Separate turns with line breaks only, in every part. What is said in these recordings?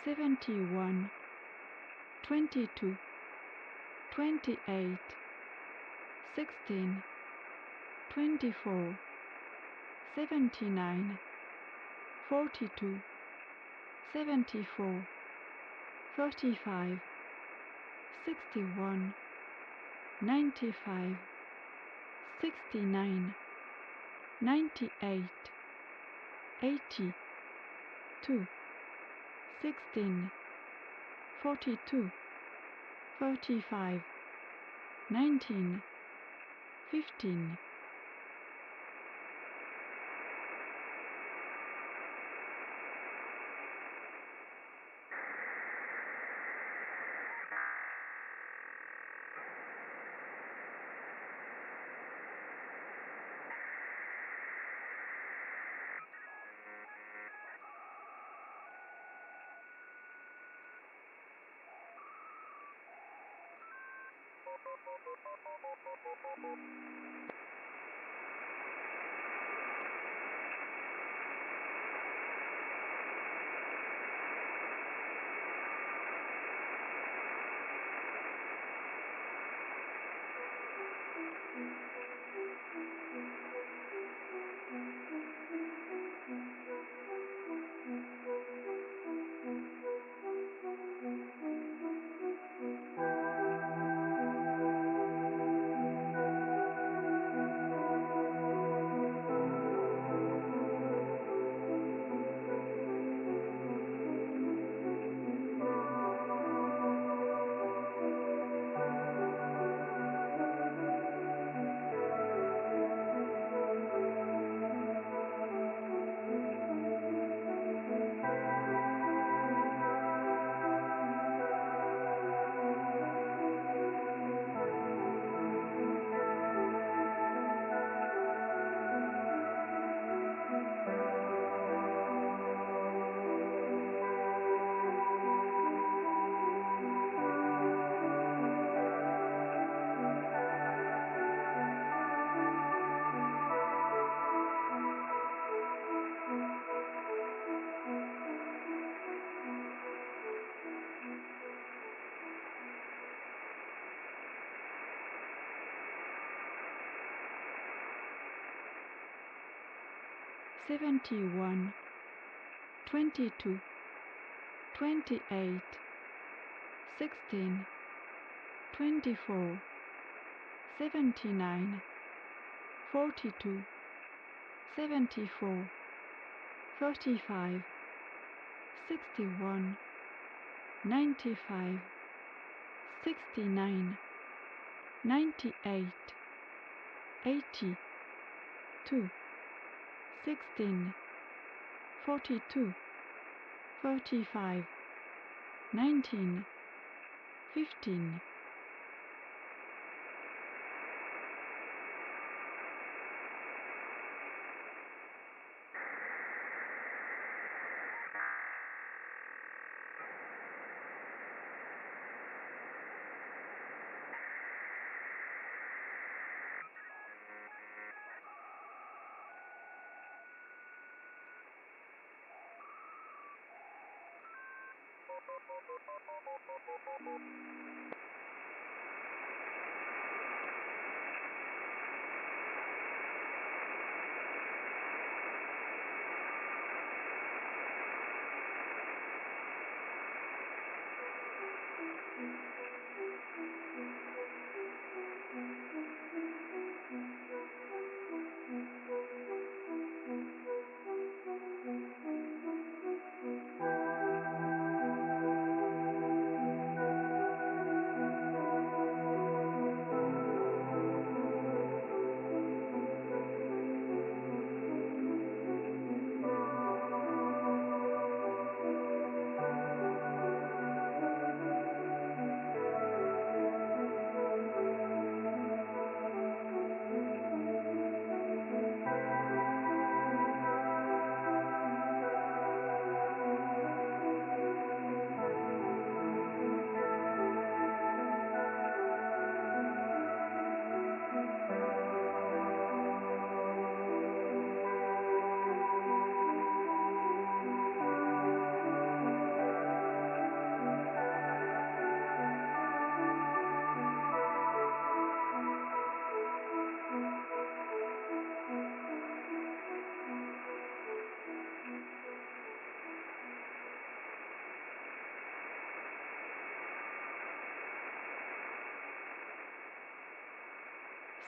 71, 22, 28, 16, 24, 79, 42, 74, 35, 61, 95, 69, 98, 80, 2, 16, 42, 35, 19, 15. Seventy-one, 22, 28, 16, 24, 79, 42, 74, 35, 61, 95, 69, 98, 80, 2, 16, 42, 35, 19, 15.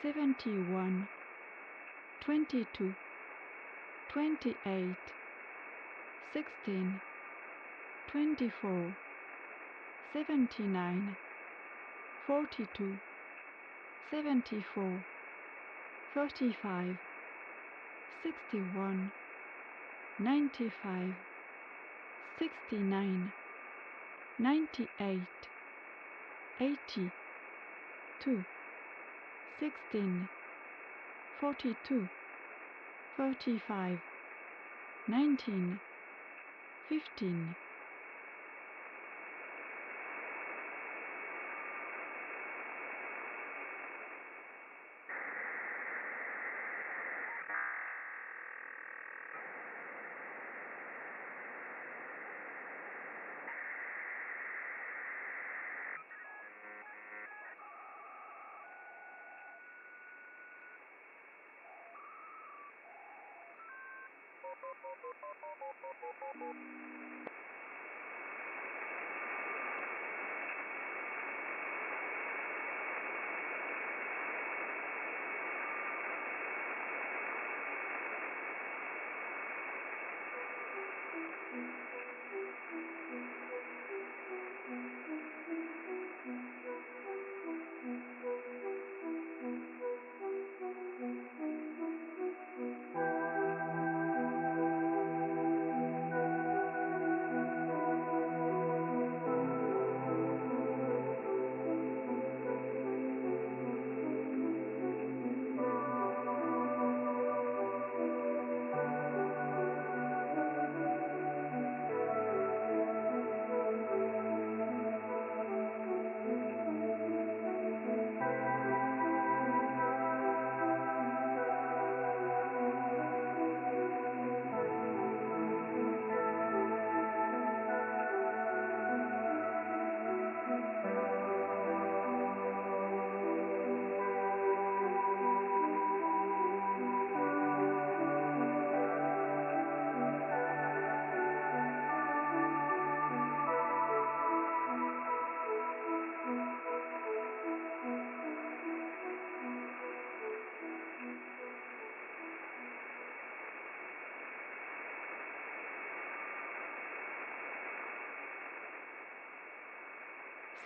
71, 22, 28, 16, 24, 79, 42, 74, 35, 61, 95, 69, 98, 80, 2, 16, 42, 35, 19, 15.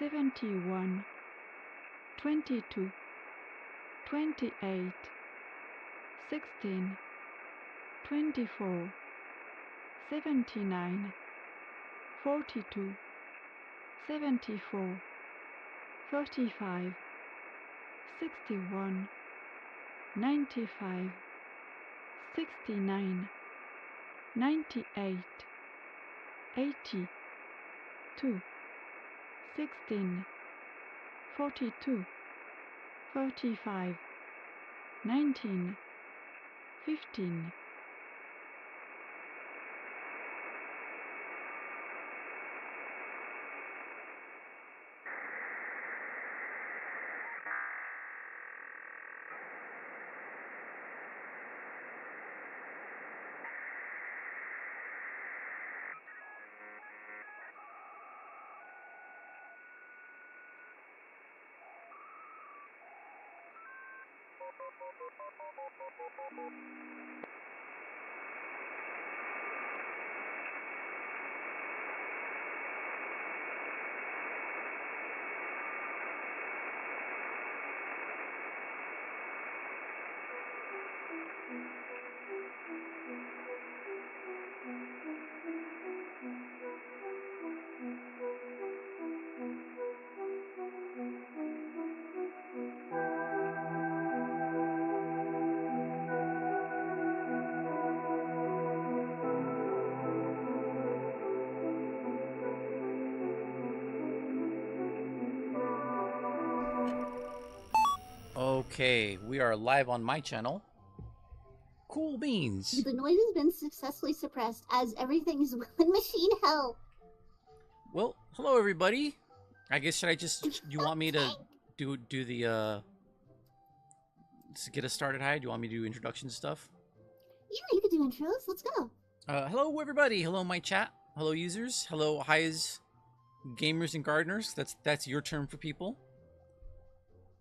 Seventy-one, 22, 28, 16, 24, 79, 42, 74, 35, 61, 95, 69, 98, 80, 2, 16, 42, 35, 19, 15.
Okay, we are live on my channel. Cool beans.
The noise has been successfully suppressed as everything is within machine hell.
Well, hello everybody. I guess should I just do you want me to do the to get us started, Hi? Do you want me to do introduction stuff?
Yeah, you could do intros. Let's go.
Hello everybody. Hello my chat. Hello users. Hello highs gamers and gardeners. That's your term for people.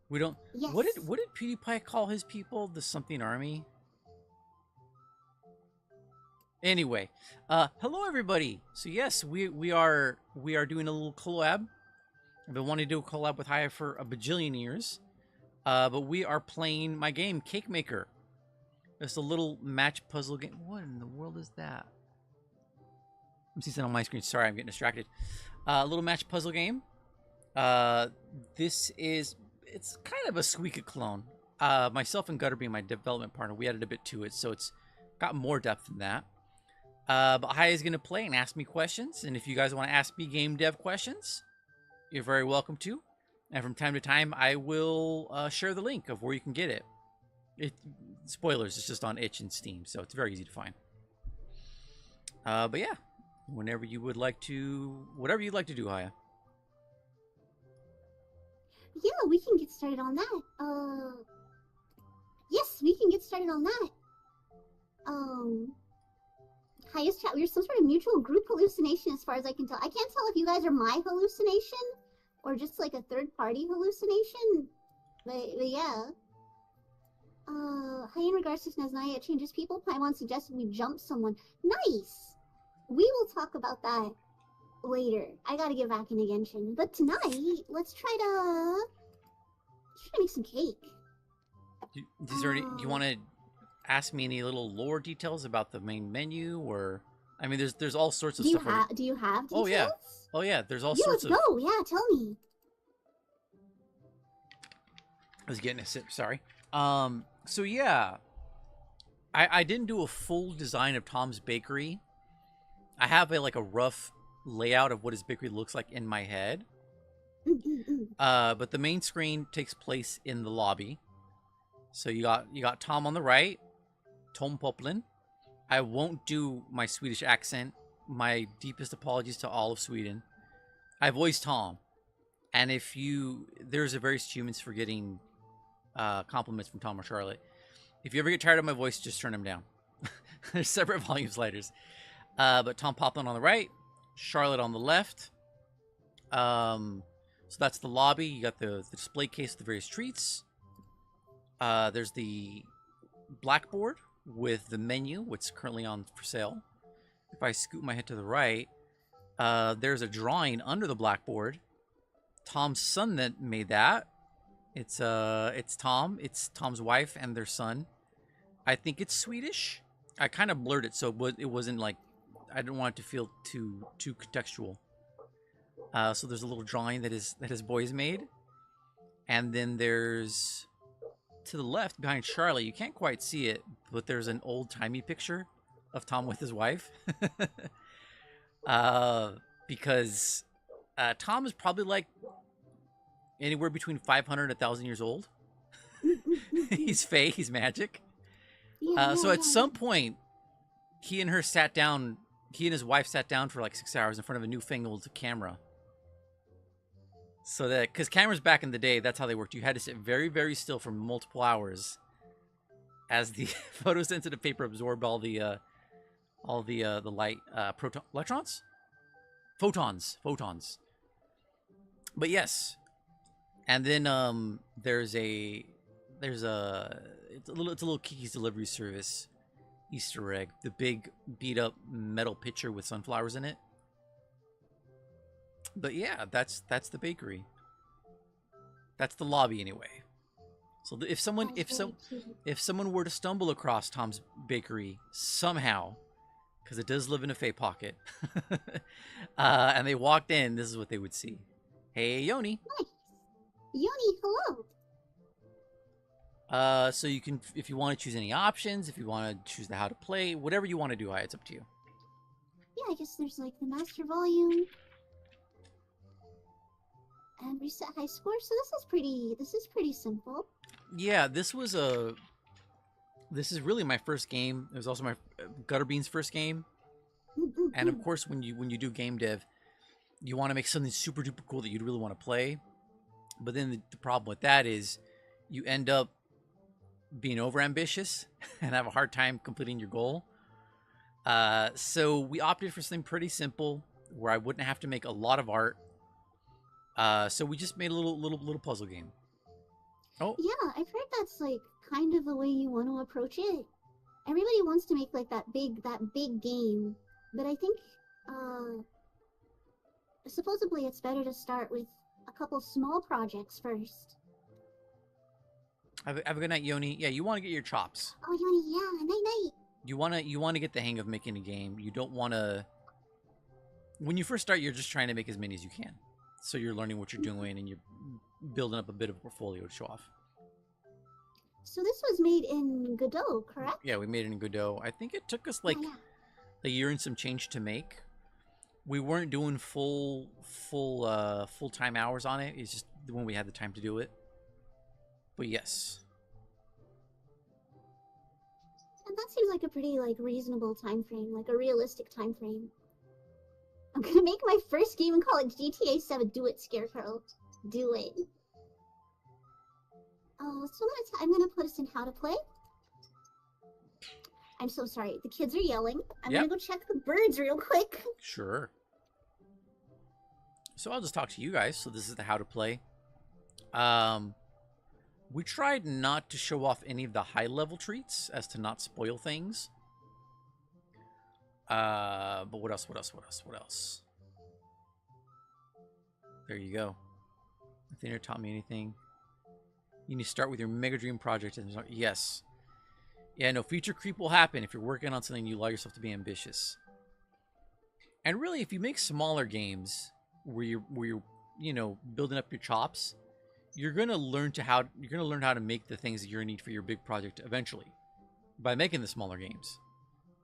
We don't.
Yes.
What did PewDiePie call his people? The something army. Anyway, hello everybody. So yes, we are doing a little collab. I've been wanting to do a collab with Haya for a bajillion years. But we are playing my game, Cake Maker. It's a little match puzzle game. What in the world is that? I'm seeing something on my screen. Sorry, I'm getting distracted. A little match puzzle game. It's kind of a Suika clone. Myself and Gutter being my development partner, we added a bit to it, so it's got more depth than that. But Haya is going to play and ask me questions, and if you guys want to ask me game dev questions, you're very welcome to. And from time to time, I will share the link of where you can get it. Spoilers, it's just on itch and Steam, so it's very easy to find. But yeah, whenever you would like to, whatever you'd like to do, Haya.
Yeah, we can get started on that. Yes, we can get started on that. Highest chat, we're some sort of mutual group hallucination as far as I can tell. I can't tell if you guys are my hallucination or just like a third-party hallucination. But yeah. Hi, in regards to Snaznaya changes people, Paimon suggested we jump someone. Nice! We will talk about that later. I gotta get back into Genshin. But tonight, let's try to make some cake.
Do you want to ask me any little lore details about the main menu, or I mean, there's all sorts of stuff.
Do you have details?
Oh yeah, there's all
yeah,
sorts of.
Let's go. Yeah, tell me.
I was getting a sip. Sorry. So yeah, I didn't do a full design of Tom's bakery. I have a rough layout of what his bakery looks like in my head. But the main screen takes place in the lobby. So you got Tom on the right, Tom Poplin. I won't do my Swedish accent. My deepest apologies to all of Sweden. I voice Tom, and there's a various humans for getting compliments from Tom or Charlotte. If you ever get tired of my voice, just turn them down. There's separate volume sliders. But Tom Poplin on the right, Charlotte on the left. So that's the lobby. You got the display case with the various treats. There's the blackboard with the menu, what's currently on for sale. If I scoot my head to the right, there's a drawing under the blackboard. Tom's son that made that. It's Tom. It's Tom's wife and their son. I think it's Swedish. I kind of blurred it so it wasn't like I didn't want it to feel too contextual. So there's a little drawing that his boys made, and then there's to the left behind Charlotte. You can't quite see it, but there's an old-timey picture of Tom with his wife. Because Tom is probably like anywhere between 500 and 1,000 years old. He's fey, he's magic. So at some point, he and his wife sat down for like 6 hours in front of a newfangled camera. So that, because cameras back in the day, that's how they worked. You had to sit very, very still for multiple hours as the photosensitive paper absorbed all the light, electrons? Photons. But yes. And then it's a little Kiki's Delivery Service Easter egg. The big beat up metal pitcher with sunflowers in it. But yeah, that's the bakery. That's the lobby anyway. So if someone were to stumble across Tom's bakery somehow, because it does live in a fey pocket, and they walked in, this is what they would see. Hey, Yoni.
Nice. Yoni, hello.
So you can, if you want to choose any options, if you want to choose how to play, whatever you want to do, it's up to you.
Yeah, I guess there's like the master volume. And reset high score, so this is pretty simple.
Yeah, this is really my first game. It was also my Gutterbean's first game. And of course, when you do game dev, you want to make something super duper cool that you'd really want to play. But then the problem with that is you end up being over ambitious and have a hard time completing your goal. So we opted for something pretty simple where I wouldn't have to make a lot of art. So we just made a little puzzle game. Oh,
Yeah, I've heard that's like kind of the way you want to approach it. Everybody wants to make like that big game, but I think uh supposedly it's better to start with a couple small projects first.
have a good night, Yoni. Yeah, you want to get your chops.
Oh, Yoni, yeah, night night.
You want to get the hang of making a game. You don't want to. When you first start, you're just trying to make as many as you can. So you're learning what you're doing and you're building up a bit of a portfolio to show off.
So this was made in Godot, correct?
Yeah, we made it in Godot. I think it took us like
yeah.
a year and some change to make. We weren't doing full-time hours on it. It's just when we had the time to do it. But yes.
And that seems like a pretty like reasonable time frame, like a realistic time frame. I'm gonna make my first game in college, GTA 7. Do it, Scarecrow. Do it. Oh, so I'm gonna put us in how to play. I'm so sorry. The kids are yelling. I'm
Yep.
gonna go check the birds real quick.
Sure. So I'll just talk to you guys. So this is the how to play. We tried not to show off any of the high level treats as to not spoil things. But what else? There you go. Nothing here taught me anything. You need to start with your Mega Dream project. And yes. Yeah, no, future creep will happen if you're working on something you allow yourself to be ambitious. And really, if you make smaller games where you're you know, building up your chops, you're gonna learn how to make the things that you're gonna need for your big project eventually by making the smaller games.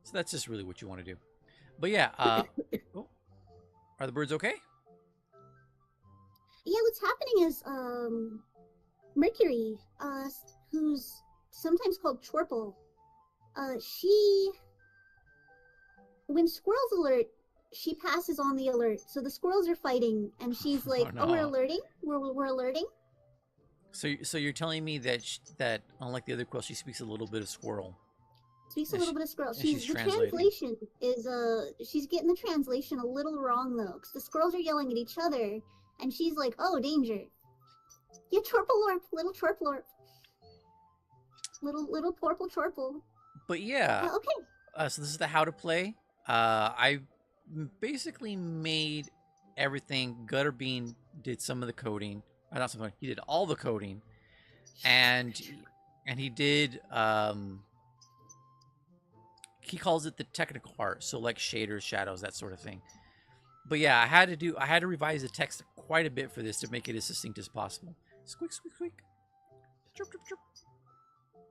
So that's just really what you want to do. But yeah, oh, are the birds okay?
Yeah, what's happening is Mercury, who's sometimes called Chorple, when squirrels alert, she passes on the alert. So the squirrels are fighting, and she's like,
no.
"Oh, we're alerting. We're alerting."
So you're telling me that that unlike the other quail, she speaks a little bit of squirrel.
Speaks a little bit of squirrel.
she's
The
translating.
translation is she's getting the translation a little wrong though, because the squirrels are yelling at each other, and she's like, "Oh, danger!" Yeah, Chorpelorp, little Chorpelorp, little Porple Chorple.
But yeah,
Okay.
so this is the how to play. I basically made everything. Gutterbean did some of the coding. Not some. He did all the coding, and he did. He calls it the technical part, so like shaders, shadows, that sort of thing. But yeah, I had to revise the text quite a bit for this to make it as succinct as possible. Squeak, squeak, squeak. Chirp, chirp, chirp.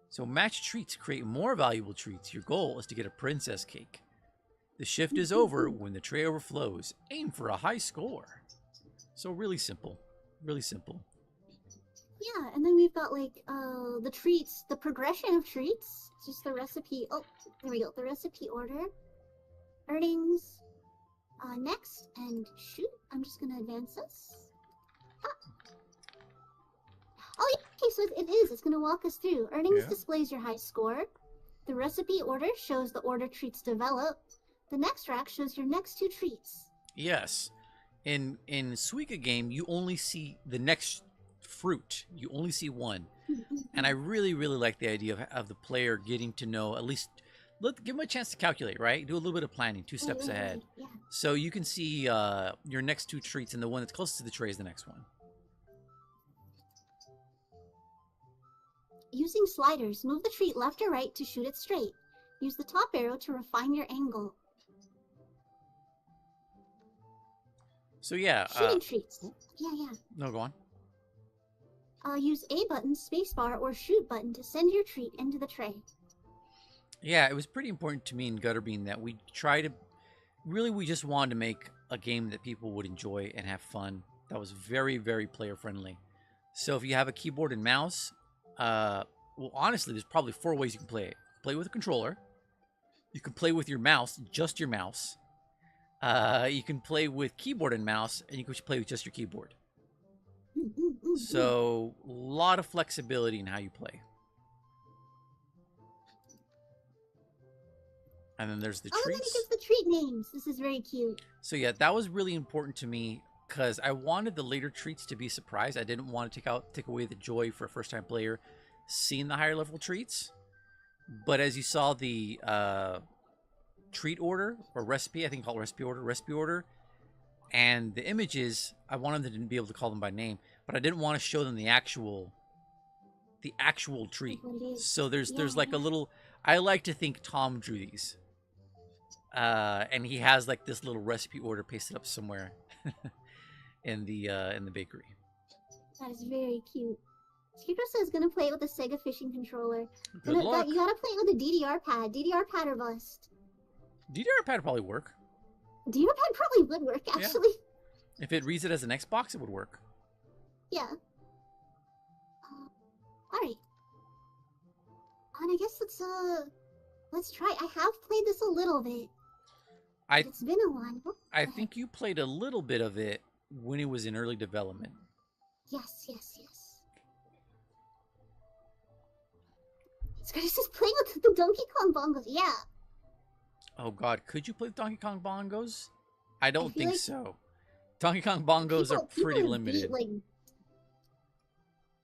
So match treats create more valuable treats. Your goal is to get a princess cake. The shift is over when the tray overflows. Aim for a high score. So really simple. Really simple.
Yeah, and then we've got like the treats, the progression of treats. It's just the recipe. Oh, there we go. The recipe order, earnings, next, and shoot. I'm just gonna advance this. Oh, yeah, okay, so it is. It's gonna walk us through. Earnings displays your high score. The recipe order shows the order treats develop. The next rack shows your next two treats.
Yes. In Suika game, you only see the next fruit. You only see one. And I really, really like the idea of the player getting to know at least, give them a chance to calculate, right? Do a little bit of planning, 2 steps ahead.
Yeah.
So you can see your next two treats, and the one that's closest to the tray is the next one.
Using sliders, move the treat left or right to shoot it straight. Use the top arrow to refine your angle.
So yeah.
Shooting treats. Yeah.
No, go on.
Use A button, spacebar, or shoot button to send your treat into the tray.
Yeah, it was pretty important to me in Gutterbean that we just wanted to make a game that people would enjoy and have fun. That was very, very player friendly. So if you have a keyboard and mouse, well, honestly, there's probably 4 ways you can play it. Play with a controller. You can play with your mouse, just your mouse. You can play with keyboard and mouse, and you can play with just your keyboard. So, a lot of flexibility in how you play. And then there's the treats.
And then it gives the treat names. This is very cute.
So yeah, that was really important to me because I wanted the later treats to be surprised. I didn't want to take away the joy for a first-time player seeing the higher level treats. But as you saw, the treat order or recipe, I think called recipe order, and the images, I wanted them to be able to call them by name, but I didn't want to show them the actual treat. So there's like a little. I like to think Tom drew these, and he has like this little recipe order pasted up somewhere in the bakery.
That is very cute. Scarecrow says gonna play it with a Sega fishing controller.
Good luck.
You gotta play it with a DDR pad. DDR pad or bust.
DDR pad would probably work.
DDR pad probably would work, actually.
Yeah. If it reads it as an Xbox, it would work.
Yeah. Alright. And I guess let's try. I have played this a little bit. It's been a while.
I think you played a little bit of it when it was in early development.
Yes. This is playing with the Donkey Kong bongos. Yeah.
Oh God, could you play with Donkey Kong bongos? I don't think like so. Donkey Kong bongos are pretty limited.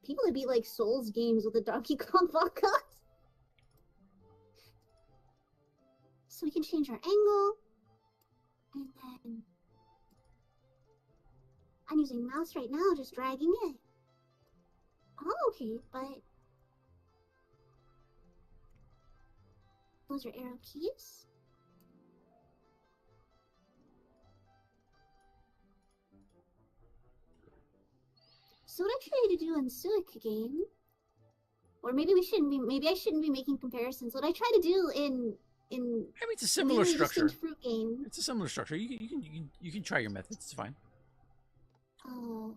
People that beat like Souls games with the Donkey Kong bongos. So we can change our angle, and then I'm using mouse right now, just dragging it. Oh, okay, but those are arrow keys. So what I tried to do in Suic game, or maybe we shouldn't be. Maybe I shouldn't be making comparisons. What I try to do in
I mean, it's a similar structure.
Fruit game.
It's a similar structure. You can try your methods. It's fine.
Oh.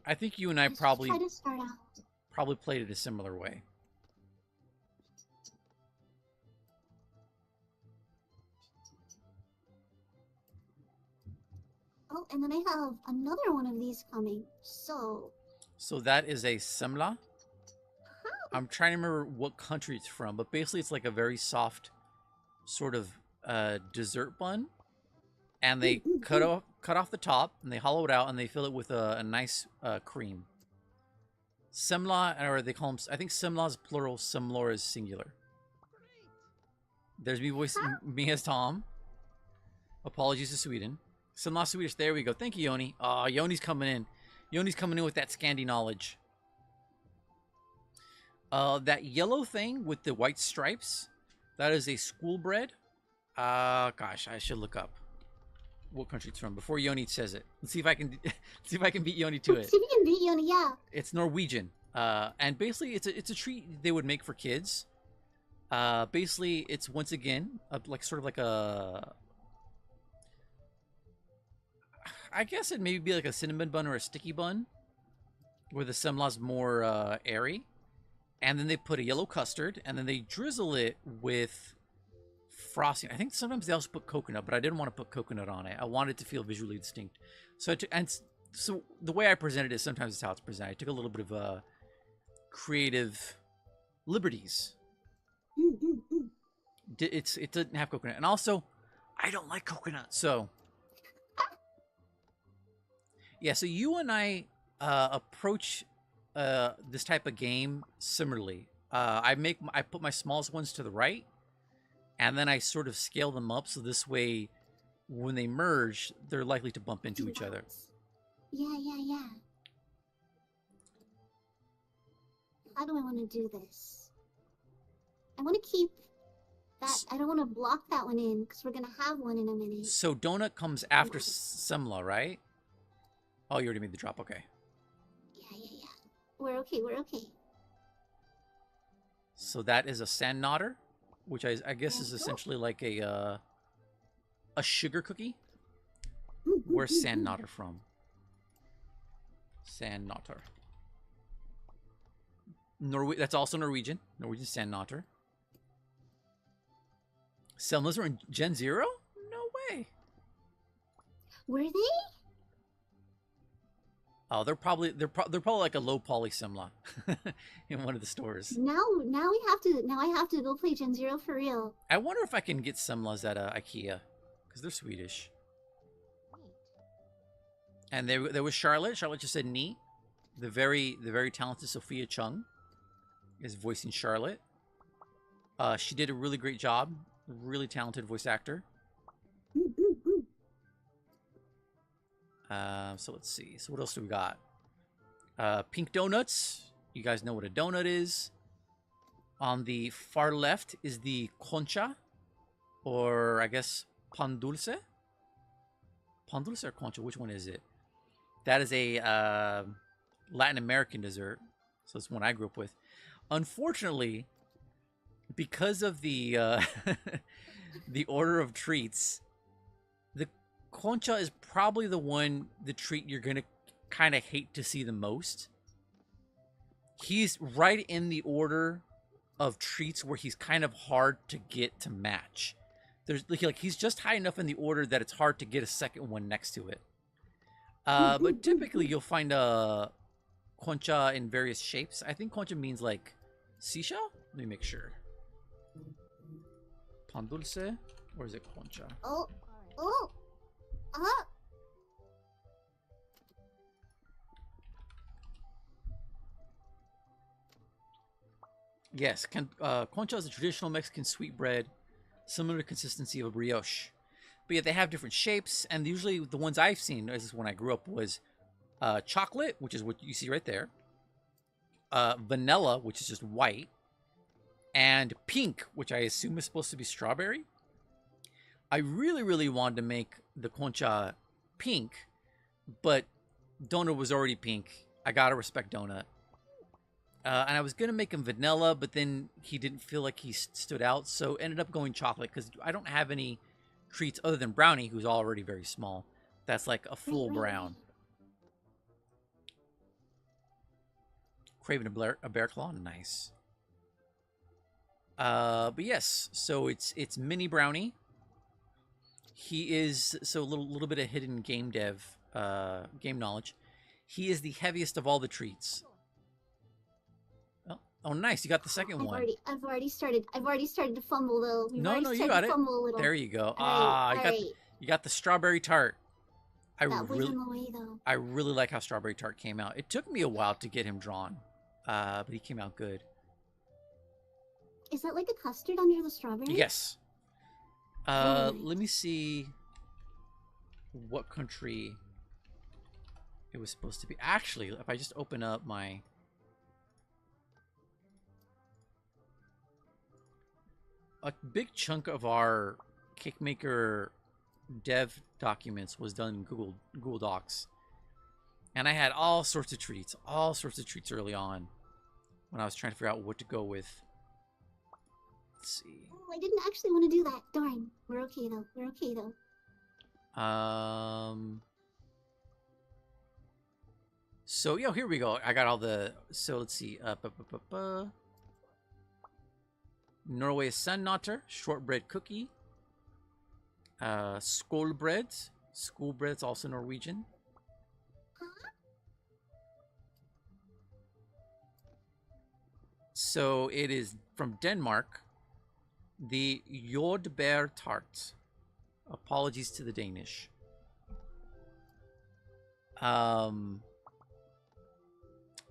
I think you and I probably
try to start out.
Probably played it a similar way.
Oh, and then I have another one of these coming. So
that is a semla. I'm trying to remember what country it's from, but basically it's like a very soft sort of dessert bun, and they cut off the top and they hollow it out and they fill it with a nice cream. Semla, or they call them. I think semla is plural, semlor is singular. There's me as Tom. Apologies to Sweden. Semla Swedish. There we go. Thank you, Yoni. Oh, Yoni's coming in. Yoni's coming in with that Scandi knowledge. That yellow thing with the white stripes, that is a school bread. Gosh, I should look up what country it's from before Yoni says it. Let's see if I can beat Yoni to it.
See if you can beat Yoni, yeah.
It's Norwegian. And basically it's a treat they would make for kids. Basically it's once again like sort of like a, I guess it maybe be like a cinnamon bun or a sticky bun, where the semla's more airy. And then they put a yellow custard, and then they drizzle it with frosting. I think sometimes they also put coconut, but I didn't want to put coconut on it. I wanted it to feel visually distinct. So so the way I presented it, sometimes it's how it's presented. I took a little bit of creative liberties. It doesn't have coconut, and also I don't like coconut. So yeah, so you and I approach this type of game similarly. I put my smallest ones to the right, and then I sort of scale them up so this way when they merge they're likely to bump into each other.
Yeah. How do I want to do this? I want to keep that. I don't want to block that one in because we're gonna have one in a minute.
So donut comes after semla, right? Oh, you already made the drop. Okay.
Yeah. We're okay.
So that is a sand knotter, which I guess is essentially like a sugar cookie. Where's sand knotter from? Sand knotter. That's also Norwegian. Norwegian sand knotter. Semlas were in Gen 0? No way.
Were they?
Oh, they're probably like a low poly semla in one of the stores.
Now I have to go play Gen 0 for real.
I wonder if I can get semlas at IKEA because they're Swedish. And there was Charlotte. Charlotte just said "nee." The very talented Sophia Chung is voicing Charlotte. She did a really great job. Really talented voice actor. So let's see. So what else do we got? Pink donuts. You guys know what a donut is. On the far left is the concha, or I guess pan dulce. Pan dulce or concha? Which one is it? That is a Latin American dessert. So it's one I grew up with. Unfortunately, because of the the order of treats, the concha is probably the treat you're gonna kind of hate to see the most. He's right in the order of treats where he's kind of hard to get to match. There's like he's just high enough in the order that it's hard to get a second one next to it. But typically you'll find a concha in various shapes. I think concha means like seashell. Let me make sure. Pan dulce, or is it concha?
Oh.
Yes, concha is a traditional Mexican sweetbread, similar to consistency of a brioche. But yeah, they have different shapes, and usually the ones I've seen, this is when I grew up, was chocolate, which is what you see right there, vanilla, which is just white, and pink, which I assume is supposed to be strawberry. I really, really wanted to make the concha pink, but donut was already pink. I gotta respect donut. And I was going to make him vanilla, but then he didn't feel like he stood out, so ended up going chocolate, because I don't have any treats other than Brownie, who's already very small. That's like a full brown. Craving a bear claw? Nice. But yes, so it's Mini Brownie. He is, so a little bit of hidden game dev, game knowledge. He is the heaviest of all the treats. Oh, nice! You got the second one.
I've already started to fumble though.
No, you got it. There you go. You got the strawberry tart.
That was in the way though.
I really like how strawberry tart came out. It took me a while to get him drawn, but he came out good.
Is that like a custard under the strawberry?
Yes. Let me see what country it was supposed to be. Actually, if I just open up my... A big chunk of our Cake Maker dev documents was done in Google Docs. And I had all sorts of treats early on when I was trying to figure out what to go with. Let's see.
Oh, I didn't actually want to do that. Darn. We're okay though.
So, here we go. I got all the... So, let's see. Norway Sandnotter, shortbread cookie. Skolbread. Schoolbread's also Norwegian. So it is from Denmark. The Jordbær tart. Apologies to the Danish.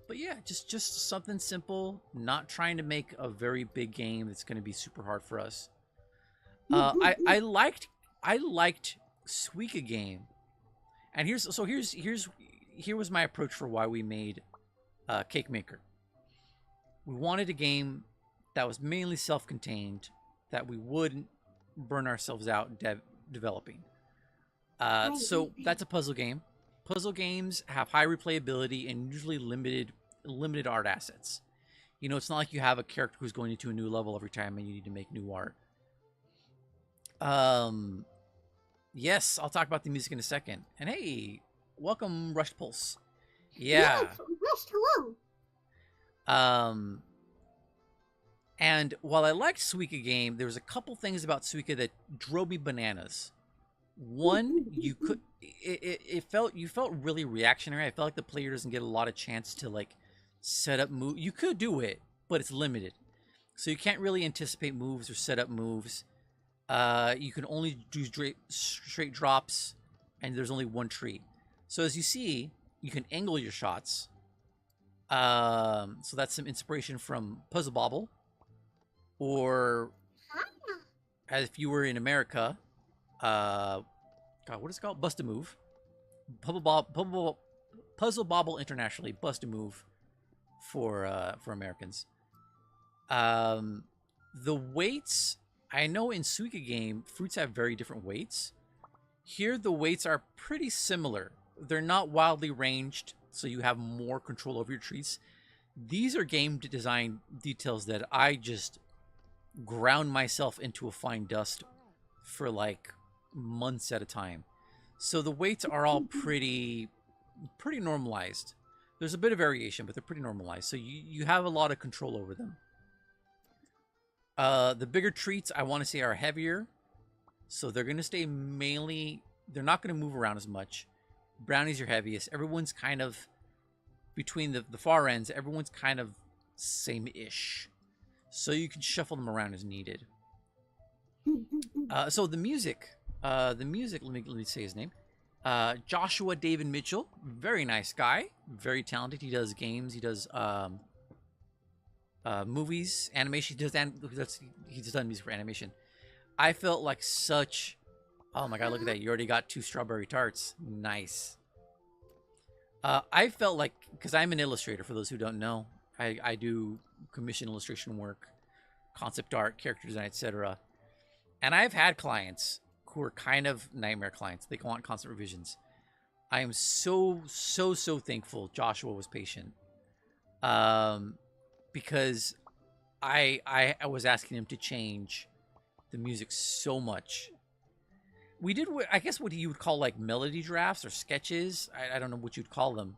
But yeah, just something simple. Not trying to make a very big game that's going to be super hard for us. I liked Suika game, and here was my approach for why we made Cake Maker. We wanted a game that was mainly self-contained, that we wouldn't burn ourselves out developing. So that's a puzzle game. Puzzle games have high replayability and usually limited art assets. You know, it's not like you have a character who's going into a new level every time and you need to make new art. Yes, I'll talk about the music in a second. And hey, welcome Rushed Pulse. Yeah.
Yes, Rushed, hello.
And while I liked Suika game, there was a couple things about Suika that drove me bananas. One, you felt really reactionary. I felt like the player doesn't get a lot of chance to like set up move. You could do it, but it's limited. So you can't really anticipate moves or set up moves. You can only do straight drops, and there's only one tree. So as you see, you can angle your shots. So that's some inspiration from Puzzle Bobble, or as if you were in America, God, what is it called? Bust a Move. Puzzle Bobble internationally, Bust a Move for Americans. The weights, I know in Suika game, fruits have very different weights. Here, the weights are pretty similar. They're not wildly ranged, so you have more control over your treats. These are game design details that I just ground myself into a fine dust for like months at a time. So the weights are all pretty normalized. There's a bit of variation, but they're pretty normalized. So you have a lot of control over them. The bigger treats I want to say are heavier. So they're going to stay mainly, they're not going to move around as much. Brownies are heaviest. Everyone's kind of, between the far ends, everyone's kind of same-ish. So you can shuffle them around as needed. So the music, let me say his name. Joshua David Mitchell, very nice guy, very talented. He does games, he does movies, animation. He's done music for animation. I felt like such. Oh my god! Look at that! You already got 2 strawberry tarts. Nice. I felt like, because I'm an illustrator. For those who don't know, I do commission illustration work, concept art, character design, etc. And I've had clients who are kind of nightmare clients. They want constant revisions. I am so thankful Joshua was patient. Because I was asking him to change the music so much. We did, I guess, what you would call like melody drafts or sketches. I don't know what you'd call them.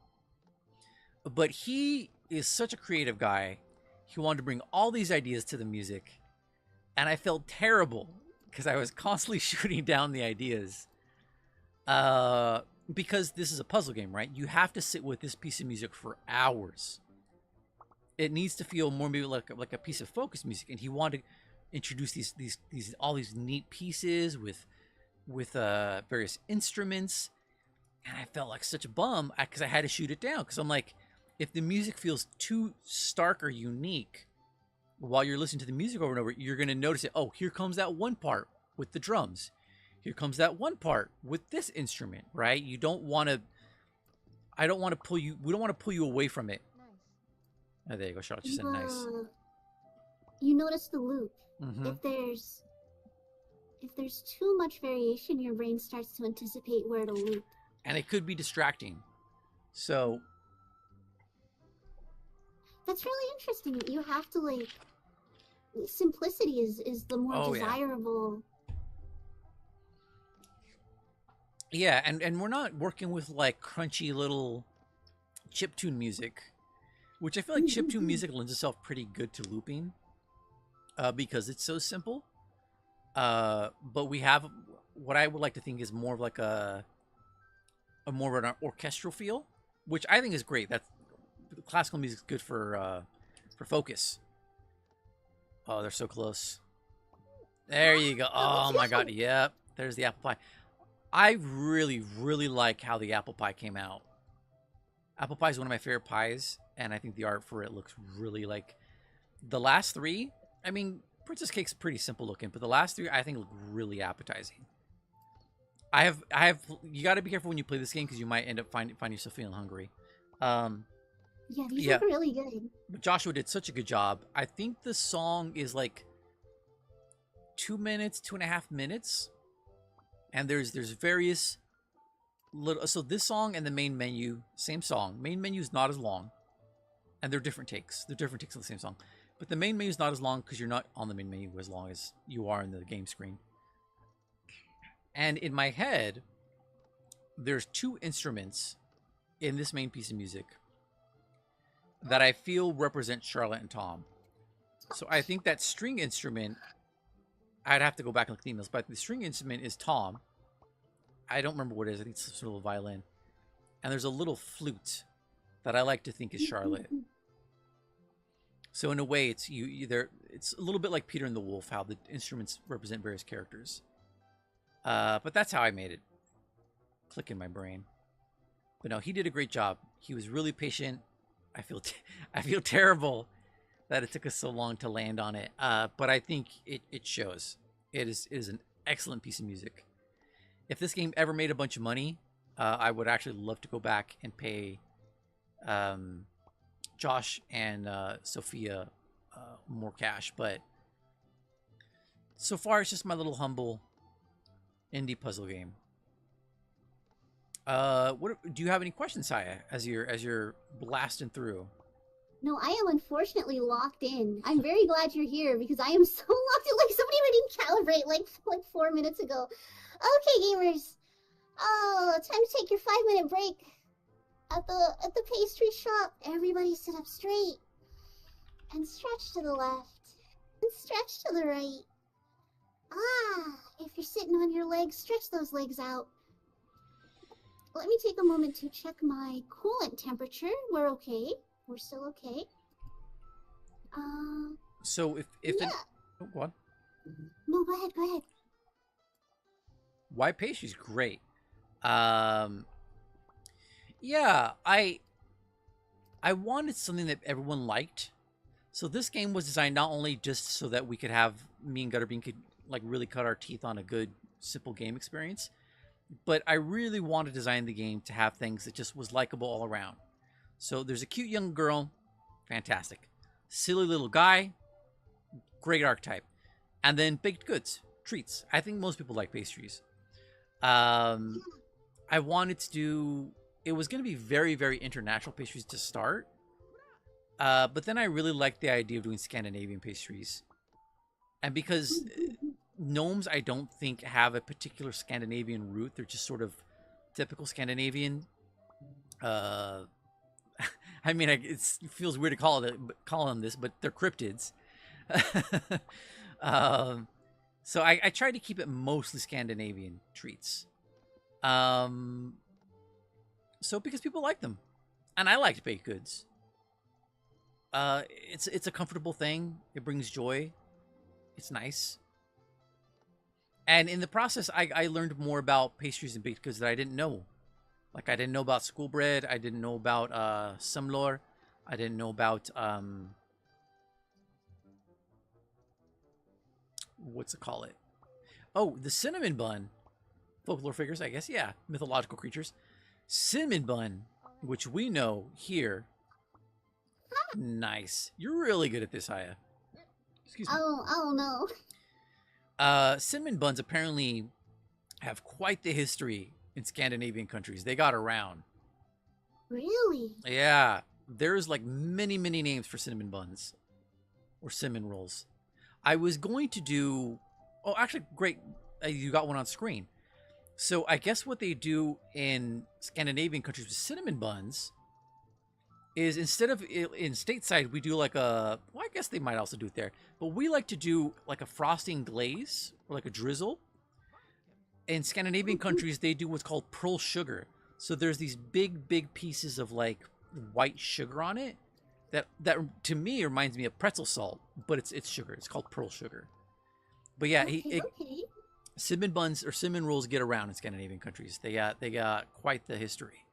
But he is such a creative guy. He wanted to bring all these ideas to the music. And I felt terrible because I was constantly shooting down the ideas. Because this is a puzzle game, right? You have to sit with this piece of music for hours. It needs to feel more maybe like a piece of focus music, and he wanted to introduce all these neat pieces with various instruments, and I felt like such a bum because I had to shoot it down because I'm like, if the music feels too stark or unique while you're listening to the music over and over, you're gonna notice it. Oh, here comes that one part with the drums. Here comes that one part with this instrument, right? You don't want to. I don't want to pull you. We don't want to pull you away from it. Oh, there you go, Charlotte. You said nice.
You notice the loop.
Mm-hmm.
If there's too much variation, your brain starts to anticipate where it'll loop.
And it could be distracting. So
that's really interesting. You have to like, simplicity is the more desirable.
Yeah, and we're not working with like crunchy little chiptune music. Which I feel like chiptune music lends itself pretty good to looping, because it's so simple. But we have what I would like to think is more of like a more of an orchestral feel, which I think is great. That's classical music is good for focus. Oh, they're so close. There you go. Oh my god. Yep. There's the apple pie. I really like how the apple pie came out. Apple pie is one of my favorite pies. And I think the art for it looks really like the last 3. I mean, Princess Cake's pretty simple looking, but the last 3 I think look really appetizing. I have. You got to be careful when you play this game because you might end up find yourself feeling hungry.
Yeah, these look really good.
But Joshua did such a good job. I think the song is like 2 minutes, 2.5 minutes, and there's various little. So this song and the main menu, same song. Main menu is not as long. And they're different takes. They're different takes of the same song. But the main menu is not as long because you're not on the main menu as long as you are in the game screen. And in my head, there's 2 instruments in this main piece of music that I feel represent Charlotte and Tom. So I think that string instrument, I'd have to go back and look at the emails, but the string instrument is Tom. I don't remember what it is. I think it's sort of a violin. And there's a little flute that I like to think is Charlotte. So in a way, it's it's a little bit like Peter and the Wolf, how the instruments represent various characters. But that's how I made it click in my brain. But no, he did a great job. He was really patient. I feel I feel terrible that it took us so long to land on it. But I think it shows. It is an excellent piece of music. If this game ever made a bunch of money, I would actually love to go back and pay Josh and Sophia more cash. But so far, it's just my little humble indie puzzle game. What do you have any questions, Saya, as you're blasting through?
No, I am unfortunately locked in. I'm very glad you're here because I am so locked in. Like somebody didn't calibrate like 4 minutes ago. Okay, gamers. Oh, time to take your 5-minute break at the pastry shop. Everybody sit up straight and stretch to the left and stretch to the right. Ah, if you're sitting on your legs, stretch those legs out. Let me take a moment to check my coolant temperature. We're okay. We're still okay.
So if
yeah.
What?
No, go ahead.
White pastry's great. Yeah, I wanted something that everyone liked. So this game was designed not only just so that we could have me and Gutterbean could like really cut our teeth on a good simple game experience, but I really wanted to design the game to have things that just was likable all around. So there's a cute young girl, fantastic. Silly little guy, great archetype. And then baked goods, treats. I think most people like pastries. I wanted to do, it was going to be very, very international pastries to start. But then I really liked the idea of doing Scandinavian pastries. And because gnomes, I don't think have a particular Scandinavian root. They're just sort of typical Scandinavian. I mean, it feels weird to call them this, but they're cryptids. So I tried to keep it mostly Scandinavian treats. So because people like them, and I liked baked goods. It's a comfortable thing. It brings joy. It's nice. And in the process, I learned more about pastries and baked goods that I didn't know. Like, I didn't know about school bread. I didn't know about semlor. I didn't know about, what's it call it? Oh, the cinnamon bun. Folklore figures, I guess. Yeah, mythological creatures. Cinnamon bun, which we know here. Nice. You're really good at this, Haya. Excuse me.
Oh no.
Cinnamon buns apparently have quite the history in Scandinavian countries. They got around.
Really?
Yeah. There's like many, many names for cinnamon buns or cinnamon rolls. I was going to do... Oh, actually, great. You got one on screen. So I guess what they do in Scandinavian countries with cinnamon buns is instead of in stateside, we do like a... Well, I guess they might also do it there. But we like to do like a frosting glaze or like a drizzle. In Scandinavian countries, they do what's called pearl sugar. So there's these big, big pieces of like white sugar on it that to me reminds me of pretzel salt, but it's sugar. It's called pearl sugar. But yeah,
Okay.
cinnamon buns or cinnamon rolls get around in Scandinavian countries. They got quite the history.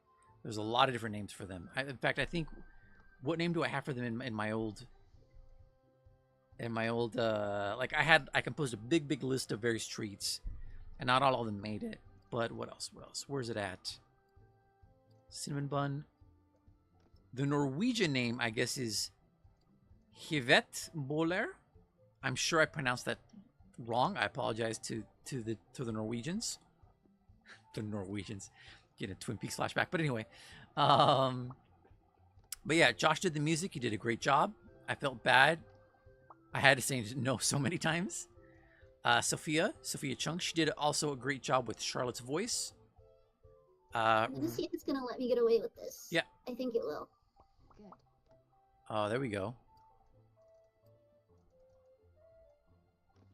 There's a lot of different names for them. In fact, I think, what name do I have for them in my old? Like I composed a big list of various treats. And not all of them made it. But what else? Where's it at? Cinnamon bun. The Norwegian name, I guess, is Hivetboller. I'm sure I pronounced that wrong. I apologize to the Norwegians. The Norwegians. Getting a Twin Peaks flashback. But anyway. But yeah, Josh did the music. He did a great job. I felt bad. I had to say no so many times. Sophia Chung, she did also a great job with Charlotte's voice.
I'm gonna see if it's gonna let me get away with this.
Yeah.
I think it will.
Good.
Oh, there we go.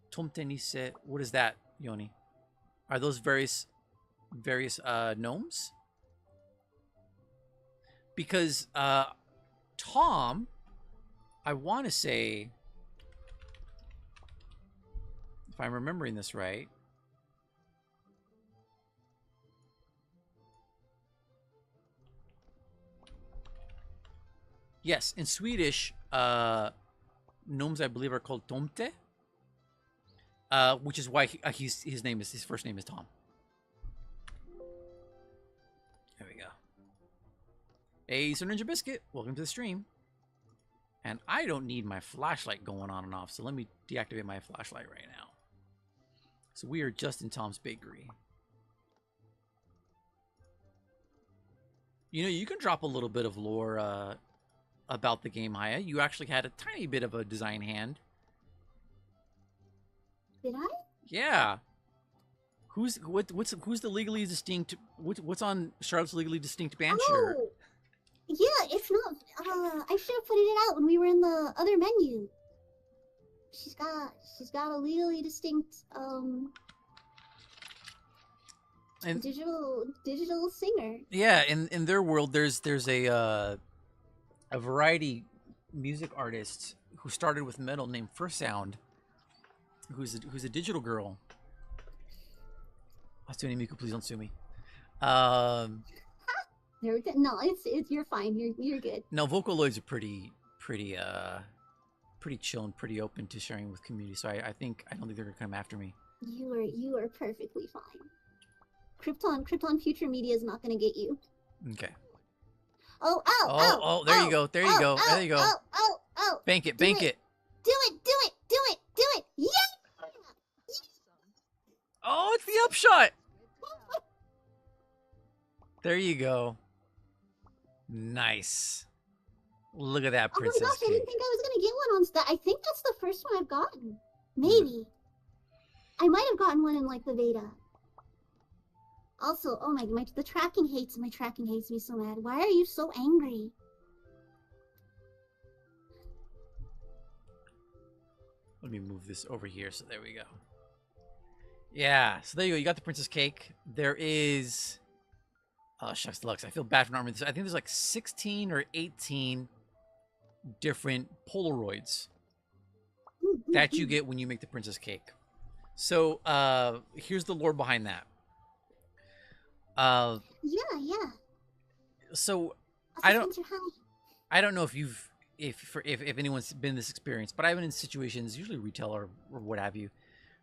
Tomtenisse, what is that, Yoni? Are those various gnomes? Because Tom, I want to say, if I'm remembering this right, Yes, in Swedish, gnomes I believe are called tomte, which is why his first name is Tom. There we go. Hey, Sir Ninja Biscuit, welcome to the stream. And I don't need my flashlight going on and off, so let me deactivate my flashlight right now. So we are just in Tom's Bakery. You know, you can drop a little bit of lore about the game, Haya. You actually had a tiny bit of a design hand.
Did I?
Yeah. Who's the legally distinct? What's on Charlotte's legally distinct band shirt?
Oh, yeah. It's not. I should have put it out when we were in the other menu. She's got a legally distinct
And
digital singer.
yeah, in their world, there's a variety music artist who started with metal named First Sound, who's a digital girl. Miku, please don't sue me.
No, it's you're fine. You're good.
No, Vocaloids are pretty chill and pretty open to sharing with community. So I don't think they're gonna come after me.
You are perfectly fine. Krypton Future Media is not gonna get you.
Okay.
Oh,
there you go. There you go.
Oh.
Bank it.
Do it. Yeah!
Oh, it's the upshot. There you go. Nice. Look at that princess
Oh my gosh,
cake.
I didn't think I was gonna get one on that. I think that's the first one I've gotten. Maybe. I might have gotten one in like the beta. Also, oh my tracking hates me so mad. Why are you so angry?
Let me move this over here. So there we go. Yeah. So there you go. You got the princess cake. There is. Oh shucks, deluxe. I feel bad for not remembering this. I think there's like 16 or 18 different Polaroids that you get when you make the princess cake. So here's the lore behind that.
Yeah.
So I don't know if anyone's been in this experience, but I've been in situations, usually retail or what have you,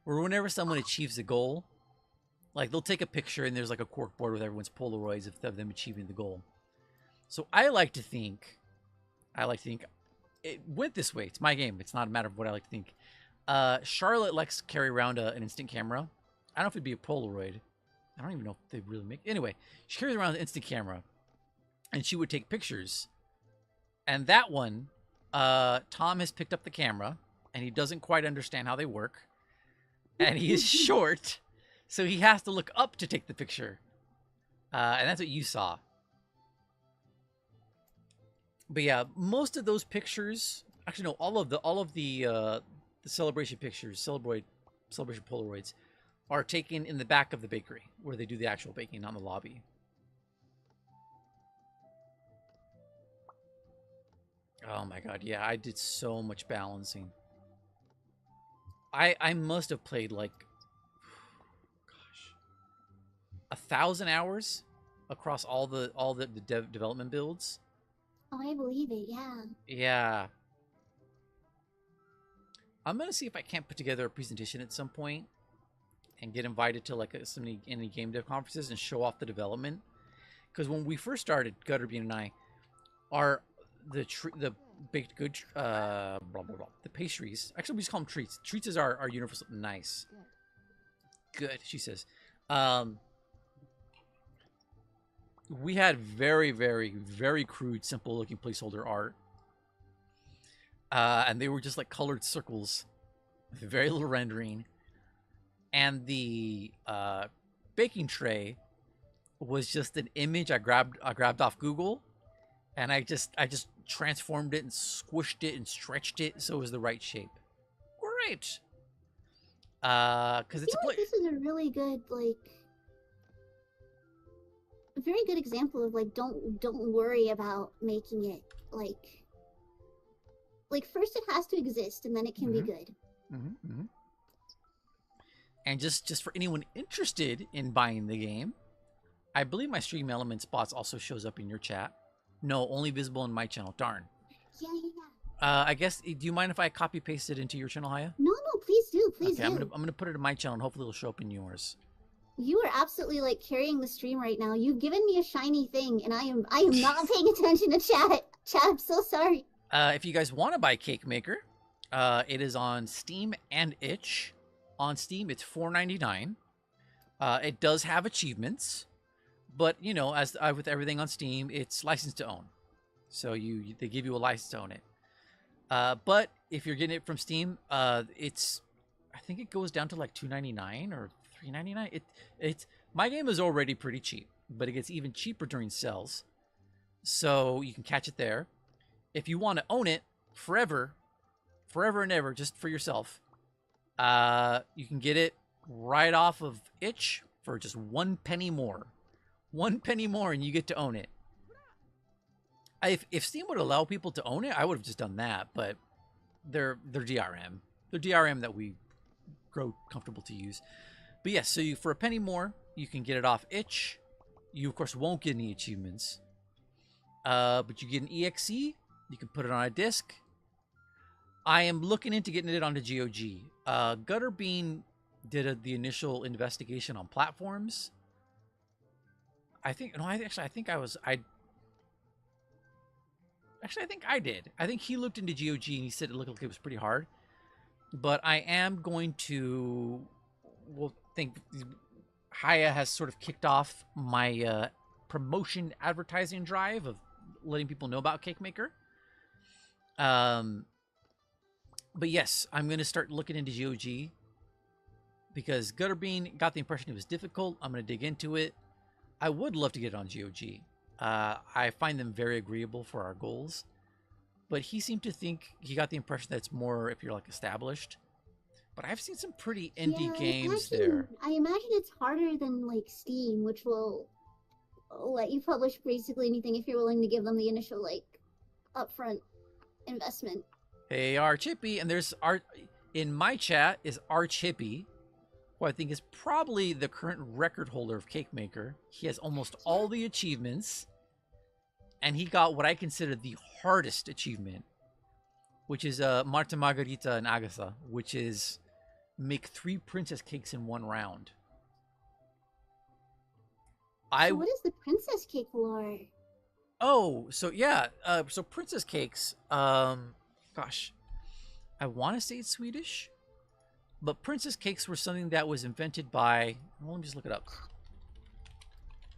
where whenever someone achieves a goal, like they'll take a picture and there's like a cork board with everyone's Polaroids of them achieving the goal. So I like to think it went this way. It's my game. It's not a matter of what I like to think. Charlotte likes to carry around an instant camera. I don't know if it'd be a Polaroid. I don't even know if they really make. Anyway, she carries around an instant camera, and she would take pictures. And that one, Tom has picked up the camera, and he doesn't quite understand how they work, and he is short, so he has to look up to take the picture. And that's what you saw. But yeah, most of those pictures, actually no, all of the celebration pictures, celebration Polaroids, are taken in the back of the bakery where they do the actual baking, not in the lobby. Oh my god, yeah, I did so much balancing. I must have played like, gosh, 1,000 hours across all the development builds.
Oh, I believe it. Yeah.
Yeah. I'm gonna see if I can't put together a presentation at some point and get invited to like any game dev conferences and show off the development. Because when we first started, Gutterbean and I, the baked good blah blah blah, the pastries. Actually, we just call them treats. Treats is our universal. Nice. Good, she says. We had very, very, very crude, simple looking placeholder art. And they were just like colored circles with very little rendering. And the baking tray was just an image I grabbed off Google, and I just transformed it and squished it and stretched it so it was the right shape. Great. Because it's
like this is a really good a very good example of don't worry about making it like first it has to exist and then it can be good.
And just for anyone interested in buying the game, I believe my Stream Elements bots also shows up in your chat. No, only visible in my channel. Darn.
Yeah, yeah, yeah.
I guess. Do you mind if I copy paste it into your channel, Haya?
No, no, please do, please
Okay,
do.
I'm gonna put it in my channel, and hopefully it'll show up in yours.
You are absolutely like carrying the stream right now. You've given me a shiny thing, and I am not paying attention to chat. Chat, I'm so sorry.
If you guys want to buy Cake Maker, it is on Steam and Itch. On Steam, it's $4.99. It does have achievements, but you know, as with everything on Steam, it's licensed to own. So they give you a license to own it. But if you're getting it from Steam, I think it goes down to like $2.99 or $3.99. It's my game is already pretty cheap, but it gets even cheaper during sales. So you can catch it there. If you want to own it forever and ever, just for yourself, you can get it right off of Itch for just 1 penny more. 1 penny more, and you get to own it. If Steam would allow people to own it, I would have just done that. But they're DRM. They're DRM that we grow comfortable to use. But yes, so for a penny more, you can get it off Itch. You of course won't get any achievements, but you get an EXE. You can put it on a disc. I am looking into getting it onto GOG. Gutterbean did the initial investigation on platforms. I think I think I did. I think he looked into GOG and he said it looked like it was pretty hard. But I am going to, think Haya has sort of kicked off my promotion advertising drive of letting people know about Cake Maker. But yes, I'm going to start looking into GOG because Gutterbean got the impression it was difficult. I'm going to dig into it. I would love to get it on GOG. I find them very agreeable for our goals, but he seemed to think he got the impression that it's more if you're like established. But I've seen some pretty indie games there.
I imagine it's harder than like Steam, which will let you publish basically anything if you're willing to give them the initial like upfront investment.
Hey, Arch Hippie, and there's Art in my chat is Arch Hippie, who I think is probably the current record holder of Cake Maker. He has almost all the achievements, and he got what I consider the hardest achievement, which is Marta, Margarita, and Agatha, which is make 3 princess cakes in 1 round.
So what is the princess cake lore?
Oh, so yeah, so princess cakes. Gosh, I want to say it's Swedish, but princess cakes were something that was invented by. Well, let me just look it up.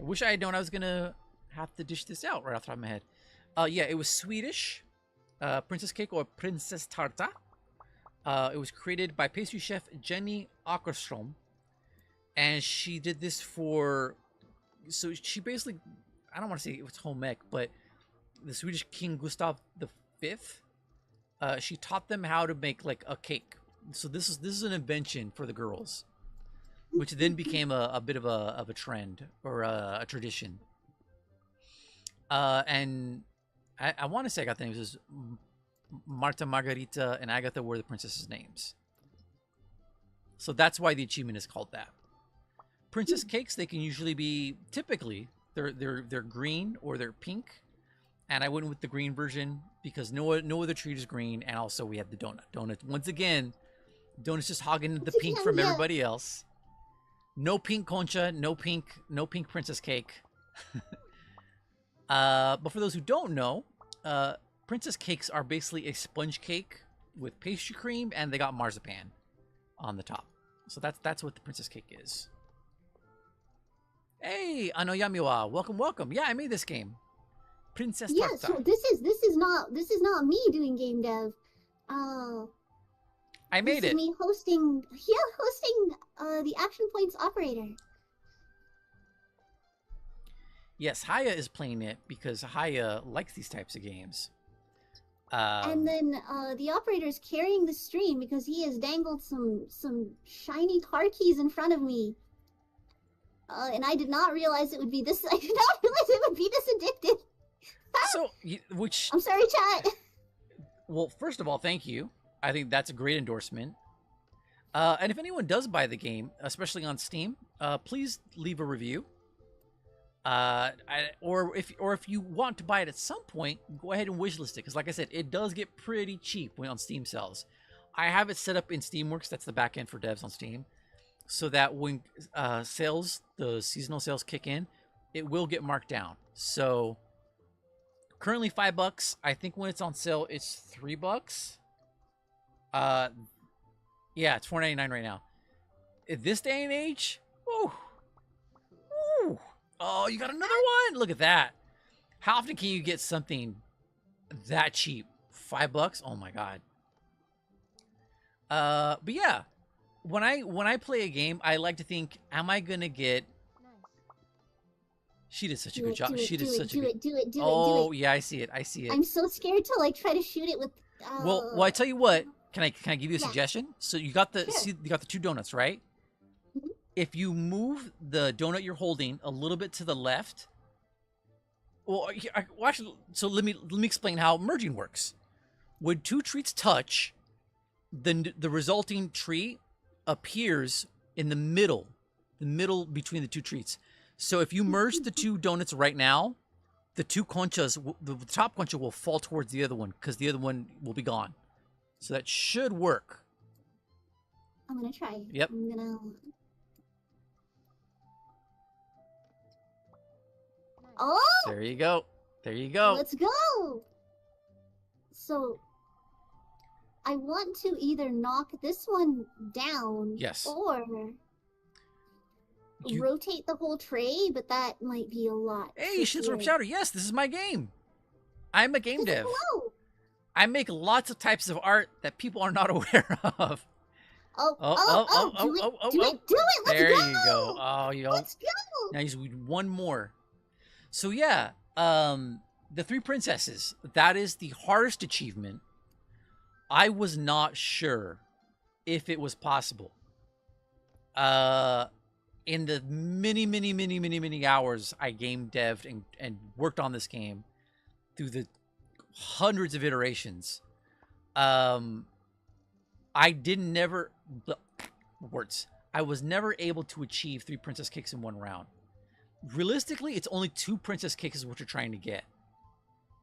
I wish I had known I was gonna have to dish this out right off the top of my head. Yeah, it was Swedish. Princess cake or princess tarta. It was created by pastry chef Jenny Åkerström, and she did this for. So she basically, I don't want to say it was home ec, but the Swedish King Gustav V. She taught them how to make like a cake. So this is an invention for the girls, which then became a bit of a trend or a tradition. And I want to say I got the names. It was Marta, Margarita, and Agatha were the princesses' names. So that's why the achievement is called that. Princess cakes, they can usually be typically they're green or they're pink, and I went with the green version because no other treat is green, and also we have the donut. Once again, donut's just hogging the pink from everybody else. No pink concha, no pink princess cake. But for those who don't know, princess cakes are basically a sponge cake with pastry cream, and they got marzipan on the top. So that's what the princess cake is. Hey, Anoyamiwa, welcome. Yeah, I made this game. Princess Tarta.
Yeah, so this is not me doing game dev.
I made
this
it.
Is me hosting the Action Points operator.
Yes, Haya is playing it because Haya likes these types of games.
And then the operator's carrying the stream because he has dangled some shiny car keys in front of me. And I did not realize it would be this. I did not realize it would be this addictive.
So, which
I'm sorry, chat.
Well, first of all, thank you. I think that's a great endorsement. And if anyone does buy the game, especially on Steam, please leave a review. Or if you want to buy it at some point, go ahead and wishlist it, because like I said, it does get pretty cheap when on Steam sales. I have it set up in Steamworks. That's the back end for devs on Steam, so that when the seasonal sales kick in, it will get marked down. So currently $5. I think when it's on sale, it's $3. Yeah, it's $4.99 right now. In this day and age, woo, woo. Oh, you got another one. Look at that. How often can you get something that cheap? $5? Oh my god. But yeah, when I play a game, I like to think, am I gonna get? She did such a good job. She did such a good.
Do it.
Oh yeah, I see it. I see it.
I'm so scared to like try to shoot it with.
Well, I tell you what. Can I give you a
Yeah.
suggestion? So you got the
Sure.
you got the two donuts, right?
Mhm.
If you move the donut you're holding a little bit to the left, well, actually, so let me explain how merging works. When two treats touch, the resulting tree appears in the middle between the two treats. So if you merge the two donuts right now, the two conchas, the top concha will fall towards the other one because the other one will be gone. So that should work.
I'm gonna try.
Yep.
I'm gonna. Oh,
There you go. There you go.
let's go. So, I want to either knock this one down,
Yes.
or
You-
rotate the whole tray, but that might be a lot.
Hey, Shitstorm
trickier.
Chowder. Yes, this is my game. I'm a game dev.
Hello.
I make lots of types of art that people are not aware of.
Oh, do it,
oh,
do it, let's
There
go!
you go. Oh, you know.
Let's go!
Now you just need one more. So yeah, the three princesses. That is the hardest achievement. I was not sure if it was possible. In the many hours I game devved and worked on this game through the hundreds of iterations, I was never able to achieve 3 princess cakes in one round. Realistically, it's only 2 princess cakes is what you're trying to get,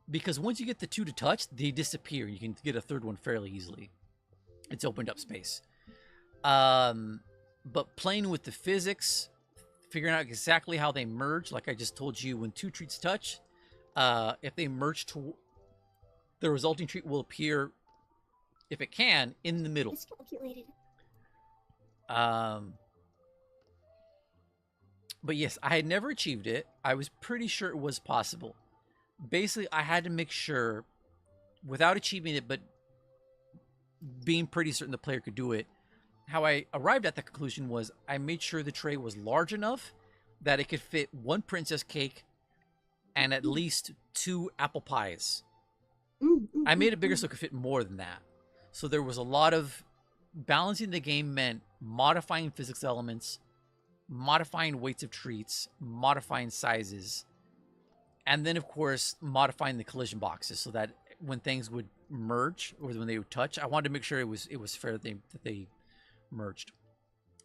because once you get the 2 to touch, they disappear. You can get a third one fairly easily. It's opened up space. But playing with the physics, figuring out exactly how they merge, like I just told you, when 2 treats touch, if they merge to the resulting treat will appear, if it can, in the middle.
Miscalculated.
But yes, I had never achieved it. I was pretty sure it was possible. Basically, I had to make sure, without achieving it, but being pretty certain the player could do it, how I arrived at the conclusion was I made sure the tray was large enough that it could fit 1 princess cake and at least 2 apple pies. I made it bigger so it could fit more than that. So there was a lot of balancing the game, meant modifying physics elements, modifying weights of treats, modifying sizes, and then of course modifying the collision boxes so that when things would merge or when they would touch, I wanted to make sure it was fair that they merged.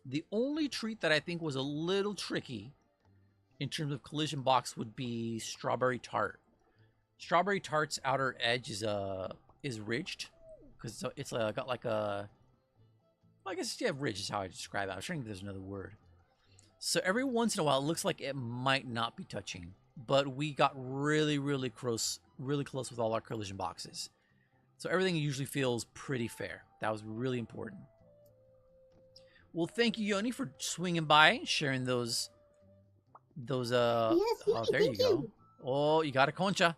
The only treat that I think was a little tricky in terms of collision box would be strawberry tart. Strawberry tart's outer edge is ridged because it's got like a, well, I guess yeah, ridge is how I describe it. I was trying to think if there's another word. So every once in a while, it looks like it might not be touching, but we got really close with all our collision boxes. So everything usually feels pretty fair. That was really important. Well, thank you, Yoni, for swinging by, sharing those.
Yes,
Oh,
Yoni,
there you
thank
go.
you.
Oh, you got a concha.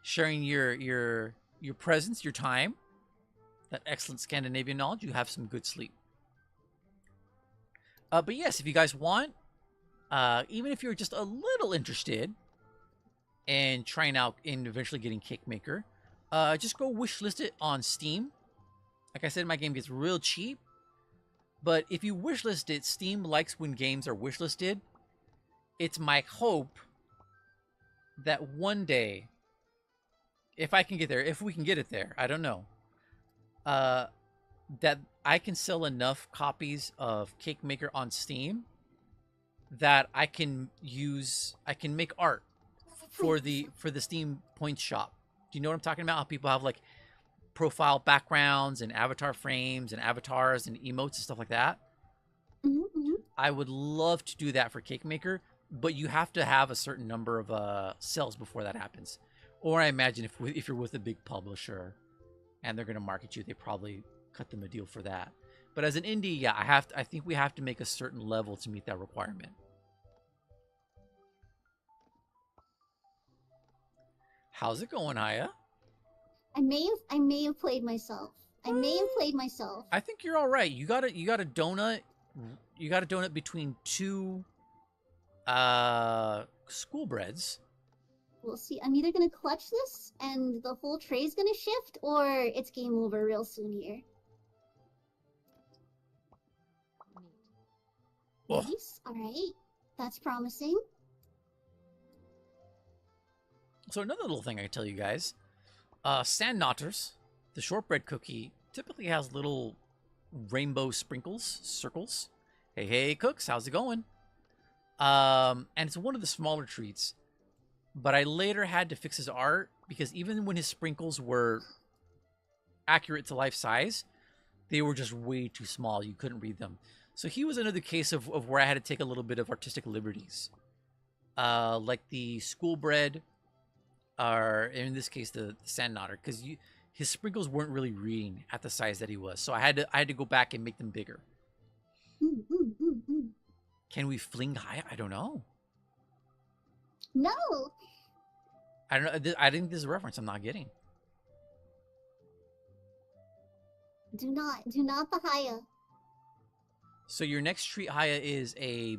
Sharing your presence, your time, that excellent Scandinavian knowledge. You have some good sleep. But yes, if you guys want, even if you're just a little interested in trying out and eventually getting Cake Maker, just go wishlist it on Steam. Like I said, my game gets real cheap. But if you wishlist it, Steam likes when games are wishlisted. It's my hope that one day, if I can get there, if we can get it there, I don't know, that I can sell enough copies of Cake Maker on Steam that I can use. I can make art for the Steam Points shop. Do you know what I'm talking about? How people have like profile backgrounds and avatar frames and avatars and emotes and stuff like that.
Mm-hmm.
I would love to do that for Cake Maker, but you have to have a certain number of sales before that happens. Or I imagine if you're with a big publisher and they're going to market you, they probably cut them a deal for that. But as an indie, yeah, I think we have to make a certain level to meet that requirement. How's it going, Aya?
I may have played myself.
I think you're all right. You got a donut. You got a donut between two school breads.
We'll see. I'm either gonna clutch this and the whole tray's gonna shift, or it's game over real soon here.
Oh.
Nice. Alright. That's promising.
So another little thing I can tell you guys. Sand Knotters, the shortbread cookie, typically has little rainbow sprinkles, circles. Hey, cooks, how's it going? And it's one of the smaller treats. But I later had to fix his art because even when his sprinkles were accurate to life size, they were just way too small. You couldn't read them. So he was another case of where I had to take a little bit of artistic liberties. Like the school bread, or in this case, the sand knotter, because his sprinkles weren't really reading at the size that he was. So I had to go back and make them bigger. Can we fling high? I don't know.
No!
I don't know. I think this is a reference I'm not getting.
Do not the Haya.
So your next treat, Haya, is a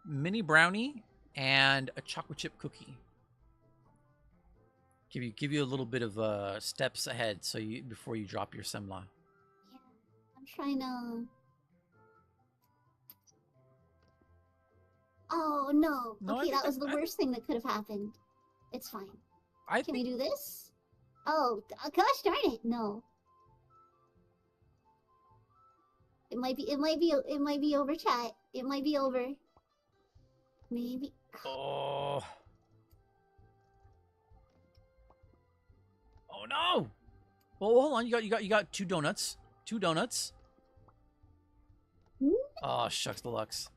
mini brownie and a chocolate chip cookie. Give you a little bit of steps ahead, so before you drop your semla.
Yeah, I'm trying to. Oh no! Okay, that was the worst thing that could have happened. It's fine. Can we do this? Oh gosh darn it! No. It might be over, chat. It might be over. Maybe.
Oh. Oh no! Well, hold on. You got two donuts. Two donuts. Oh shucks, deluxe.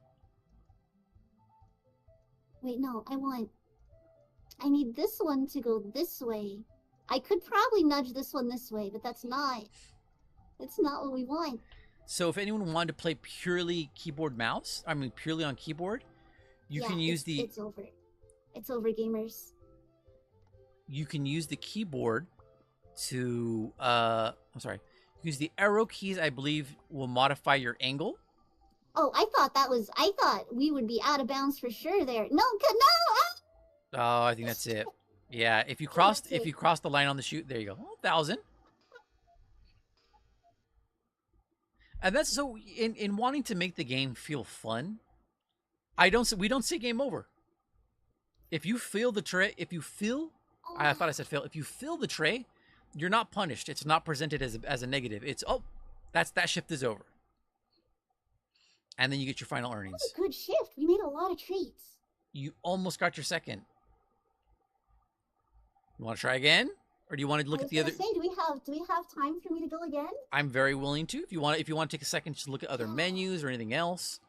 Wait, no. I need this one to go this way. I could probably nudge this one this way, but that's not what we want.
So if anyone wanted to play purely keyboard mouse, I mean purely on keyboard, you can use the...
It's over. It's over, gamers.
You can use the keyboard to... I'm sorry. Use the arrow keys, I believe, will modify your angle.
Oh, I thought we would be out of bounds for sure there. No, no!
Oh, I think that's it. Yeah, if you cross the line on the shoot, there you go. 1,000. And that's so in wanting to make the game feel fun. We don't say game over. If you feel the tray, I thought I said fail. If you fill the tray, you're not punished. It's not presented as a negative. It's that shift is over. And then you get your final earnings.
That was a good shift. We made a lot of treats.
You almost got your second. You want to try again, or do you want to look at the other?
Do we have time for me to go again?
I'm very willing to. If you want to take a second to look at other menus or anything else.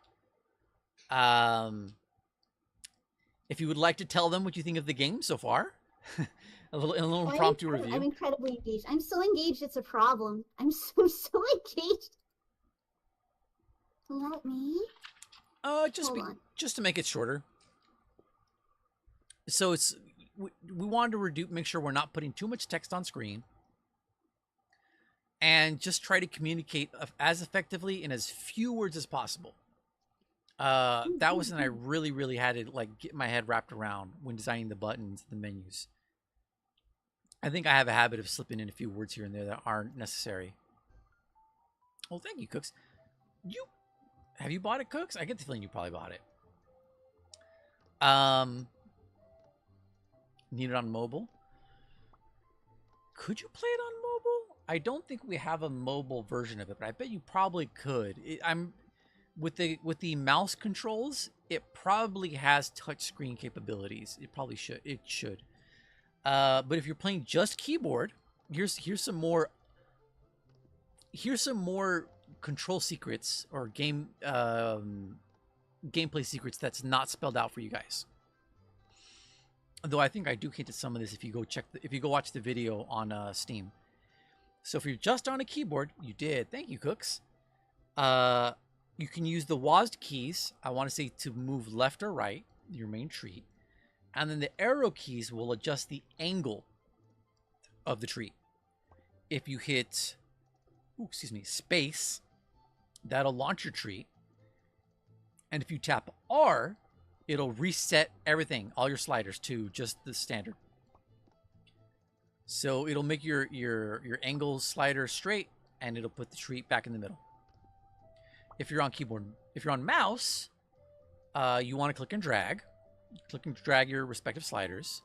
If you would like to tell them what you think of the game so far, a little impromptu review.
I'm incredibly engaged. I'm so engaged. It's a problem. I'm so engaged. Let me.
Just to make it shorter. So we wanted to make sure we're not putting too much text on screen, and just try to communicate as effectively in as few words as possible. That was something I really had to get my head wrapped around when designing the buttons, the menus. I think I have a habit of slipping in a few words here and there that aren't necessary. Well, thank you, Cooks. Have you bought it, Cooks? I get the feeling you probably bought it. Need it on mobile? Could you play it on mobile? I don't think we have a mobile version of it, but I bet you probably could. I'm with the mouse controls. it probably has touchscreen capabilities. It probably should. It should. But if you're playing just keyboard, here's some more control secrets or gameplay secrets that's not spelled out for you guys. Though I think I do hint at some of this if you go watch the video on Steam. So if you're just on a keyboard, you did. Thank you, Cooks. You can use the WASD keys, I want to say, to move left or right, your main treat. And then the arrow keys will adjust the angle of the treat. If you hit, space, that'll launch your treat. And if you tap R, it'll reset everything, all your sliders, to just the standard. So it'll make your angle slider straight, and it'll put the treat back in the middle. If you're on keyboard, if you're on mouse, you want to click and drag your respective sliders.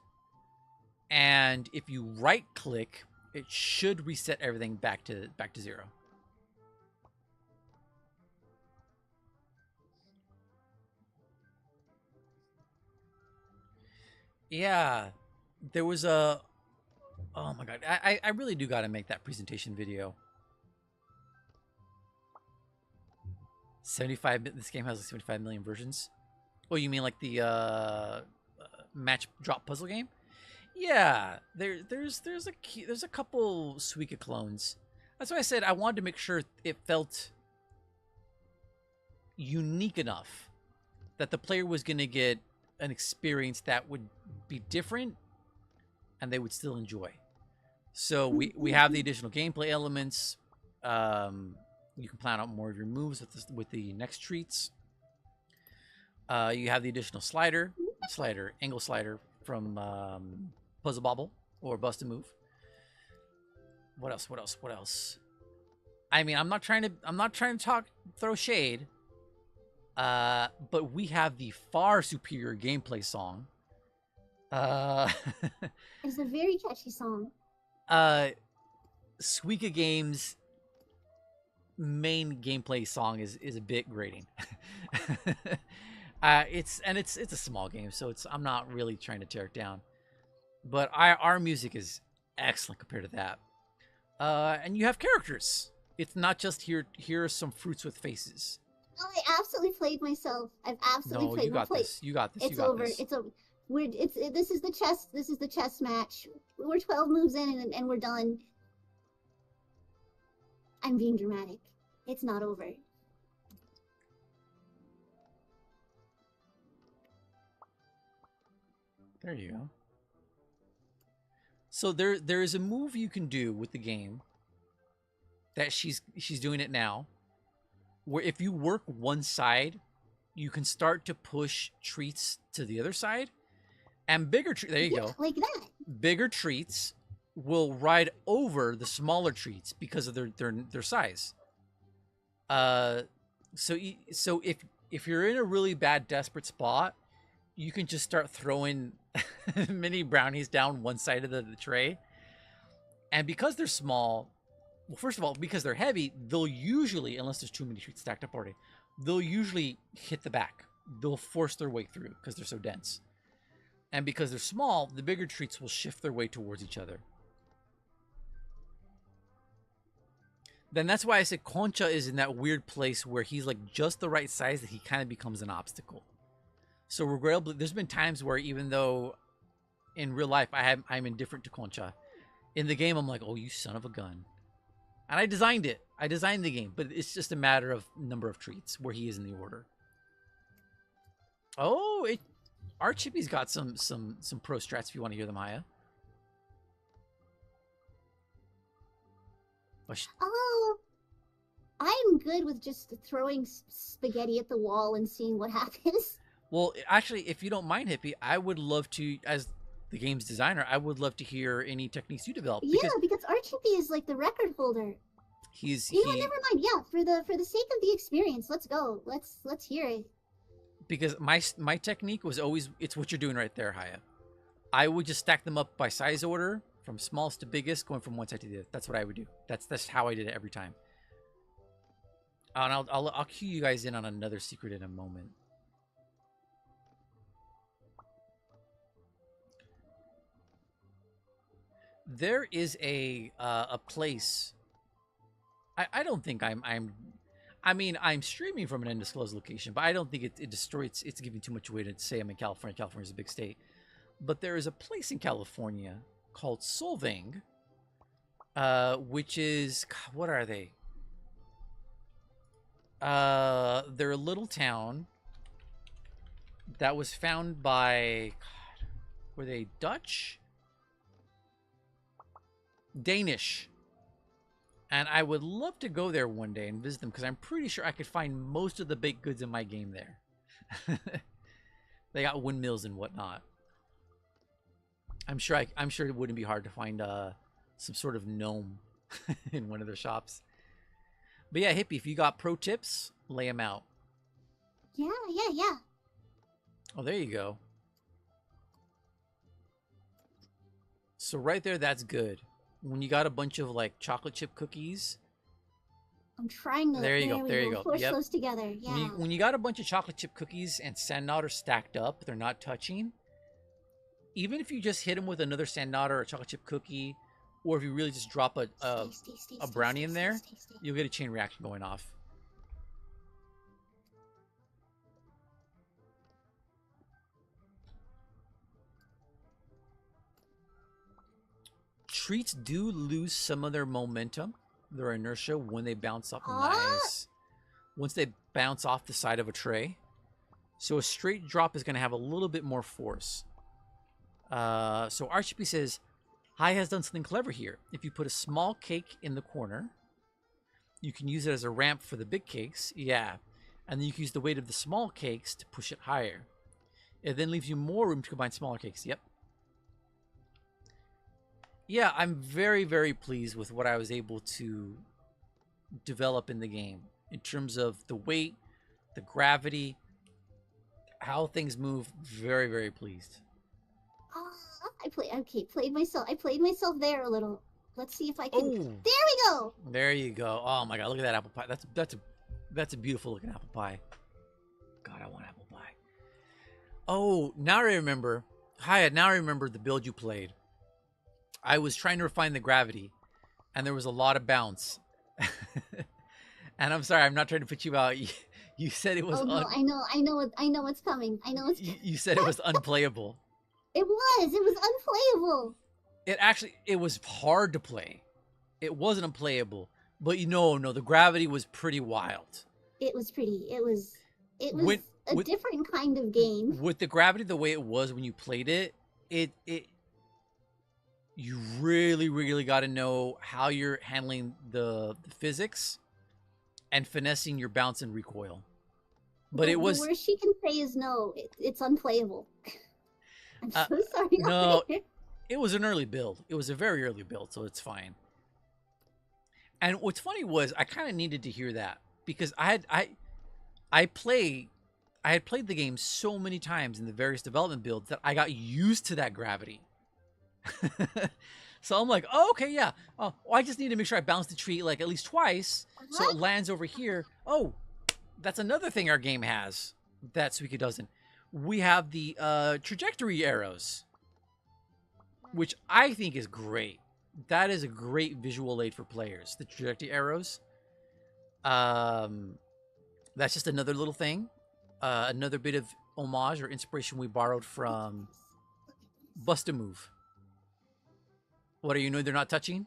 And if you right click, it should reset everything back to 0. Yeah, there was a, oh my god, I really do got to make that presentation video. 75, this game has like 75 million versions. Oh, you mean like the match drop puzzle game? Yeah, there's a couple Suika clones. That's why I said I wanted to make sure it felt unique enough that the player was going to get an experience that would be different and they would still enjoy. So we have the additional gameplay elements. You can plan out more of your moves with the next treats. You have the additional angle slider from Puzzle Bobble or Bust a Move. What else? I mean, I'm not trying to throw shade. But we have the far superior gameplay song.
It's a very catchy song.
Suika Games' main gameplay song is a bit grating. It's a small game, so I'm not really trying to tear it down. But our music is excellent compared to that. And you have characters. It's not just here are some fruits with faces.
Oh, I absolutely played myself. I've absolutely played my play.
You got this.
It's over. It's over. This is the chess match. We're 12 moves in and we're done. I'm being dramatic. It's not over.
There you go. So there is a move you can do with the game that she's doing it now, where if you work one side, you can start to push treats to the other side, and there you go,
like that. Bigger
treats will ride over the smaller treats because of their size. So if you're in a really bad desperate spot, you can just start throwing mini brownies down one side of the tray, and because they're small. Well, first of all, because they're heavy, they'll usually, unless there's too many treats stacked up already, they'll usually hit the back. They'll force their way through because they're so dense. And because they're small, the bigger treats will shift their way towards each other. Then that's why I said Concha is in that weird place where he's like just the right size that he kind of becomes an obstacle. So regrettably, there's been times where even though in real life I'm indifferent to Concha, in the game I'm like, oh, you son of a gun. And I designed it. I designed the game, but it's just a matter of number of treats where he is in the order. Oh, our Chippy's got some pro strats if you want to hear them, Haya.
Oh, I'm good with just throwing spaghetti at the wall and seeing what happens.
Well, actually, if you don't mind, Hippie, I would love to, as the game's designer, I would love to hear any techniques you develop.
Because Archippy is like the record holder. Never mind. Yeah, for the sake of the experience, let's go. Let's hear it.
Because my technique was always, it's what you're doing right there, Haya. I would just stack them up by size order, from smallest to biggest, going from one side to the other. That's what I would do. That's how I did it every time. And I'll cue you guys in on another secret in a moment. There is a place. I don't think I mean, I'm streaming from an undisclosed location, but I don't think it destroys. It's giving too much away to say I'm in California. California's a big state, but there is a place in California called Solvang, which is what are they? They're a little town that was found by, God, were they Dutch? Danish. And I would love to go there one day and visit them because I'm pretty sure I could find most of the baked goods in my game there. They got windmills and whatnot. I'm sure it wouldn't be hard to find some sort of gnome in one of their shops. But yeah, Hippie, if you got pro tips, lay them out.
Yeah.
Oh, there you go. So right there, that's good. When you got a bunch of like chocolate chip cookies.
I'm trying to.
There you go.
Push
Yep.
those together. Yeah.
When you got a bunch of chocolate chip cookies and sand otter stacked up, they're not touching. Even if you just hit them with another sand otter or a chocolate chip cookie, or if you really just drop a brownie in there, you'll get a chain reaction going off. Treats do lose some of their momentum, their inertia, when they bounce off. Nice. Once they bounce off the side of a tray. So a straight drop is going to have a little bit more force. So Archie says, Hi has done something clever here. If you put a small cake in the corner, you can use it as a ramp for the big cakes. Yeah. And then you can use the weight of the small cakes to push it higher. It then leaves you more room to combine smaller cakes. Yep. Yeah, I'm very, very pleased with what I was able to develop in the game in terms of the weight, the gravity, how things move. Very, very pleased.
I played myself there a little. Let's see if I can. Oh. There we go.
There you go. Oh my God, look at that apple pie. That's a beautiful looking apple pie. God, I want apple pie. Oh, now I remember. Hyatt, now I remember the build you played. I was trying to refine the gravity, and there was a lot of bounce. And I'm sorry, I'm not trying to put you out. You said it was.
Oh no, I know what's coming.
You said it was unplayable.
It was unplayable.
It was hard to play. It wasn't unplayable, but no, the gravity was pretty wild.
It was a different kind of game.
With the gravity the way it was when you played it, you really, really got to know how you're handling the physics and finessing your bounce and recoil. But
the worst she can say is no, it's unplayable. I'm so sorry.
No, it was an early build. It was a very early build, so it's fine. And what's funny was I kind of needed to hear that because I had played the game so many times in the various development builds that I got used to that gravity. So I'm like, oh, okay, yeah. Oh, I just need to make sure I bounce the tree like at least twice so it lands over here. Oh, that's another thing our game has that Suika doesn't. We have the trajectory arrows, which I think is great. That is a great visual aid for players. The trajectory arrows. That's just another little thing. Another bit of homage or inspiration we borrowed from Bust-A-Move. What, are you know they're not touching?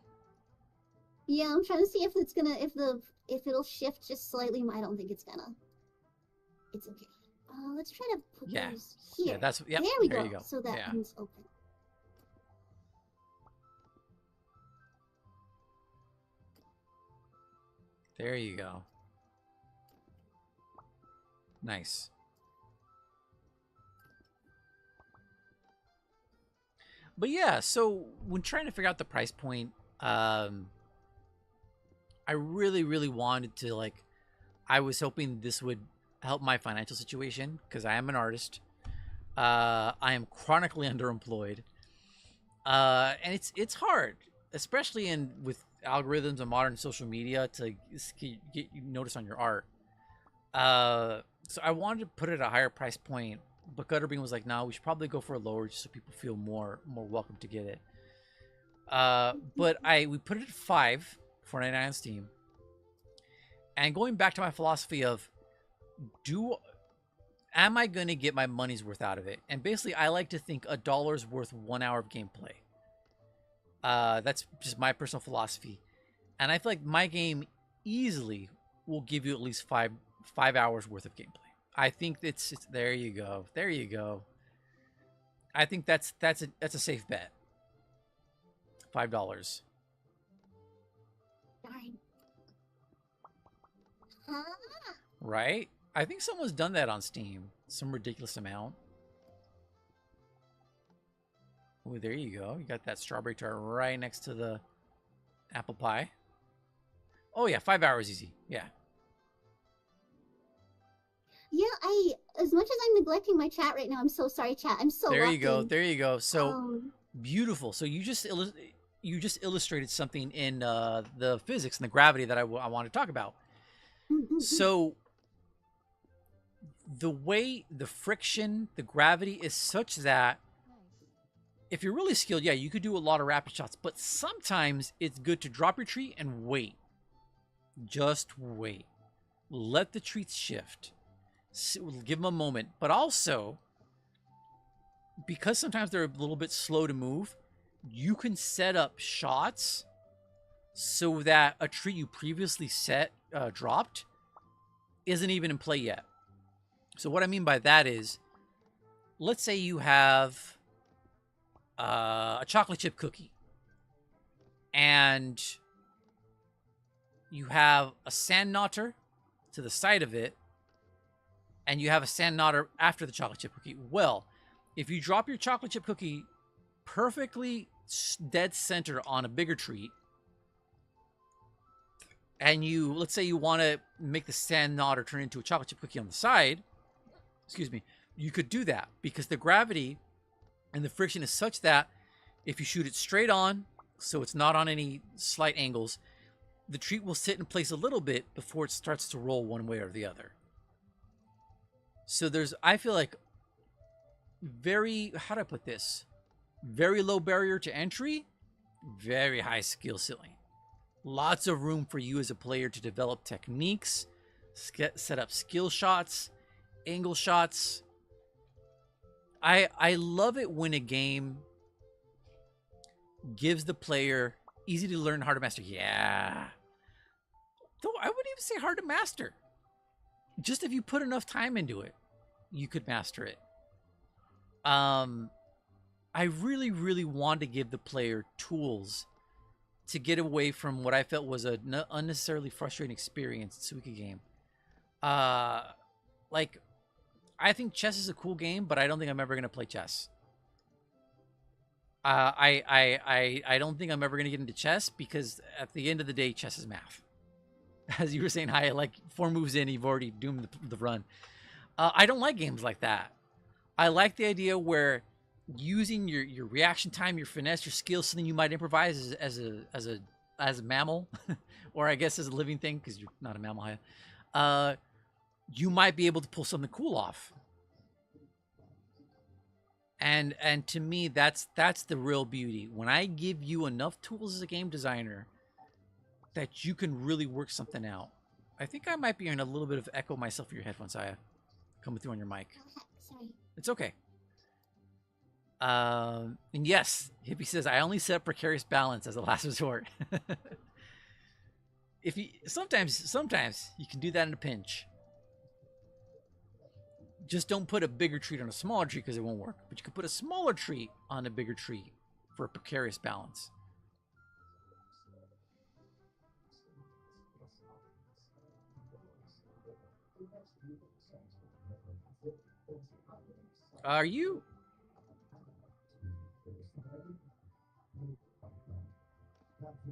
Yeah, I'm trying to see if it's gonna if it'll shift just slightly. I don't think it's gonna. It's okay. Let's try to put those here.
Yeah,
there we go. So that one's open.
There you go. Nice. But yeah, so when trying to figure out the price point, I really, really wanted to, like, I was hoping this would help my financial situation because I am an artist. I am chronically underemployed. And it's hard, especially with algorithms and modern social media to get you noticed on your art. So I wanted to put it at a higher price point, but Gutterbean was like, no, we should probably go for a lower just so people feel more welcome to get it. But we put it at 5 for 99 on Steam. And going back to my philosophy of am I going to get my money's worth out of it? And basically, I like to think $1 worth 1 hour of gameplay. That's just my personal philosophy. And I feel like my game easily will give you at least five hours worth of gameplay. I think it's there you go. There you go. I think that's a safe bet. $5.
Darn. Huh?
Right? I think someone's done that on Steam. Some ridiculous amount. Oh, there you go. You got that strawberry tart right next to the apple pie. Oh yeah, 5 hours easy. Yeah.
Yeah, as much as I'm neglecting my chat right now, I'm so sorry, chat. I'm so
There
locked
you go.
in.
There you go. So beautiful. So you just illustrated something in the physics and the gravity that I want to talk about. So the way the friction, the gravity is such that if you're really skilled, yeah, you could do a lot of rapid shots, but sometimes it's good to drop your tree and wait. Just wait. Let the trees shift. Give them a moment. But also, because sometimes they're a little bit slow to move, you can set up shots so that a tree you previously dropped isn't even in play yet. So what I mean by that is, let's say you have a chocolate chip cookie and you have a sand knotter to the side of it and you have a sand knotter after the chocolate chip cookie. Well, if you drop your chocolate chip cookie perfectly dead center on a bigger treat, and let's say you want to make the sand knotter turn into a chocolate chip cookie on the side, excuse me, you could do that because the gravity and the friction is such that if you shoot it straight on, so it's not on any slight angles, the treat will sit in place a little bit before it starts to roll one way or the other. So I feel like how do I put this? Very low barrier to entry, very high skill ceiling. Lots of room for you as a player to develop techniques, set up skill shots, angle shots. I love it when a game gives the player easy to learn, hard to master. Yeah. Though I wouldn't even say hard to master. Just if you put enough time into it, you could master it. I really, really want to give the player tools to get away from what I felt was an unnecessarily frustrating experience in Suika game. Like, I think chess is a cool game, but I don't think I'm ever going to play chess. I don't think I'm ever going to get into chess because at the end of the day, chess is math. As you were saying, hi, like 4 moves in, you've already doomed the run. I don't like games like that. I like the idea where using your reaction time, your finesse, your skills, something you might improvise as a mammal, or I guess as a living thing because you're not a mammal. You might be able to pull something cool off. And to me, that's the real beauty. When I give you enough tools as a game designer that you can really work something out. I think I might be hearing a little bit of echo myself in your headphones, Aya. Coming through on your mic.
Sorry.
It's okay. And yes, Hippie says, I only set precarious balance as a last resort. Sometimes you can do that in a pinch. Just don't put a bigger treat on a smaller treat because it won't work. But you could put a smaller treat on a bigger treat for a precarious balance. Are you?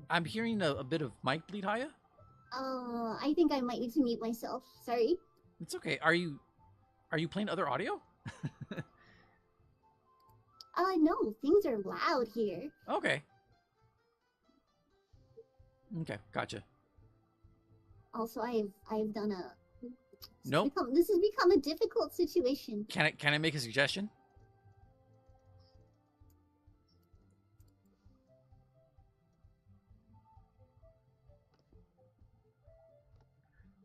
I'm hearing a bit of mic bleed, Haya.
I think I might need to mute myself. Sorry.
It's okay. Are you playing other audio?
No, things are loud here.
Okay. Okay, gotcha.
Also, I've done a.
Nope.
This has become a difficult situation.
Can I make a suggestion?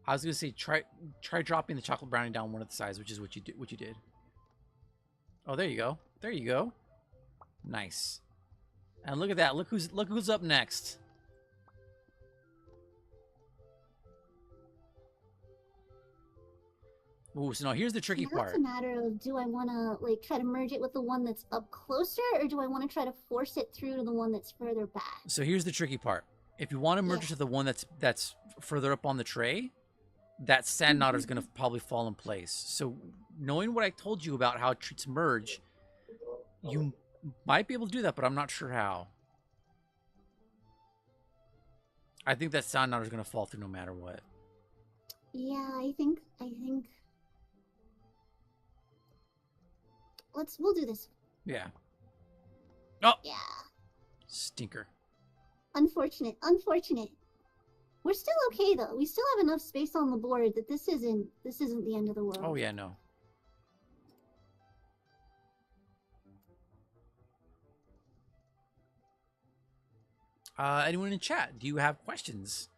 I was gonna say try dropping the chocolate brownie down one of the sides, which is what you did. What you did. Oh, there you go. There you go. Nice. And look at that. Look who's up next. Ooh, so now here's the tricky
Now
part.
it's a matter of, do I want to like try to merge it with the one that's up closer, or do I want to try to force it through to the one that's further back?
So here's the tricky part. If you want to merge it to the one that's further up on the tray, that sand knotter is going to probably fall in place. So knowing what I told you about how treats merge, you might be able to do that, but I'm not sure how. I think that sand knotter is going to fall through no matter what.
Yeah, I think we'll do this.
Yeah. Oh,
Yeah.
stinker.
Unfortunate. We're still okay though. We still have enough space on the board that this isn't the end of the world.
Oh yeah, no. Anyone in chat? Do you have questions?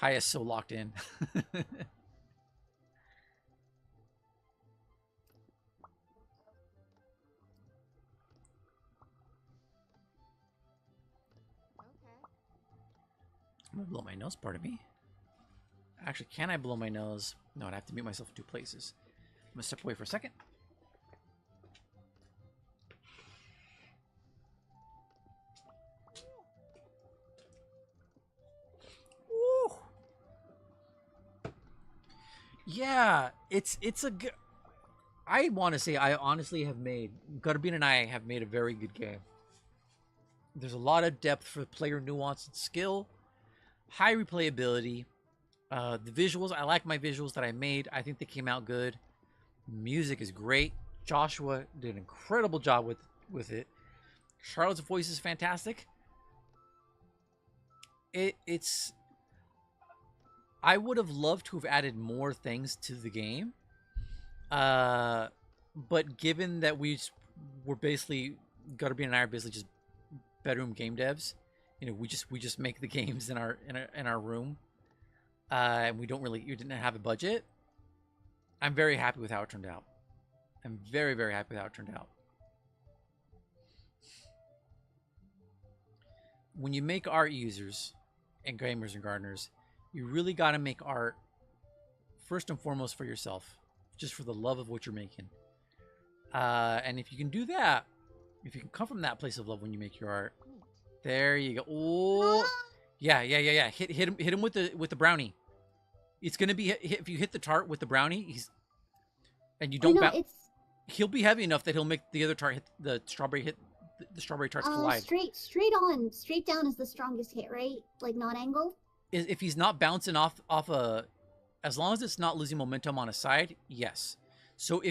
Haya's so locked in. I'm gonna blow my nose, pardon me. Actually, can I blow my nose? No, I'd have to mute myself in two places. I'm gonna step away for a second. Woo! Yeah, it's a good. I want to say I honestly have made Garbine and I have made a very good game. There's a lot of depth for player nuance and skill, high replayability. The visuals, I like my visuals that I made. I think they came out good. Music is great. Joshua did an incredible job with it. Charlotte's voice is fantastic. It's. I would have loved to have added more things to the game. But given that we're basically Gutterbean and I are basically just bedroom game devs, you know, we just make the games in our room, and we didn't have a budget. I'm very happy with how it turned out. I'm very, very happy with how it turned out. When you make art, users and gamers and gardeners, you really got to make art first and foremost for yourself, just for the love of what you're making. And if you can do that, if you can come from that place of love when you make your art, there you go. Oh, yeah. Hit him with the brownie. It's gonna be if you hit the tart with the brownie, and you don't bounce. He'll be heavy enough that he'll make the other tart hit the strawberry tarts collide.
Straight on, straight down is the strongest hit, right? Like not angled.
If he's not bouncing off a, as long as it's not losing momentum on a side, yes. So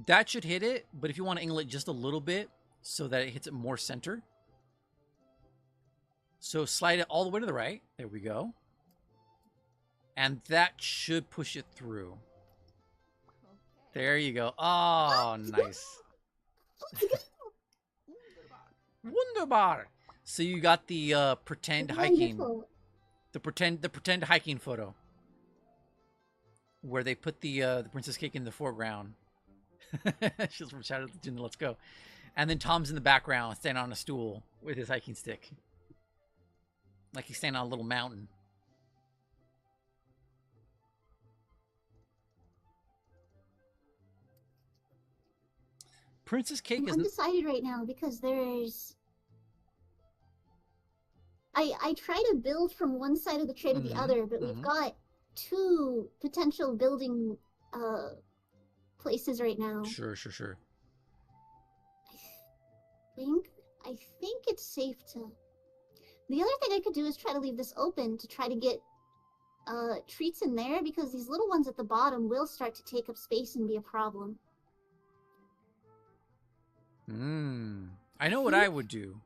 that should hit it, but if you want to angle it just a little bit so that it hits it more center. So slide it all the way to the right. There we go. And that should push it through. There you go. Oh, nice. Wunderbar. So you got the pretend hiking. The pretend hiking photo. Where they put the princess cake in the foreground. She's from Shadow of the Legend, let's go. And then Tom's in the background, standing on a stool with his hiking stick. Like he's standing on a little mountain. Princess Cake is
undecided right now because there's. I try to build from one side of the tray to the other, but we've got two potential building places right now.
Sure.
I think it's safe to. The other thing I could do is try to leave this open to try to get treats in there, because these little ones at the bottom will start to take up space and be a problem.
I know what I would do.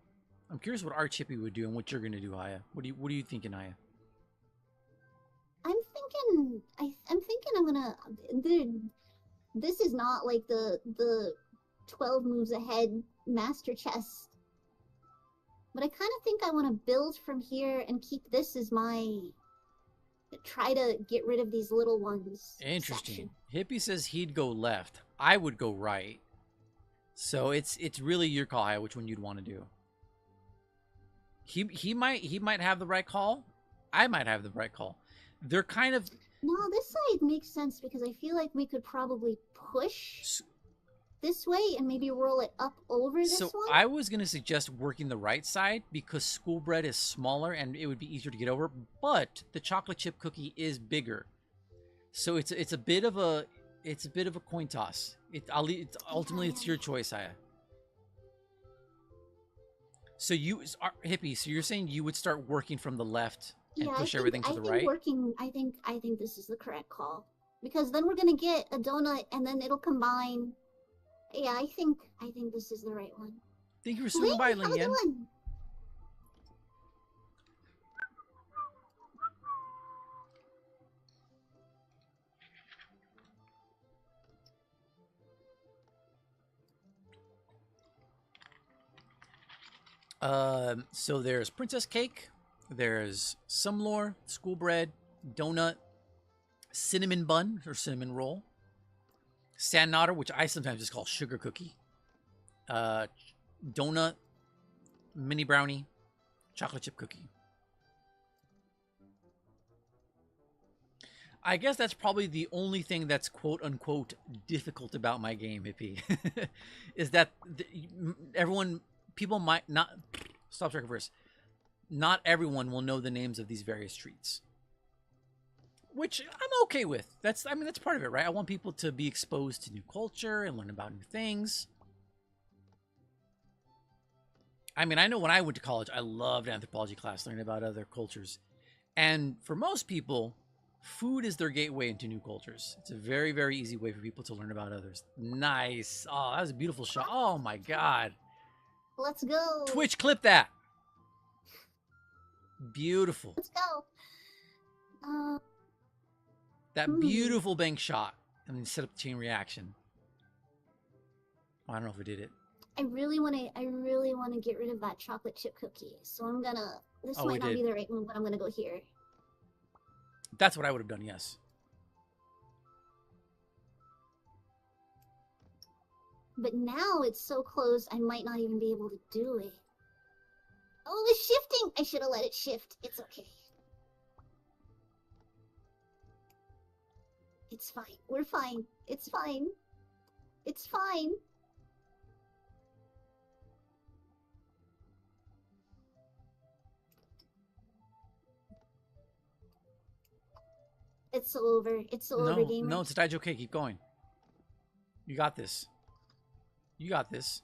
I'm curious what Chippy would do and what you're gonna do, Haya. What are you thinking, Haya?
I'm thinking I'm gonna. This is not like the 12 moves ahead master chess. But I kind of think I want to build from here and keep this as my try to get rid of these little ones.
Interesting.
section.
Hippie says he'd go left. I would go right. So it's really your call, Haya, which one you'd want to do. He might have the right call. I might have the right call. They're kind of
No, this side makes sense because I feel like we could probably push this way and maybe roll it up over this
so
one.
I was gonna suggest working the right side because school bread is smaller and it would be easier to get over. But the chocolate chip cookie is bigger, so it's a bit of a coin toss. Ultimately it's your choice, Aya. So hippie. So you're saying you would start working from the left and push everything to the right?
I think this is the correct call because then we're gonna get a donut and then it'll combine. Yeah, I think this is the right one.
Thank you for swinging by,
Have a good
Lin.
one.
So there's princess cake, there's some lore, school bread, donut, cinnamon bun or cinnamon roll, sand otter, which I sometimes just call sugar cookie, donut, mini brownie, chocolate chip cookie. I guess that's probably the only thing that's quote unquote difficult about my game, Hippie, is that people might not stop second verse. Not everyone will know the names of these various treats, which I'm okay with. That's part of it, right? I want people to be exposed to new culture and learn about new things. I mean, I know when I went to college, I loved anthropology class, learning about other cultures. And for most people, food is their gateway into new cultures. It's a very, very easy way for people to learn about others. Nice. Oh, that was a beautiful shot. Oh my God.
Let's go.
Twitch, clip that. Beautiful.
Let's go.
That beautiful bank shot. And then set up the chain reaction. Oh, I don't know if we did it.
I really want to get rid of that chocolate chip cookie. So I'm gonna. This might not be the right one, but I'm gonna go here.
That's what I would have done. Yes.
But now it's so close, I might not even be able to do it. Oh, it's shifting! I should have let it shift. It's okay. It's fine. We're fine. It's fine. It's fine. It's so over. It's so over, gamers.
No, it's Daijo okay. Keep going. You got this. You got this.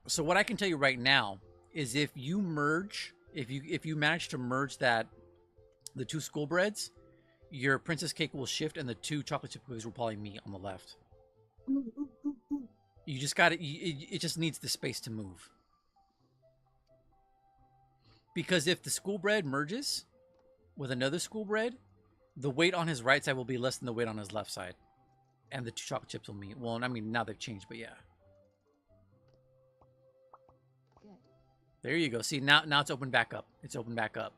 So what I can tell you right now is if you merge, if you manage to merge the two school breads, your princess cake will shift and the two chocolate chip cookies will probably meet on the left. You just got it just needs the space to move. Because if the school bread merges with another school bread, the weight on his right side will be less than the weight on his left side. And the two chocolate chips will meet. Well, I mean, now they've changed, but yeah.
Good.
There you go. See, now it's opened back up. It's opened back up.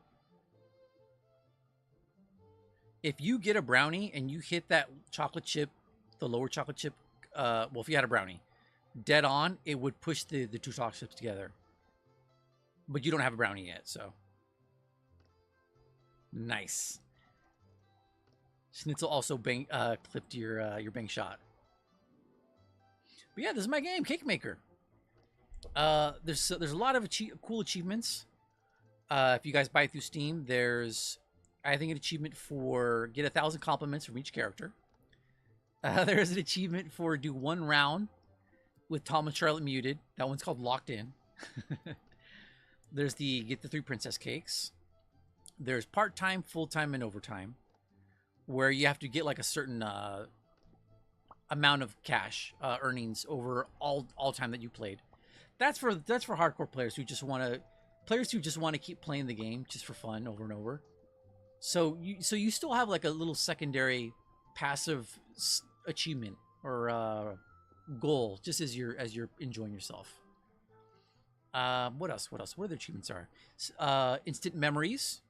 If you get a brownie and you hit that chocolate chip, the lower chocolate chip, well, if you had a brownie, dead on, it would push the two chocolate chips together. But you don't have a brownie yet, so. Nice. Schnitzel also clipped your bang shot. But yeah, this is my game, Cake Maker. There's a lot of cool achievements. If you guys buy through Steam, there's I think an achievement for get 1,000 compliments from each character. There's an achievement for do 1 round with Tom and Charlotte muted. That one's called Locked In. There's the get the 3 princess cakes. There's part-time, full-time, and overtime, where you have to get like a certain amount of cash earnings over all time that you played. That's for hardcore players who just want to keep playing the game just for fun over and over. So you still have like a little secondary passive achievement or goal just as you're enjoying yourself. What else? What other achievements are? Instant memories.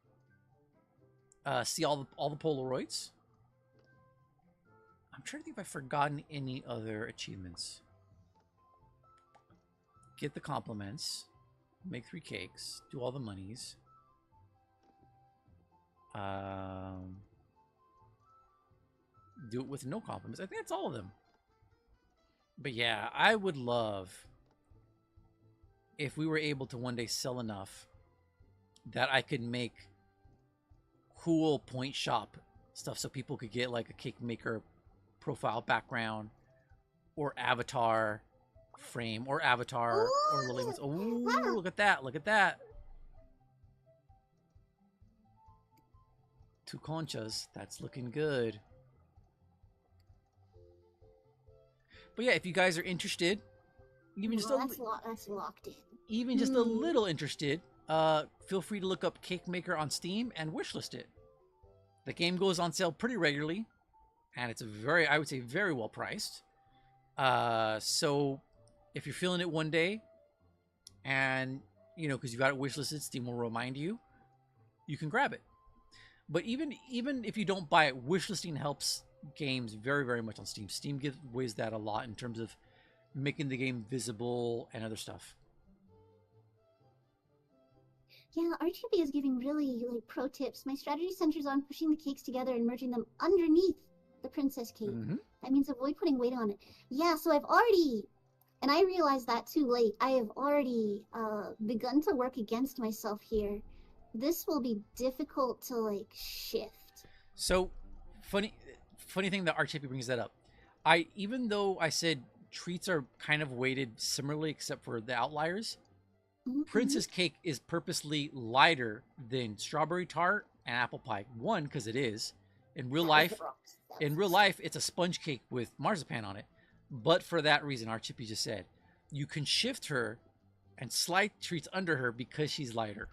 see all the Polaroids. I'm trying to think if I've forgotten any other achievements. Get the compliments, make 3 cakes, do all the monies. Do it with no compliments. I think that's all of them. But yeah, I would love if we were able to one day sell enough that I could make cool point shop stuff so people could get like a cake maker profile background or avatar frame or avatar or Lily. Oh, look at that. Look at that. 2 conchas. That's looking good. But yeah, if you guys are interested, even just
that's locked in.
Even just a little interested, feel free to look up Cake Maker on Steam and wishlist it. The game goes on sale pretty regularly, and it's I would say, very well priced. So if you're feeling it one day, and because you got it wishlisted, Steam will remind you, you can grab it. But even if you don't buy it, wishlisting helps games very, very much on Steam. Steam gives ways that a lot in terms of making the game visible and other stuff.
Yeah, RGB is giving really pro tips. My strategy centers on pushing the cakes together and merging them underneath the princess cake. That means avoid putting weight on it. Yeah, so I've already, and I realized that too late, I have already begun to work against myself here. This will be difficult to shift.
So funny thing that RGB brings that up. Even though I said treats are kind of weighted similarly except for the outliers, Princess Cake is purposely lighter than strawberry tart and apple pie. One, because it is. In real life, it's a sponge cake with marzipan on it. But for that reason, our Chippy just said, you can shift her and slide treats under her because she's lighter.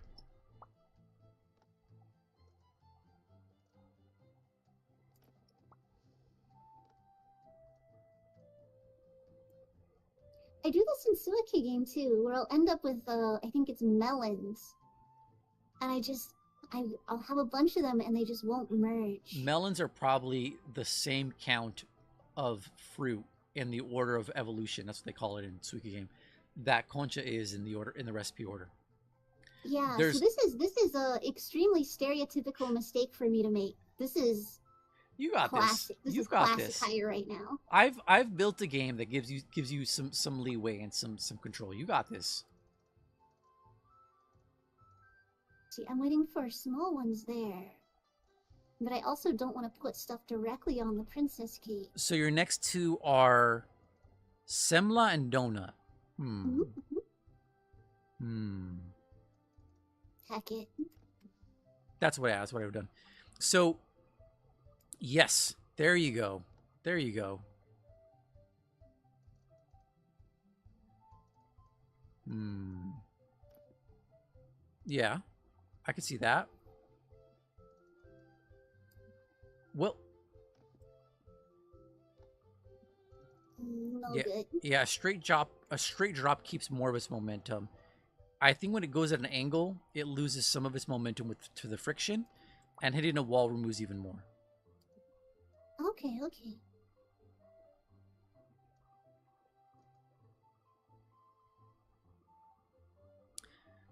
I do this in Suiki game too, where I'll end up with I think it's melons, and I'll have a bunch of them and they just won't merge.
Melons are probably the same count of fruit in the order of evolution. That's what they call it in Suiki game. That concha is in the recipe order.
Yeah, so this is a extremely stereotypical mistake for me to make. This is
You got
classic.
this.
You've got this. Higher right now.
I've built a game that gives you some leeway and some control. You got this.
See, I'm waiting for small ones there. But I also don't want to put stuff directly on the princess cake.
So your next 2 are Semla and Donut.
Heck it.
That's what I would have done. So yes, there you go. There you go. Yeah, I can see that. Well,
no
yeah,
good.
yeah. A straight drop keeps more of its momentum. I think when it goes at an angle, it loses some of its momentum to the friction, and hitting a wall removes even more.
Okay.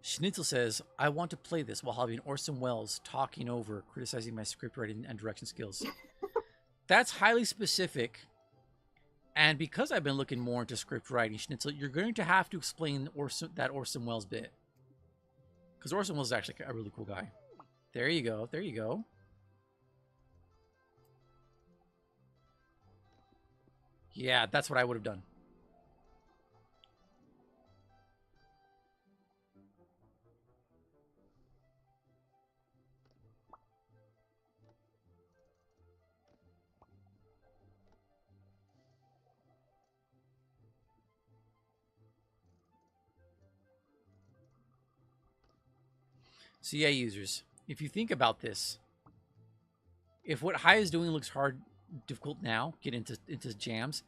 Schnitzel says, I want to play this while having Orson Welles talking over, criticizing my script writing and direction skills. That's highly specific. And because I've been looking more into script writing, Schnitzel, you're going to have to explain that Orson Welles bit. Because Orson Welles is actually a really cool guy. There you go. There you go. Yeah, that's what I would have done. So yeah, users, if you think about this, if what High is doing looks difficult now, get into jams,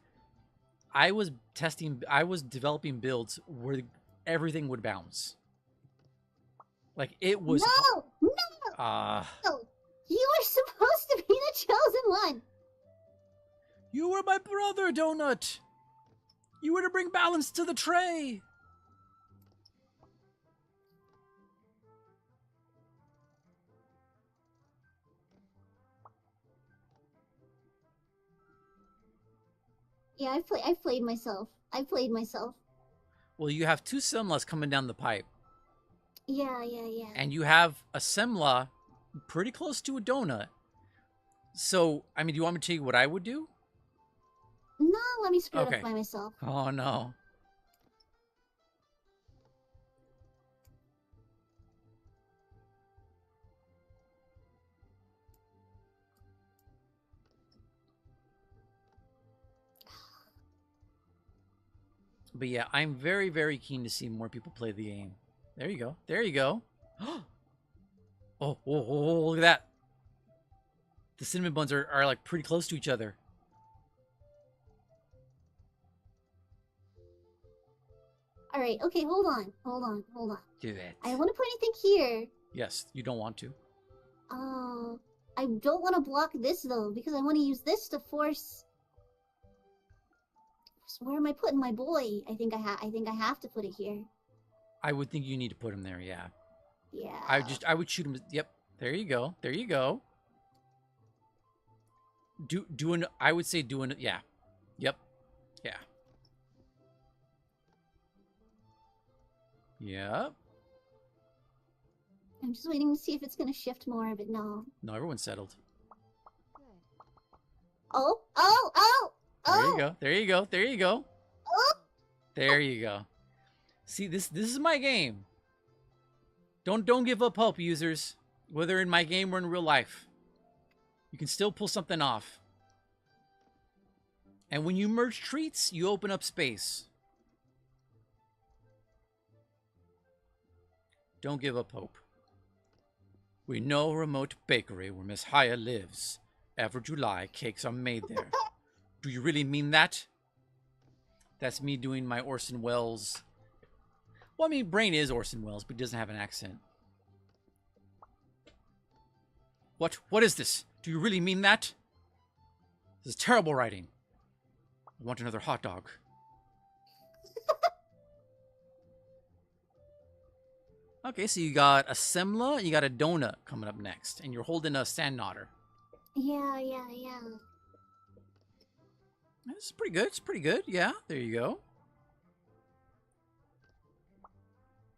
I was developing builds where everything would bounce. Like it was
No!
no.
You were supposed to be the chosen one!
You were my brother, Donut! You were to bring balance to the tray!
Yeah, I've played myself. I've played myself.
Well, you have 2 Semlas coming down the pipe.
Yeah.
And you have a Semla pretty close to a donut. So, I mean, do you want me to tell you what I would do?
No, let me screw it
Okay.
up by myself.
Oh, no. But yeah, I'm very, very keen to see more people play the game. There you go. There you go. Oh, look at that. The cinnamon buns are like pretty close to each other.
Alright, okay, hold on.
Do it.
I don't want to put anything here.
Yes, you don't want to.
I don't want to block this though, because I want to use this to force... So where am I putting my boy? I think I have to put it here.
I would think you need to put him there, yeah.
Yeah.
I would shoot him. Yep. There you go. There you go. I would say doing, yeah. Yep. Yeah. Yep.
I'm just waiting to see if it's gonna shift more, but no.
No, everyone's settled.
Oh!
There you go. There you go. There you go.
Oh!
There you go. See, this is my game. Don't give up hope, users. Whether in my game or in real life. You can still pull something off. And when you merge treats, you open up space. Don't give up hope. We know a remote bakery where Miss Haya lives. Every July, cakes are made there. Do you really mean that? That's me doing my Orson Welles. Well, I mean, Brain is Orson Welles, but he doesn't have an accent. What is this? Do you really mean that? This is terrible writing. I want another hot dog. Okay, so you got a Semla, you got a donut coming up next, and you're holding a sand otter.
Yeah.
This is pretty good. It's pretty good. Yeah, there you go.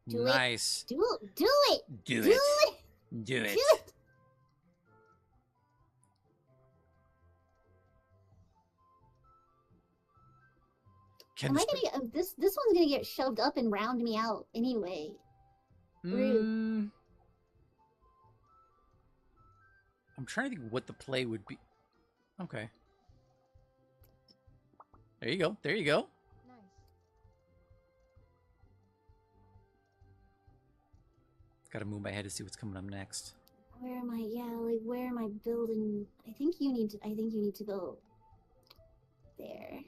Nice.
Do it!
Do
it!
Do it.
Am I gonna get, this one's gonna get shoved up and round me out anyway. Rude.
I'm trying to think what the play would be. Okay. There you go. There you go.
Nice.
Gotta move my head to see what's coming up next.
Where am I? Yeah, like where am I building? I think you need to go there.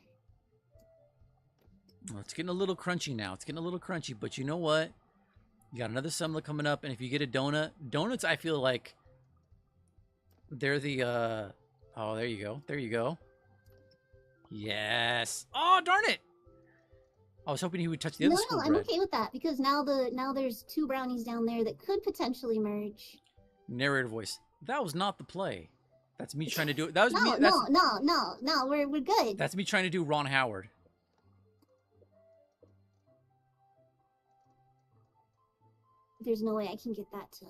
Well, it's getting a little crunchy now. It's getting a little crunchy, but you know what? You got another Semla coming up, and if you get a donut, donuts, I feel like they're the, oh, there you go. There you go. Yes. Oh, darn it. I was hoping he would touch the other school
I'm
bread.
okay with that, because now there's 2 brownies down there that could potentially merge.
Narrator voice. That was not the play. That's me trying to do it. That was
No,
me.
no, we're good.
That's me trying to do Ron Howard.
There's no way I can get that to...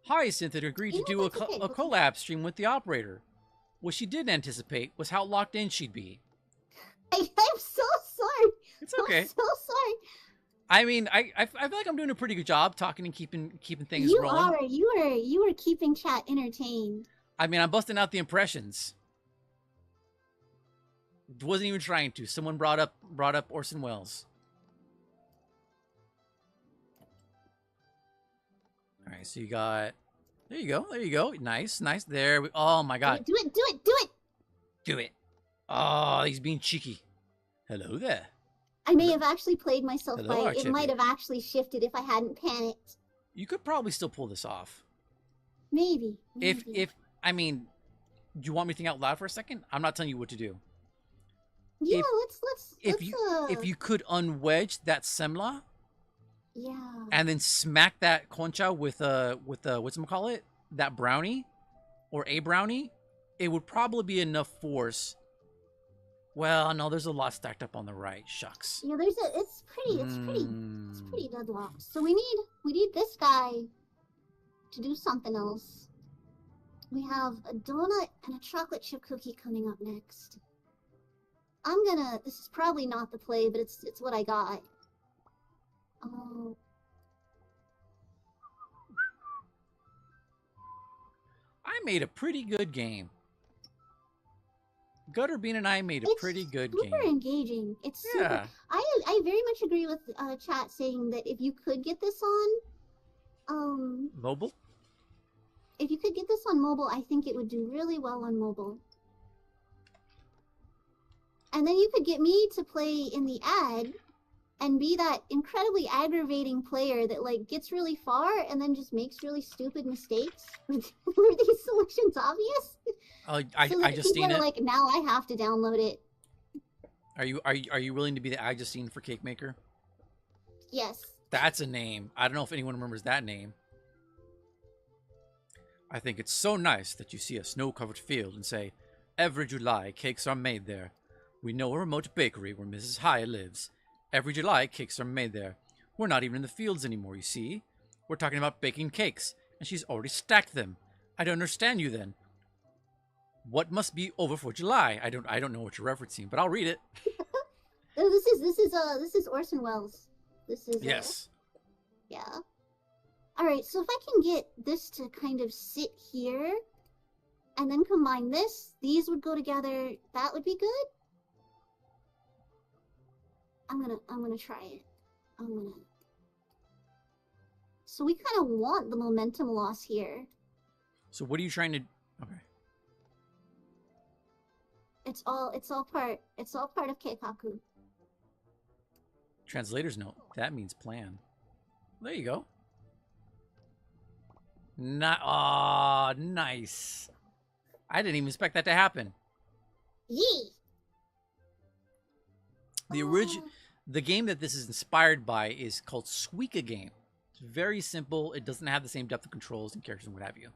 Hyasynth had agreed to do a collab stream with the operator. What she didn't anticipate was how locked in she'd be.
I'm so sorry.
It's okay.
I'm so sorry.
I mean, I feel like I'm doing a pretty good job talking and keeping things rolling.
You are keeping chat entertained.
I mean, I'm busting out the impressions. Wasn't even trying to. Someone brought up Orson Welles. All right, so you got. There you go. There you go. Nice. There. Oh my God.
Do it.
Do it. Oh, he's being cheeky. Hello there.
I may have actually played myself
Hello,
right. It might have actually shifted if I hadn't panicked.
You could probably still pull this off.
Maybe.
If I mean, do you want me to think out loud for a second? I'm not telling you what to do.
Yeah,
If
let's
if you could unwedge that semla
yeah.
and then smack that concha with whatchamacallit, that brownie or a brownie, it would probably be enough force. Well, no, there's a lot stacked up on the right. Shucks.
Yeah, it's pretty deadlocked. So we need this guy to do something else. We have a donut and a chocolate chip cookie coming up next. This is probably not the play, but it's what I got. Oh.
I made a pretty good game. Gutterbean and I made a pretty good game.
Super engaging. It's super.
Yeah.
I very much agree with chat saying that if you could get this on,
Mobile?
if you could get this on mobile, I think it would do really well on mobile. And then you could get me to play in the ad and be that incredibly aggravating player that like gets really far and then just makes really stupid mistakes. Were these solutions obvious?
I just seen it.
Like, now I have to download it.
Are you willing to be the Justine for Cake Maker?
Yes.
That's a name. I don't know if anyone remembers that name. I think it's so nice that you see a snow-covered field and say, every July cakes are made there. We know a remote bakery where Mrs. High lives. Every July cakes are made there. We're not even in the fields anymore, you see. We're talking about baking cakes, and she's already stacked them. I don't understand you then. What must be over for July? I don't know what you're referencing, but I'll read it.
This is Orson Welles. This is
yes.
Yeah. All right, so if I can get this to kind of sit here, and then combine this, these would go together. That would be good. I'm gonna try it. So we kind of want the momentum loss here.
So what are you trying to? Okay.
It's all part of Keikaku.
Translator's note. That means plan. There you go. Nice. I didn't even expect that to happen.
Yee.
The game that this is inspired by is called Suika Game. It's very simple. It doesn't have the same depth of controls and characters and what have you.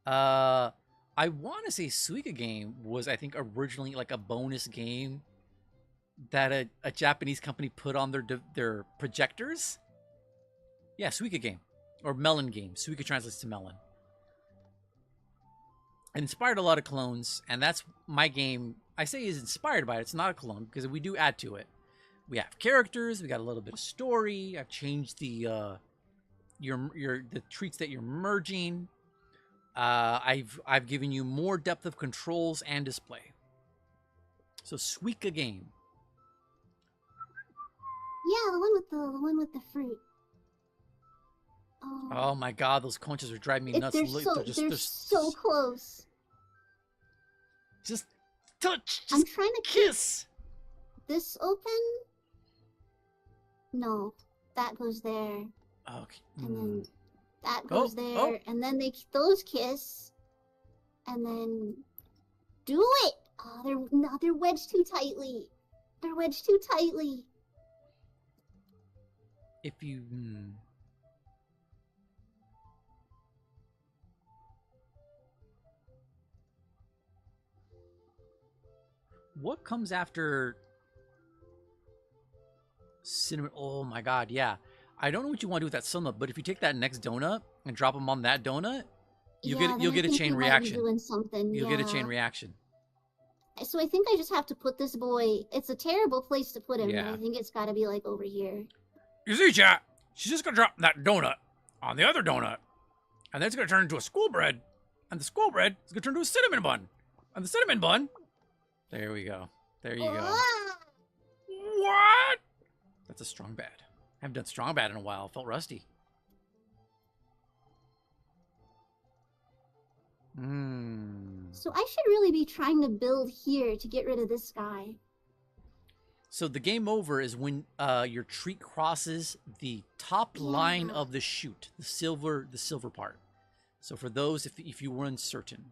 I want to say Suika Game was, I think, originally like a bonus game that a Japanese company put on their projectors. Yeah, Suika Game. Or Melon Game. Suika translates to melon. It inspired a lot of clones, and that's my game. I say is inspired by it. It's not a clone because we do add to it. We have characters. We got a little bit of story. I've changed the treats that you're merging. I've given you more depth of controls and display. So Suika Game.
Yeah, the one with the fruit.
Oh my god, those conchas are driving me nuts.
They're so close.
Just touch. Just
I'm trying to
kiss.
This open? No, that goes there.
Okay.
And then that goes there, and then those kiss, and then do it. Oh, they're wedged too tightly. They're wedged too tightly.
If you. What comes after cinnamon? Oh my god, yeah. I don't know what you want to do with that cinnamon, but if you take that next donut and drop them on that donut, you'll get a chain reaction. You'll get a chain reaction.
So I think I just have to put this boy. It's a terrible place to put him.
Yeah.
But I think it's got to be like over here.
You see, chat? She's just gonna drop that donut on the other donut, and then it's gonna turn into a school bread, and the school bread is gonna turn into a cinnamon bun, and the cinnamon bun. There we go. There you go. What? That's a strong bad. I haven't done strong bad in a while. Felt rusty.
So I should really be trying to build here to get rid of this guy.
So the game over is when your treat crosses the top line of the chute, the silver part. So for those, if you were uncertain.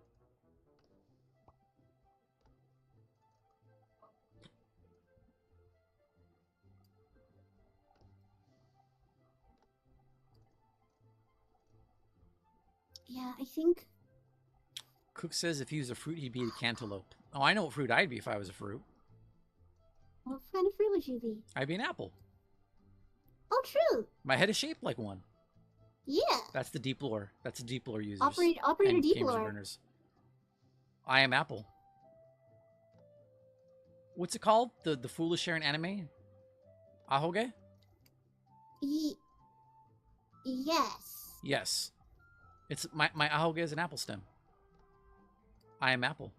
Yeah, I think.
Cook says if he was a fruit, he'd be a cantaloupe. Oh, I know what fruit I'd be if I was a fruit.
What kind of fruit would you be?
I'd be an apple.
Oh, true.
My head is shaped like one.
Yeah.
That's the deep lore. That's the deep lore users.
Operator
and
deep
gamers
lore.
learners. I am Apple. What's it called? The foolish hair in anime? Ahoge?
Yes.
Yes. It's my ahoge is an apple stem. I am Apple.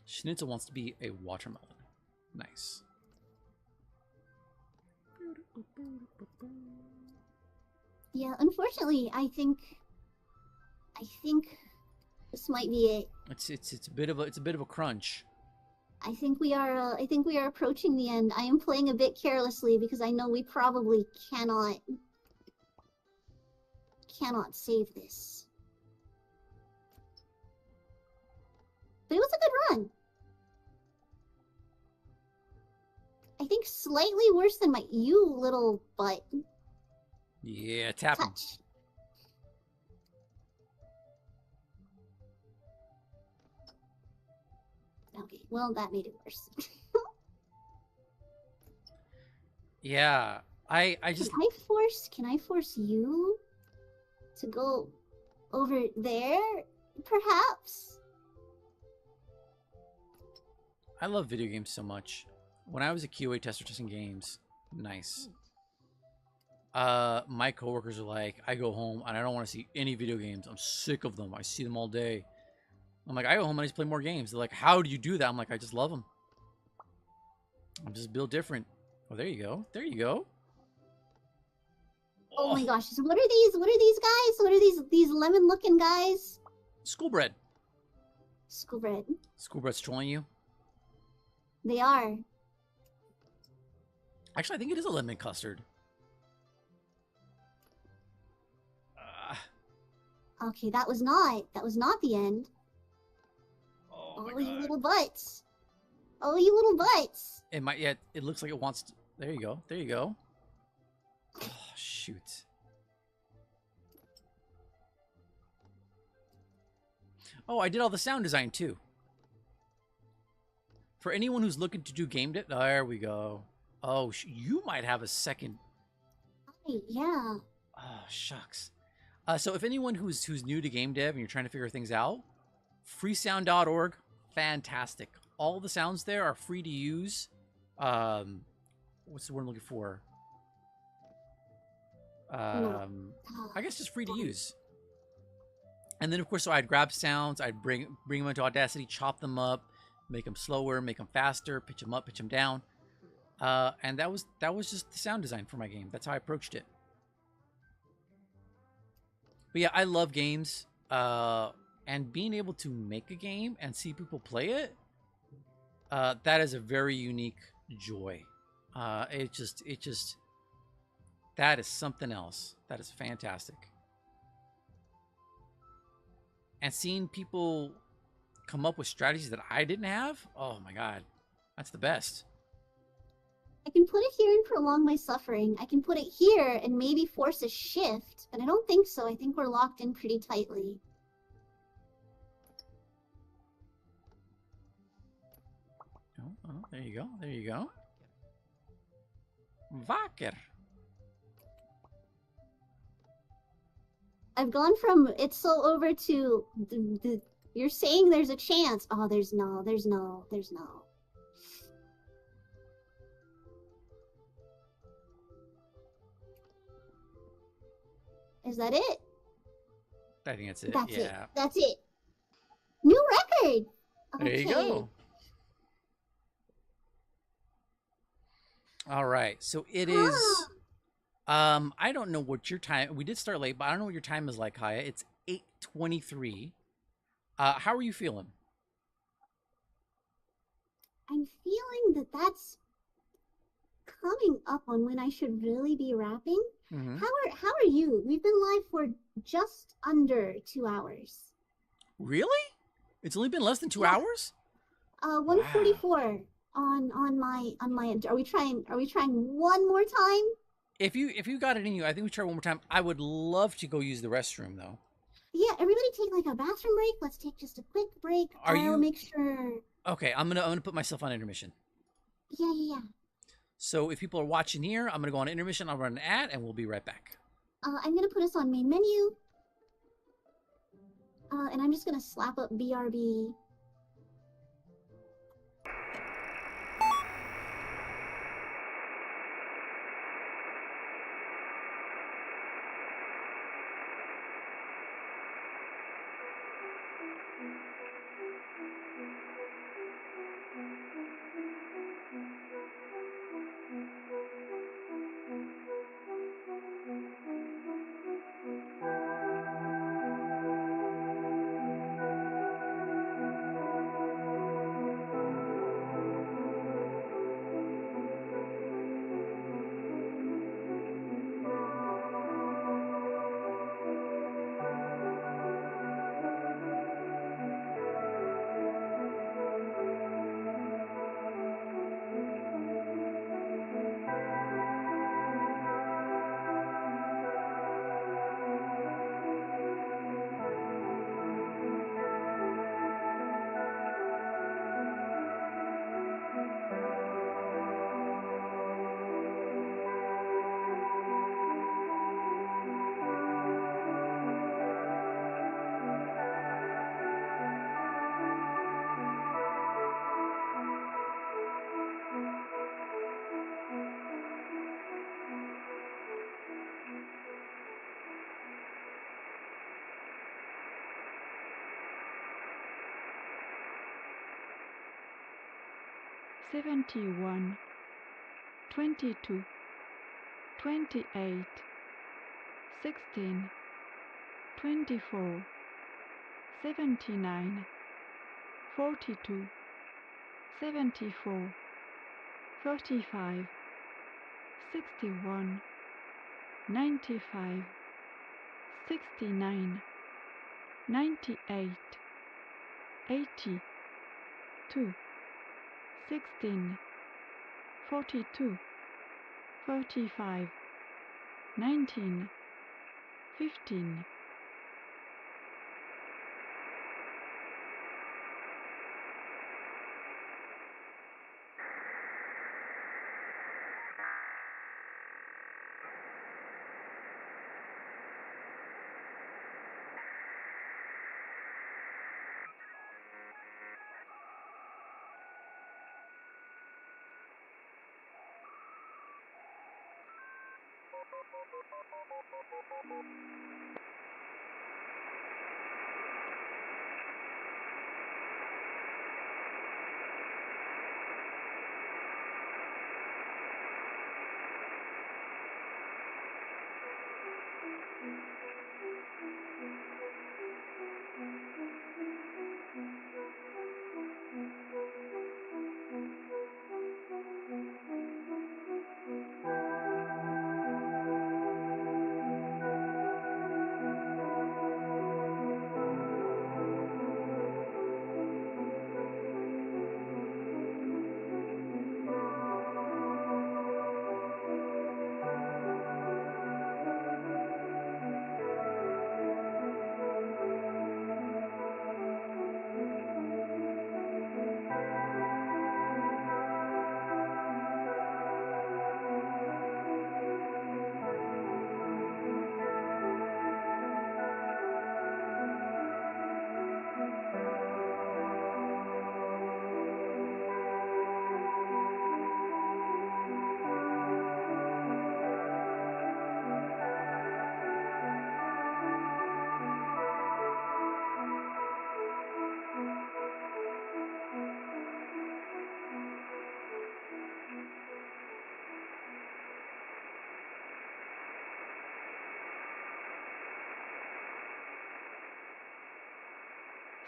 Schnitzel wants to be a watermelon. Nice.
Yeah, unfortunately, I think this might be it.
It's a bit of a crunch.
I think we are approaching the end. I am playing a bit carelessly because I know we probably cannot save this. But it was a good run. I think slightly worse than my you little butt
Yeah, tap him.
touch. Okay, well that made it worse.
Yeah, I just
Can I force you to go over there, perhaps?
I love video games so much. When I was a QA tester testing games, nice. My coworkers are like, I go home and I don't want to see any video games. I'm sick of them. I see them all day. I'm like, I go home and I just play more games. They're like, how do you do that? I'm like, I just love them. I'm just built different. Oh, there you go. There you go.
Oh my gosh! So what are these? What are these guys? What are these lemon-looking guys?
Schoolbread.
Schoolbread.
Schoolbread's trolling you.
They are.
Actually, I think it is a lemon custard.
Okay, that was not the end.
Oh
Oh,
my
you
God.
little butts! Oh, you little butts!
It might. Yeah, it looks like it wants to. There you go. There you go. Oh, shoot. Oh, I did all the sound design too. For anyone who's looking to do game dev, there we go. Oh, you might have a second.
Right, yeah.
Oh, shucks. So if anyone who's new to game dev and you're trying to figure things out, freesound.org, fantastic. All the sounds there are free to use. What's the word I'm looking for? I guess just free to use. And then of course, so I'd grab sounds, I'd bring them into Audacity, chop them up, make them slower, make them faster, pitch them up, pitch them down. And that was just the sound design for my game. That's how I approached it. But yeah, I love games. And being able to make a game and see people play it, that is a very unique joy. It just that is something else. That is fantastic. And seeing people come up with strategies that I didn't have, oh my God, that's the best.
I can put it here and prolong my suffering. I can put it here and maybe force a shift, but I don't think so. I think we're locked in pretty tightly.
Oh, there you go. There you go. Wacker.
I've gone from it's so over to you're saying there's a chance. Oh, there's no. Is that it?
I think that's it.
That's it.
Yeah.
That's it. New record.
There you go. All right. So it is. I don't know what your time. We did start late, but I don't know what your time is like, Haya. It's 8:23. How are you feeling?
I'm feeling that's coming up on when I should really be wrapping.
Mm-hmm.
How are you? We've been live for just under 2 hours.
Really? It's only been less than 2 hours?
144 on my Are we trying one more time?
If you got it in you, I think we try one more time. I would love to go use the restroom though.
Yeah, everybody take like a bathroom break. Let's take just a quick break.
Are
I'll
you
make sure.
okay? I'm gonna put myself on intermission.
Yeah.
So if people are watching here, I'm gonna go on intermission. I'll run an ad, and we'll be right back.
I'm gonna put us on main menu. And I'm just gonna slap up BRB.
'71, '22, '28, '16, '24, '79, '42, '74, '35, '61, '95, '69, '98, '80, '2, '16, '42, '35, '19, '15.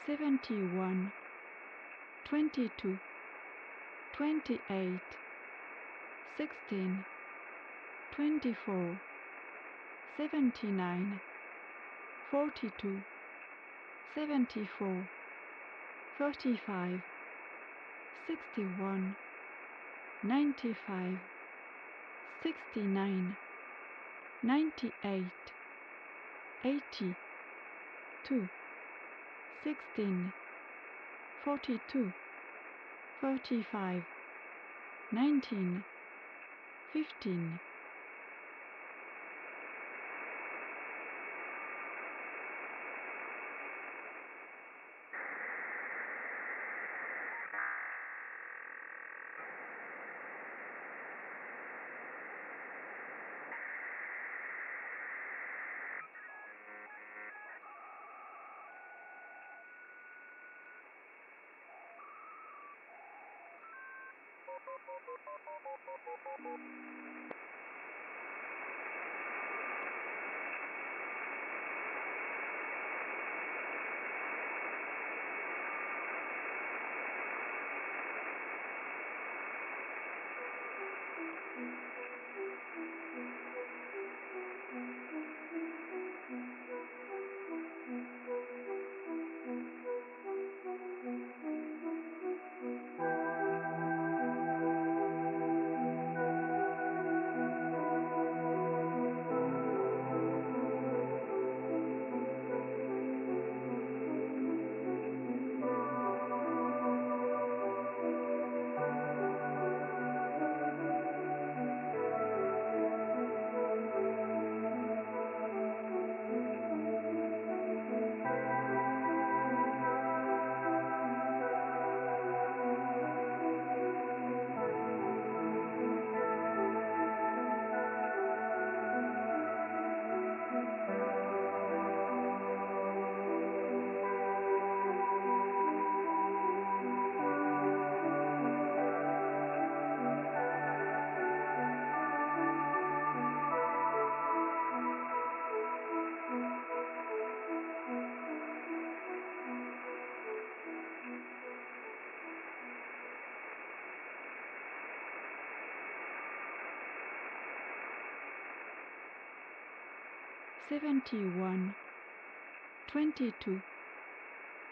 '71, '22, '28, 16, 24, 79, 42, 74, 35, 61, 95, 69, 98, 80, 2, 16, 42, 35, 19, 15. Seventy-one, 22,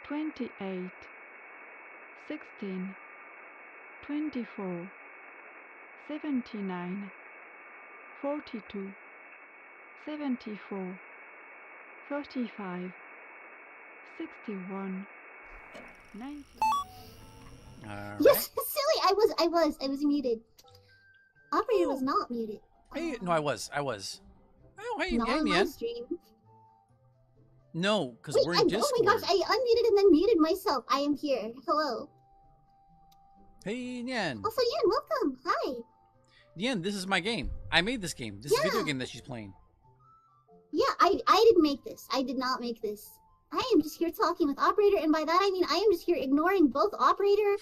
28, 16, 24, 79, 42, 74, 35, 61, 90.
All right.
Yes, silly. I was muted. Operator was not muted.
Hey, no, I was. Oh, hey,
Not on my
Yan.
stream.
No, because
Wait,
we're in Discord.
oh my gosh, I unmuted and then muted myself. I am here. Hello.
Hey, Yan.
Also, Yan, welcome. Hi.
Yan, this is my game. I made this game. This is a video
Yeah.
game that she's playing.
Yeah, I didn't make this. I did not make this. I am just here talking with Operator, and by that I mean I am just here ignoring both Operator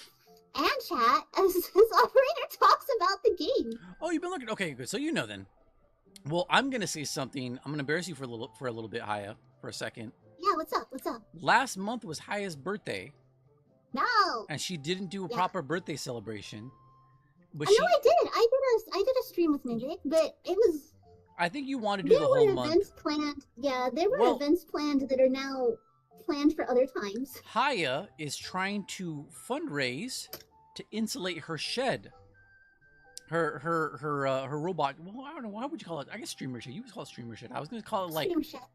and chat as Operator talks about the game.
Oh, you've been looking. Okay, good. So you know then. Well, I'm gonna say something. I'm gonna embarrass you for a little bit, Haya, for a second.
Yeah, what's up? What's up?
Last month was Haya's birthday,
No.
and she didn't do a
Yeah.
proper birthday celebration. But
I know I did. I did a stream with Ninja, but it was
I think you want to do the
there
whole
were
month.
events planned. Yeah, there were
Well-
events planned that are now planned for other times.
Haya is trying to fundraise to insulate her shed. Her robot. Well, I don't know. How would you call it? I guess streamer shed. You would call it streamer shed. I was gonna call it like.
Stream chat.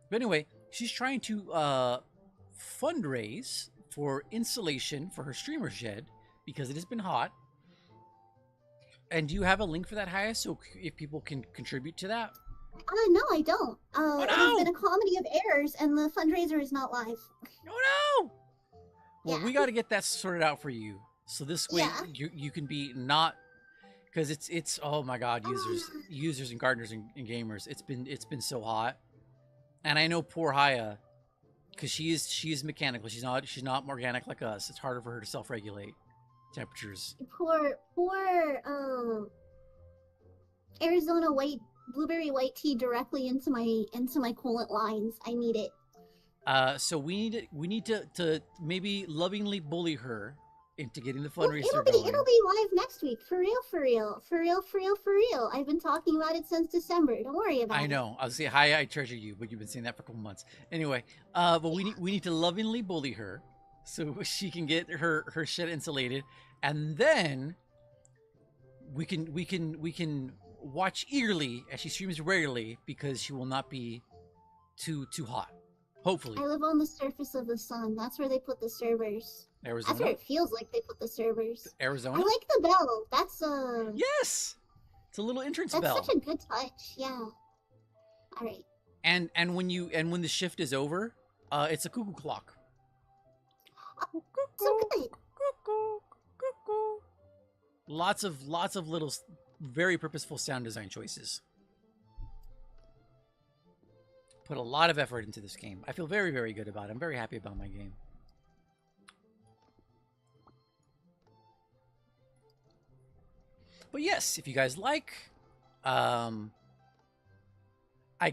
But anyway, she's trying to fundraise for insulation for her streamer shed because it has been hot. And do you have a link for that, Haya? So if people can contribute to that.
No, I don't. It has
no!
been a comedy of errors, and the fundraiser is not live.
Oh no! Well,
Yeah.
we got to get that sorted out for you. So this way
Yeah.
you can be not because it's oh my god, users and gardeners and gamers. It's been so hot. And I know poor Haya, because she is mechanical. She's not organic like us. It's harder for her to self-regulate temperatures.
Pour Arizona blueberry white tea directly into my coolant lines. I need it.
So we need to maybe lovingly bully her into getting the
Well,
fundraiser
it'll
going.
be live next week. For real, for real. For real, for real, for real. I've been talking about it since December. Don't worry about it.
I know. I'll say hi. I treasure you, but you've been saying that for a couple months. Anyway, but we need to lovingly bully her so she can get her shit insulated, and then we can watch eagerly as she streams regularly because she will not be too hot. Hopefully.
I live on the surface of the sun. That's where they put the servers.
Arizona.
That's where it feels like they put the servers.
Arizona.
I like the bell. That's
Yes. It's a little entrance
That's
bell.
such a good touch. Yeah. All right.
And when the shift is over, it's a cuckoo clock.
So good.
Cuckoo, cuckoo. Lots of little, very purposeful sound design choices. Put a lot of effort into this game. I feel very, very good about it. I'm very happy about my game. But yes, if you guys like, I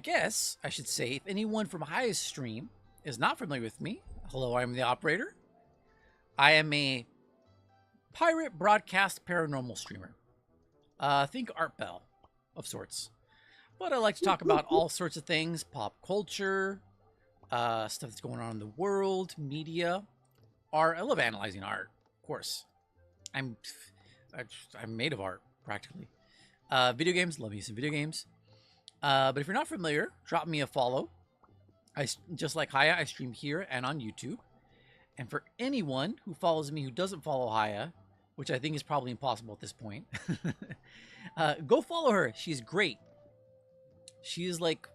guess I should say, if anyone from Highest Stream is not familiar with me, hello, I'm the operator. I am a pirate broadcast paranormal streamer. Think Art Bell of sorts. But I like to talk about all sorts of things, pop culture, stuff that's going on in the world, media, art. I love analyzing art, of course. I'm made of art, practically. Video games, love me some video games. But if you're not familiar, drop me a follow. Just like Haya, I stream here and on YouTube. And for anyone who follows me who doesn't follow Haya, which I think is probably impossible at this point, go follow her. She's great. She is like,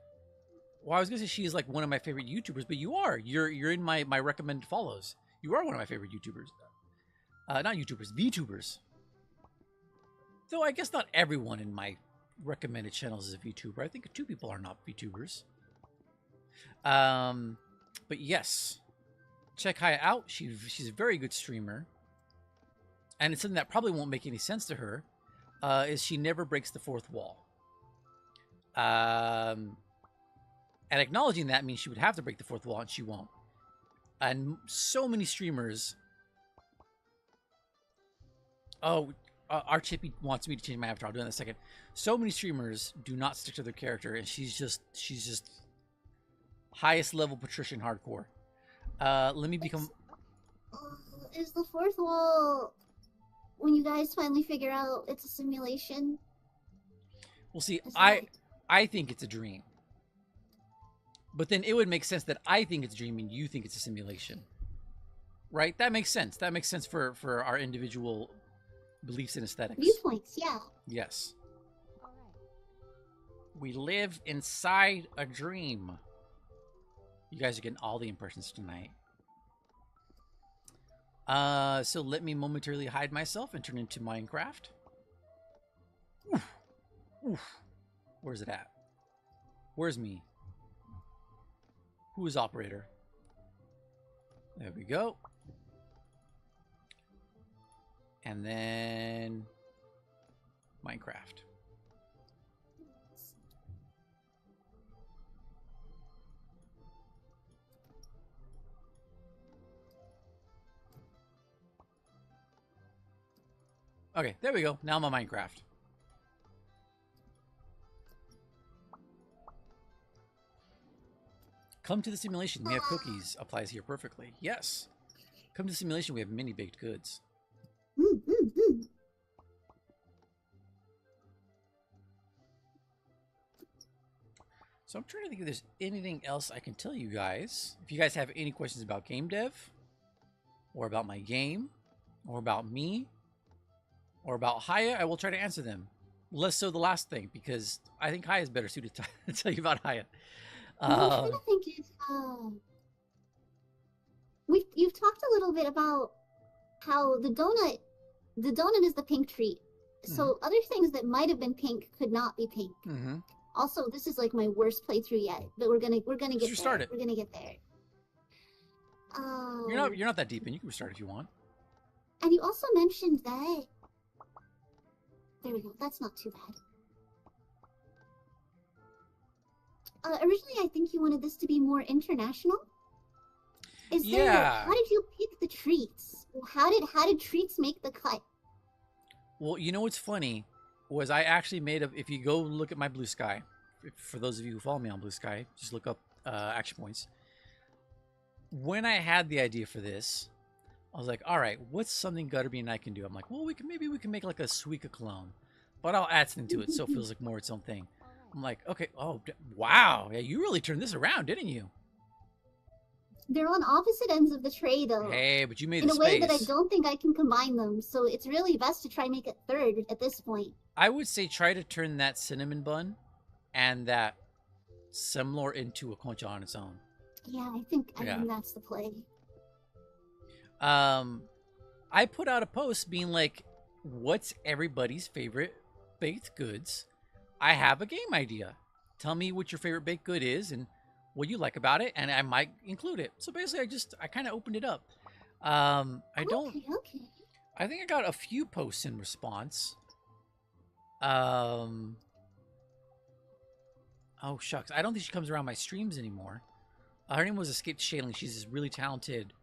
well, I was gonna say she is like one of my favorite YouTubers, but you are. You're in my recommended follows. You are one of my favorite YouTubers. Not YouTubers, VTubers. Though I guess not everyone in my recommended channels is a VTuber. I think 2 people are not VTubers. But yes, check Haya out. She's a very good streamer. And it's something that probably won't make any sense to her, is she never breaks the fourth wall. And acknowledging that means she would have to break the fourth wall, and she won't. And so many streamers... Oh, our Chippy wants me to change my avatar. I'll do that in a second. So many streamers do not stick to their character, and she's just highest level patrician hardcore. Let me become...
Is the fourth wall... when you guys finally figure out it's a simulation?
Well, see,
Is
I think it's a dream. But then it would make sense that I think it's a dream and you think it's a simulation. Right? That makes sense. That makes sense for our individual beliefs and aesthetics.
Viewpoints, yeah.
Yes. We live inside a dream. You guys are getting all the impressions tonight. So let me momentarily hide myself and turn into Minecraft. Oof. Oof. Where's it at? Where's me? Who is operator? There we go. And then Minecraft. Okay, there we go. Now I'm on Minecraft. Come to the simulation. We have cookies. Applies here perfectly. Yes. Come to the simulation. We have mini baked goods. So I'm trying to think if there's anything else I can tell you guys. If you guys have any questions about game dev, or about my game, or about me, or about Haya, I will try to answer them. Less so the last thing, because I think Haya is better suited to tell you about Haya.
I'm trying to think if you've talked a little bit about how the donut is the pink treat. So other things that might have been pink could not be pink.
Mm-hmm.
Also, this is like my worst playthrough yet, but we're gonna get there.
Restart it.
We're gonna get there.
You're not that deep in. You can restart if you want.
And you also mentioned that. There we go. That's not too bad. Originally, I think you wanted this to be more international. Is there?
Yeah.
How did you pick the treats? How did treats make the cut?
Well, you know what's funny was I actually made a. If you go look at my Blue Sky, for those of you who follow me on Blue Sky, just look up action points. When I had the idea for this, I was like, all right, what's something Gutterbean and I can do? I'm like, well, maybe we can make like a Suika clone, but I'll add something to it so it feels like more its own thing. I'm like, okay, oh wow, yeah, you really turned this around, didn't you?
They're on opposite ends of the tray, though.
Hey, but you made
in
the
a way
space.
that I don't think I can combine them, so it's really best to try and make it third at this point.
I would say try to turn that cinnamon bun and that semlor into a concha on its own.
Yeah, I think that's the play.
I put out a post being like, what's everybody's favorite baked goods? I have a game idea. Tell me what your favorite baked good is and what you like about it, and I might include it. So basically, I kind of opened it up.
Okay.
I think I got a few posts in response. Oh shucks, I don't think she comes around my streams anymore. Her name was Escape Shaling. She's this really talented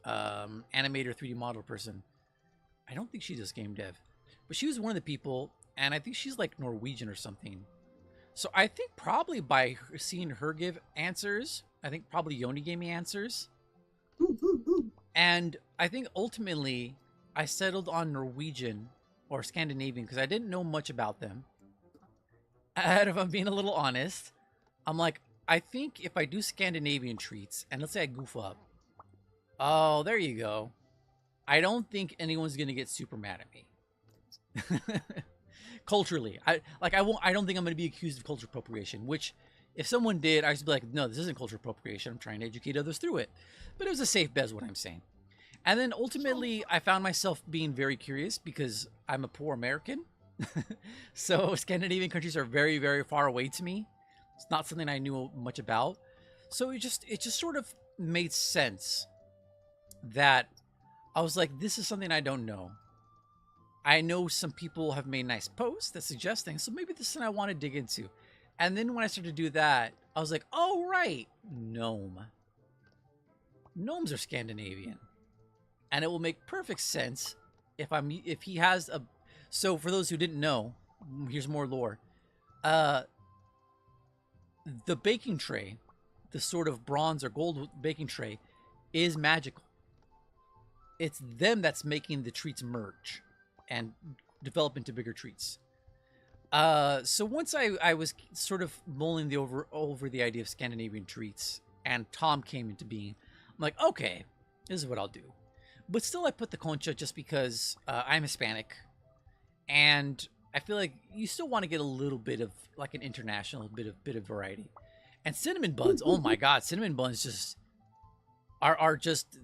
animator, 3D model person. I don't think she does game dev, but she was one of the people, and I think she's like Norwegian or something. So I think probably by seeing her give answers, I think probably Yoni gave me answers. And I think ultimately I settled on Norwegian or Scandinavian because I didn't know much about them. And if I'm being a little honest, I'm like, I think if I do Scandinavian treats, and let's say I goof up. Oh, there you go. I don't think anyone's going to get super mad at me. Culturally, I don't think I'm going to be accused of culture appropriation, which if someone did, I would be like, no, this isn't culture appropriation. I'm trying to educate others through it. But it was a safe bet is what I'm saying. And then ultimately, I found myself being very curious because I'm a poor American. So Scandinavian countries are very, very far away to me. It's not something I knew much about. So it just sort of made sense that I was like, this is something I don't know. I know some people have made nice posts that suggest things, so maybe this is something I want to dig into. And then when I started to do that, I was like, oh, right, gnome. Gnomes are Scandinavian. And it will make perfect sense if he has a... So for those who didn't know, here's more lore. The baking tray, the sort of bronze or gold baking tray, is magical. It's them that's making the treats merge and develop into bigger treats. So once I was sort of mulling over the idea of Scandinavian treats, and Tom came into being, I'm like, okay, this is what I'll do. But still, I put the concha just because I'm Hispanic, and I feel like you still want to get a little bit of like an international bit of variety. And cinnamon buns, oh my god, cinnamon buns just are just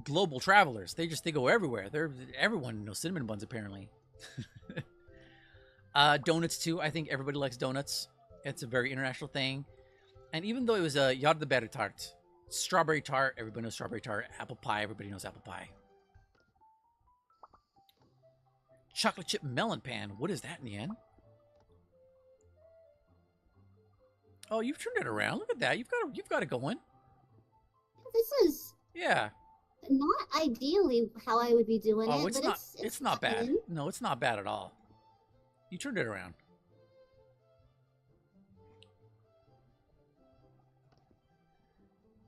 global travelers. They go everywhere. Everyone knows cinnamon buns apparently. Donuts too. I think everybody likes donuts. It's a very international thing. And even though it was a jordbær tart, strawberry tart, everybody knows strawberry tart. Apple pie, everybody knows apple pie. Chocolate chip melon pan. What is that, Nian? Oh, you've turned it around. Look at that. You've got it going.
This is not ideally how I would be doing it.
Oh, it's
but
not. It's not bad.
fine.
No, it's not bad at all. You turned it around.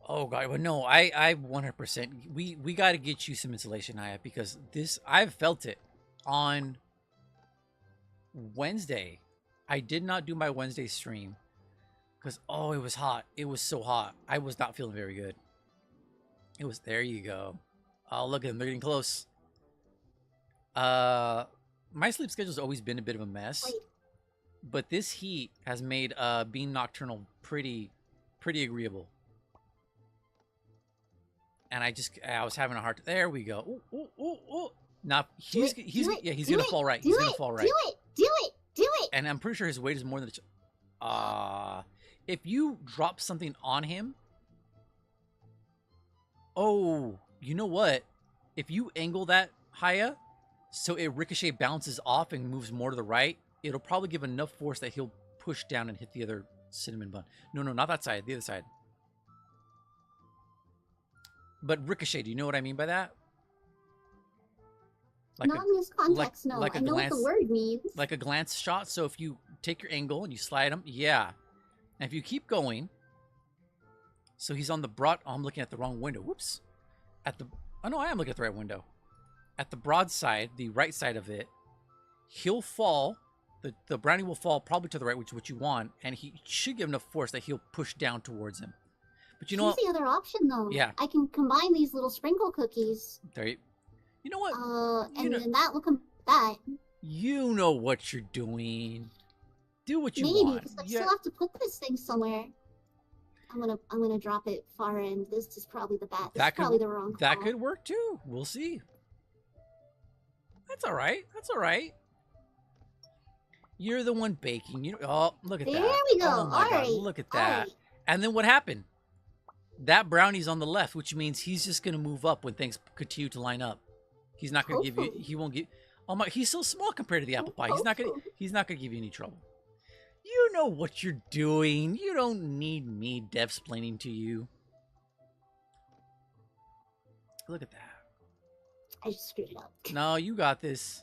Oh god, but no, I 100%. We got to get you some insulation, Aya, because I've felt it on Wednesday. I did not do my Wednesday stream because it was hot. It was so hot. I was not feeling very good. It was there. You go. Oh, look at them. They're getting close. My sleep schedule's always been a bit of a mess,
Wait.
but this heat has made being nocturnal pretty agreeable. And I was having a hard. There we go. Ooh. Now he's gonna fall right. He's gonna fall right.
Do it.
And I'm pretty sure his weight is more than. If you drop something on him. Oh, you know what? If you angle that, Haya, so it ricochet bounces off and moves more to the right, it'll probably give enough force that he'll push down and hit the other cinnamon bun. No, not that side. The other side. But ricochet, do you know what I mean by that? Like
Not in this context, no.
like a
I know what the word means.
like a glance shot. So if you take your angle and you slide him, yeah. And if you keep going, so he's on the broad. Oh, I'm looking at the wrong window. Whoops. Oh no, I am looking at the right window. At the broad side, the right side of it, he'll fall. The brownie will fall probably to the right, which is what you want, and he should give enough force that he'll push down towards him. But you know
Here's
what?
the other option, though.
Yeah.
I can combine these little sprinkle cookies.
There you know what?
And then that will come that.
You know what you're doing. Do what you
Maybe,
want.
because I still have to put this thing somewhere. I'm gonna drop it far end. This is probably the bad. This is probably the wrong call.
That could work too. We'll see. That's all right. That's all right. You're the one baking. Oh, look at that.
There we go.
Oh my
All
God,
right.
look at that. And then what happened? That brownie's on the left, which means he's just gonna move up when things continue to line up. He's not gonna give you. He won't give. Oh my! He's so small compared to the apple pie. He's not gonna. He's not gonna give you any trouble. You know what you're doing. You don't need me dev-splaining to you. Look at that.
I just screwed it up.
No, you got this.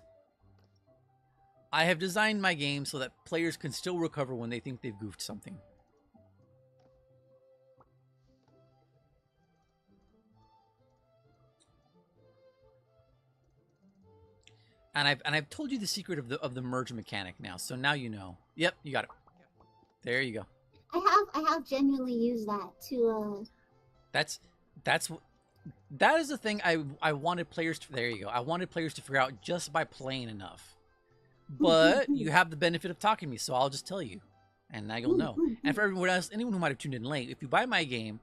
I have designed my game so that players can still recover when they think they've goofed something. And I've told you the secret of the merge mechanic now, so now you know. Yep, you got it. There you go.
I have genuinely used that to
that is the thing I wanted players to. There you go. I wanted players to figure out just by playing enough. But you have the benefit of talking to me, so I'll just tell you, and now you'll know. And for everyone else, anyone who might have tuned in late, if you buy my game,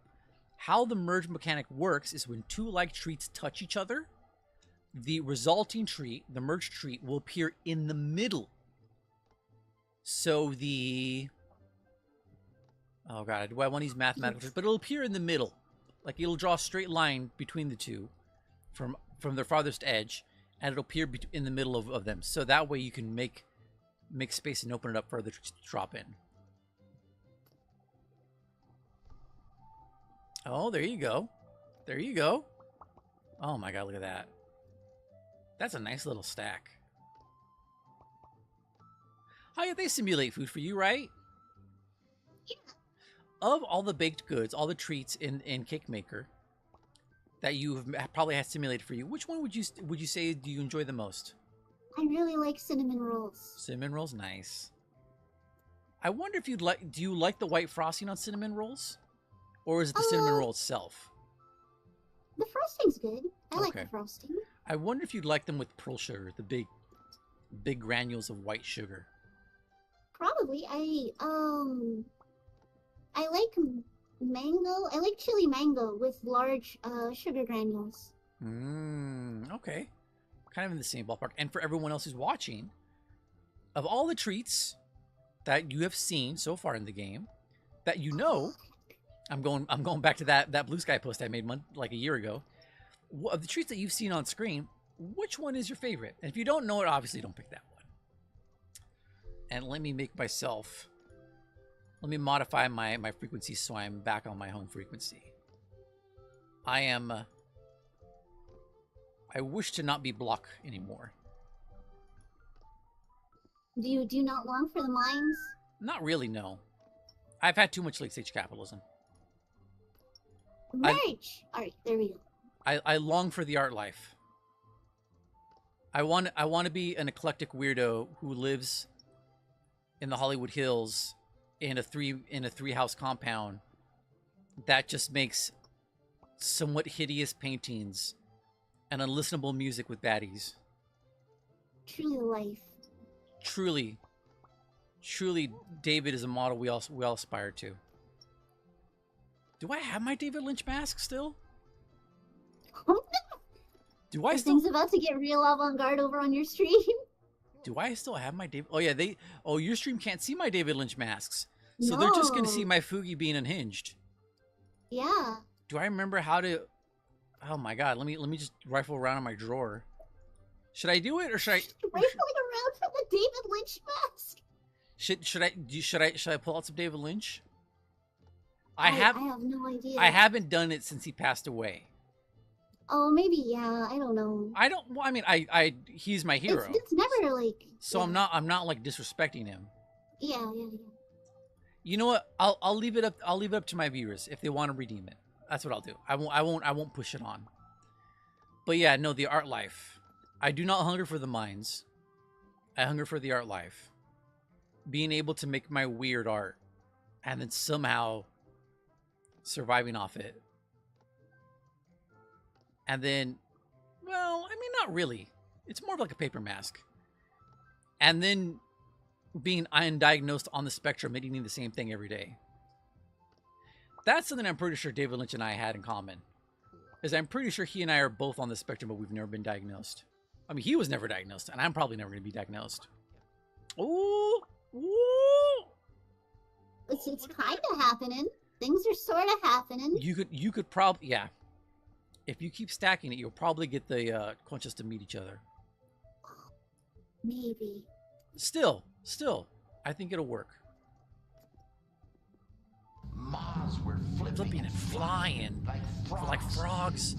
how the merge mechanic works is when two like treats touch each other, the resulting treat, the merged treat, will appear in the middle. So oh god, do I want to use mathematical? But it'll appear in the middle, like it'll draw a straight line between the two, from their farthest edge, and it'll appear in the middle of them. So that way you can make space and open it up for the treats to drop in. Oh, there you go. There you go. Oh my god, look at that. That's a nice little stack. Oh yeah, they simulate food for you, right?
Yeah.
Of all the baked goods, all the treats in Cake Maker that you have probably had simulated for you, which one would you say do you enjoy the most?
I really like cinnamon rolls.
Cinnamon rolls, nice. I wonder if do you like the white frosting on cinnamon rolls? Or is it the cinnamon roll itself?
The frosting's good. I like
Okay.
the frosting.
I wonder if you'd like them with pearl sugar, the big granules of white sugar.
Probably. I like mango. I like chili mango with large sugar granules.
Okay. Kind of in the same ballpark. And for everyone else who's watching, of all the treats that you have seen so far in the game, that you know, I'm going back to that Blue Sky post I made like a year ago. Of the treats that you've seen on screen, which one is your favorite? And if you don't know it, obviously don't pick that one. And let me modify my frequency so I'm back on my home frequency. I wish to not be block anymore.
Do you not long for the mines?
Not really, no. I've had too much late stage capitalism.
Merch! Alright, there we go.
I long for the art life. I want to be an eclectic weirdo who lives in the Hollywood Hills in a three house compound that just makes somewhat hideous paintings and unlistenable music with baddies.
Truly life.
Truly, David is a model we all aspire to. Do I have my David Lynch mask still? Do I still?
Things about to get real avant-garde over on your stream.
Do I still have my David? Oh yeah, your stream can't see my David Lynch masks, so they're just gonna see my Fugi being unhinged.
Yeah.
Do I remember how to? Oh my god, let me just rifle around in my drawer. Should I do it or should I?
Rifling around for the David Lynch mask.
Should I pull out some David Lynch?
I have no idea.
I haven't done it since he passed away.
Oh, maybe, yeah, I don't know.
I don't. Well, I mean, he's my hero.
It's never like.
So
yeah.
I'm not like disrespecting him.
Yeah.
You know what? I'll leave it up. I'll leave it up to my viewers if they want to redeem it. That's what I'll do. I won't push it on. But yeah, no, the art life. I do not hunger for the mines. I hunger for the art life. Being able to make my weird art and then somehow surviving off it. And then, well, I mean, not really. It's more of like a paper mask. And then being undiagnosed on the spectrum and eating the same thing every day. That's something I'm pretty sure David Lynch and I had in common. Is I'm pretty sure he and I are both on the spectrum, but we've never been diagnosed. I mean, he was never diagnosed, and I'm probably never going to be diagnosed. Ooh! Ooh!
It's kind of happening. Things are sort of happening.
You could probably, yeah. If you keep stacking it, you'll probably get the Conchas to meet each other.
Maybe.
Still, I think it'll work.
Moths were
Flipping and flying like frogs.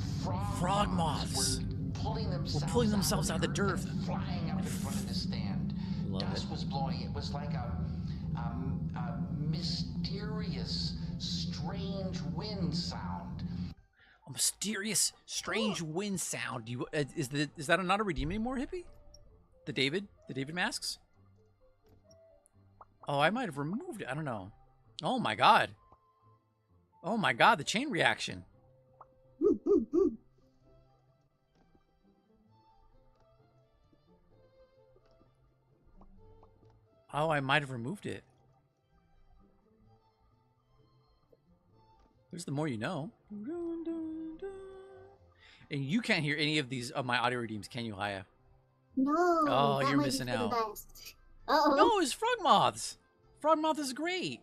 Frog moths.
Were
pulling themselves out of the dirt.
Flying up in front of the stand.
Love
Dust
it.
was blowing. It was like a mysterious, strange wind sound.
A mysterious, strange wind sound. Is that not a redeem anymore, Hippie? The David masks? Oh, I might have removed it. I don't know. Oh my god. Oh my god, the chain reaction. Oh, I might have removed it. There's the more you know. And you can't hear any of these of my audio redeems, can you, Haya?
No.
Oh,
that
you're
might
missing
be for the
out.
best. Uh-oh.
No, it's frog moths. Frog moth is great.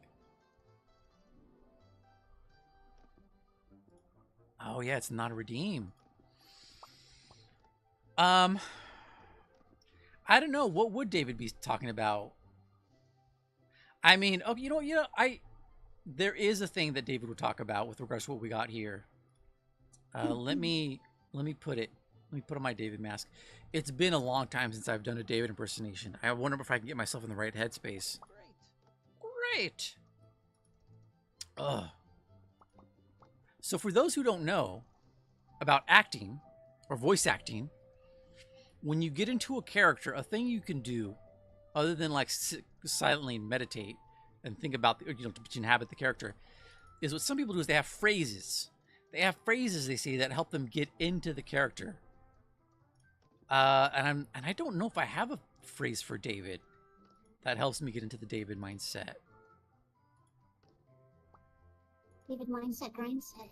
Oh yeah, it's not a redeem. I don't know. What would David be talking about? I mean, okay, there is a thing that David would talk about with regards to what we got here. Let me put it. Let me put on my David mask. It's been a long time since I've done a David impersonation. I wonder if I can get myself in the right headspace. Great. Ugh. So for those who don't know about acting or voice acting, when you get into a character, a thing you can do other than like silently meditate and think about, to inhabit the character, is what some people do is they have phrases. They have phrases they say that help them get into the character. And I don't know if I have a phrase for David that helps me get into the David mindset.
David mindset, grindset.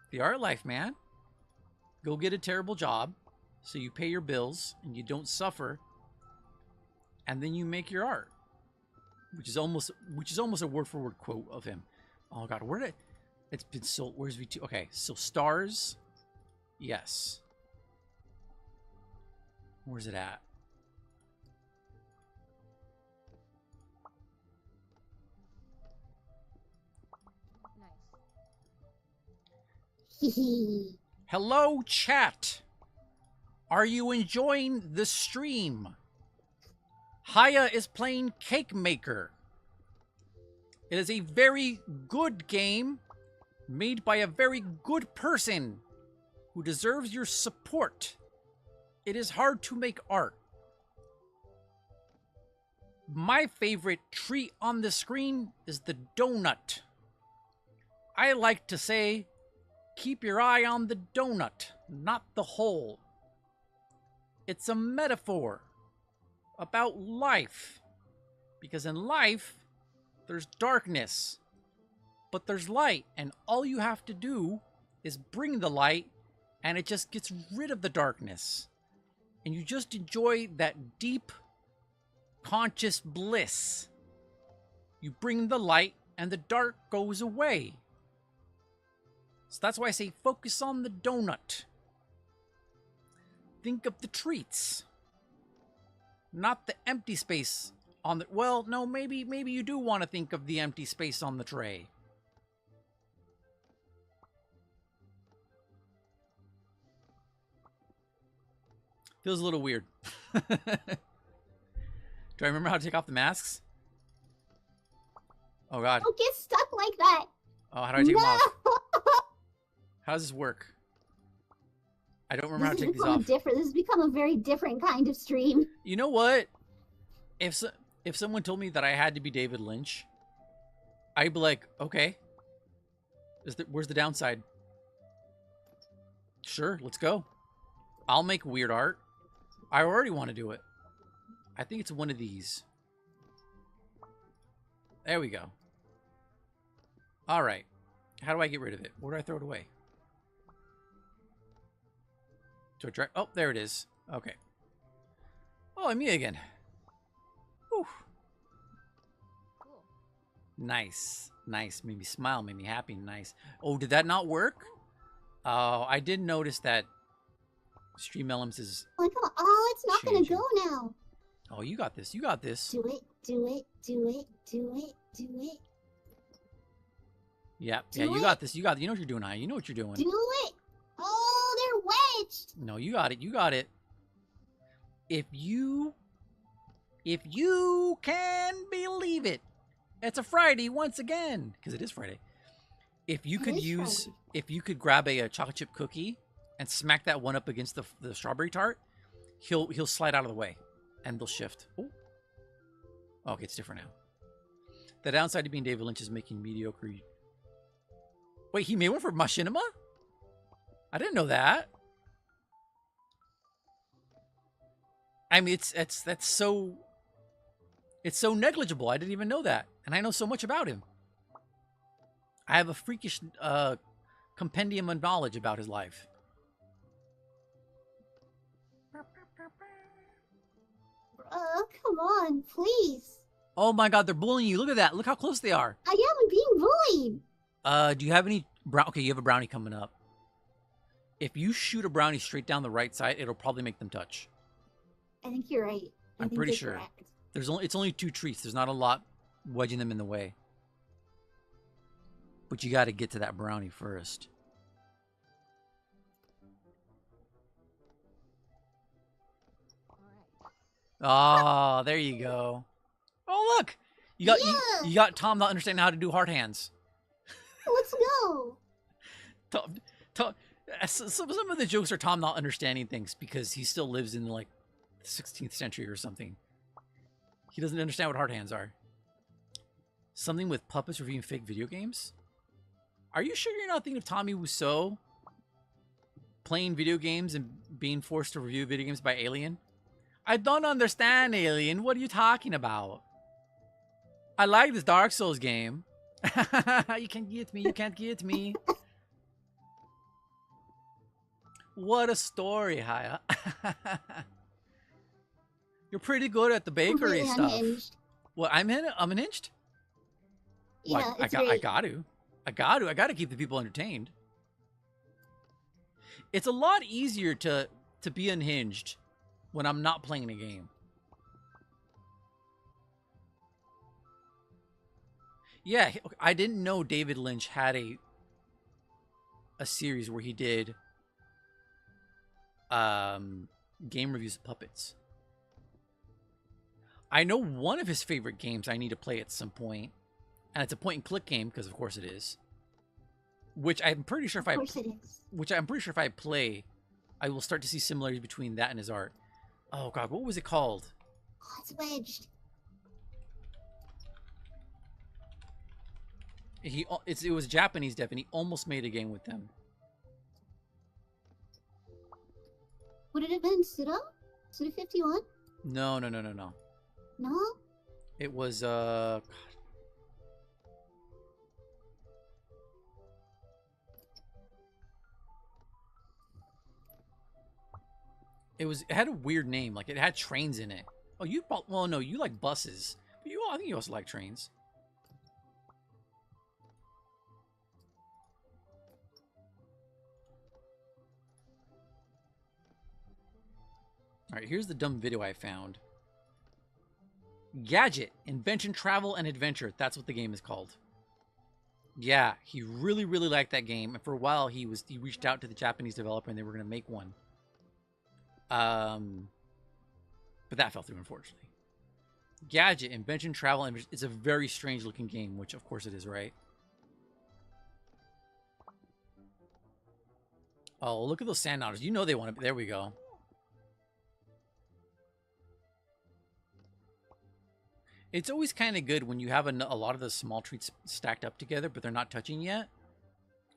The art life, man. Go get a terrible job so you pay your bills and you don't suffer, and then you make your art, which is almost a word for word quote of him. Oh god, it's been so, where's V2? Okay, so stars, yes. Where's it at?
Hehe.
Hello, chat. Are you enjoying the stream? Haya is playing Cake Maker. It is a very good game made by a very good person who deserves your support. It is hard to make art. My favorite treat on the screen is the donut. I like to say, keep your eye on the donut, not the hole. It's a metaphor about life. Because in life, there's darkness, but there's light, and all you have to do is bring the light, and it just gets rid of the darkness. And you just enjoy that deep, conscious bliss. You bring the light, and the dark goes away. So that's why I say focus on the donut. Think of the treats. Not the empty space on the... Well, no, maybe you do want to think of the empty space on the tray. Feels a little weird. Do I remember how to take off the masks? Oh god.
Don't get stuck like that.
Oh, how do I take them
No!
off? How does this work? I don't remember how to take these off.
This has become a very different kind of stream.
You know what? If someone told me that I had to be David Lynch, I'd be like, okay. Where's the downside? Sure, let's go. I'll make weird art. I already want to do it. I think it's one of these. There we go. All right. How do I get rid of it? Where do I throw it away? Do I try? Oh, there it is. Okay. Oh, and me again. Whew.
Cool.
Nice. Nice. Made me smile. Made me happy. Nice. Oh, did that not work? Oh, I did notice that Stream Elements is...
Like, oh, it's not gonna
changing.
go now.
Oh, you got this. You got this.
Do it, do it, do it, do it, do it.
Yeah.
Do
Yeah, you
it.
got this. You got it. You know what you're doing, Aya. You know what you're doing.
Do it! Oh, they're wedged!
No, you got it. You got it. If you can believe it, it's a Friday once again, because it is Friday. If you
It
could
is
use,
Friday.
if you could grab a chocolate chip cookie and smack that one up against the strawberry tart, he'll slide out of the way, and they'll shift. Oh, okay, it's different now. The downside to being David Lynch is making mediocre. Wait, he made one for Machinima? I didn't know that. I mean, that's so negligible. I didn't even know that, and I know so much about him. I have a freakish compendium of knowledge about his life.
Come on, please.
Oh my God, they're bullying you. Look at that. Look how close they are.
I am being bullied.
Do you have any brown? Okay, you have a brownie coming up. If you shoot a brownie straight down the right side, it'll probably make them touch.
I think you're right.
I'm
think
pretty
you're
sure.
correct.
It's only 2 treats. There's not a lot wedging them in the way. But you got to get to that brownie first. Oh, there you go. Oh, look. You got
Yeah.
you got Tom not understanding how to do hard hands.
Let's go.
Tom, some of the jokes are Tom not understanding things because he still lives in like the 16th century or something. He doesn't understand what hard hands are. Something with puppets reviewing fake video games? Are you sure you're not thinking of Tommy Wiseau playing video games and being forced to review video games by Alien? I don't understand, Alien. What are you talking about? I like this Dark Souls game. You can't get me. You can't get me. What a story, Haya. You're pretty good at the bakery
Completely
stuff.
unhinged.
What? I'm unhinged? Well,
Yeah, it's
I
great.
got to keep the people entertained. It's a lot easier to be unhinged when I'm not playing a game. Yeah, I didn't know David Lynch had a series where he did game reviews of puppets. I know one of his favorite games I need to play at some point, and it's a point and click game because of course it is. Which I'm pretty sure
Of course it is.
if I play, I will start to see similarities between that and his art. Oh god, what was it called?
Oh, it's wedged.
It was Japanese dev, and he almost made a game with them.
Would it have been Suda? Suda 51?
No.
No?
It was It had a weird name, like it had trains in it. Oh, well, no, you like buses, but I think you also like trains. All right, here's the dumb video I found. Gadget, Invention, Travel, and Adventure. That's what the game is called. Yeah, he really, really liked that game, and for a while he reached out to the Japanese developer, and they were going to make one. But that fell through, unfortunately. Gadget, Invention, Travel, and it's a very strange looking game, which of course it is, right? Oh, look at those sand otters. You know they want to. There we go. It's always kind of good when you have a lot of the small treats stacked up together, but they're not touching yet.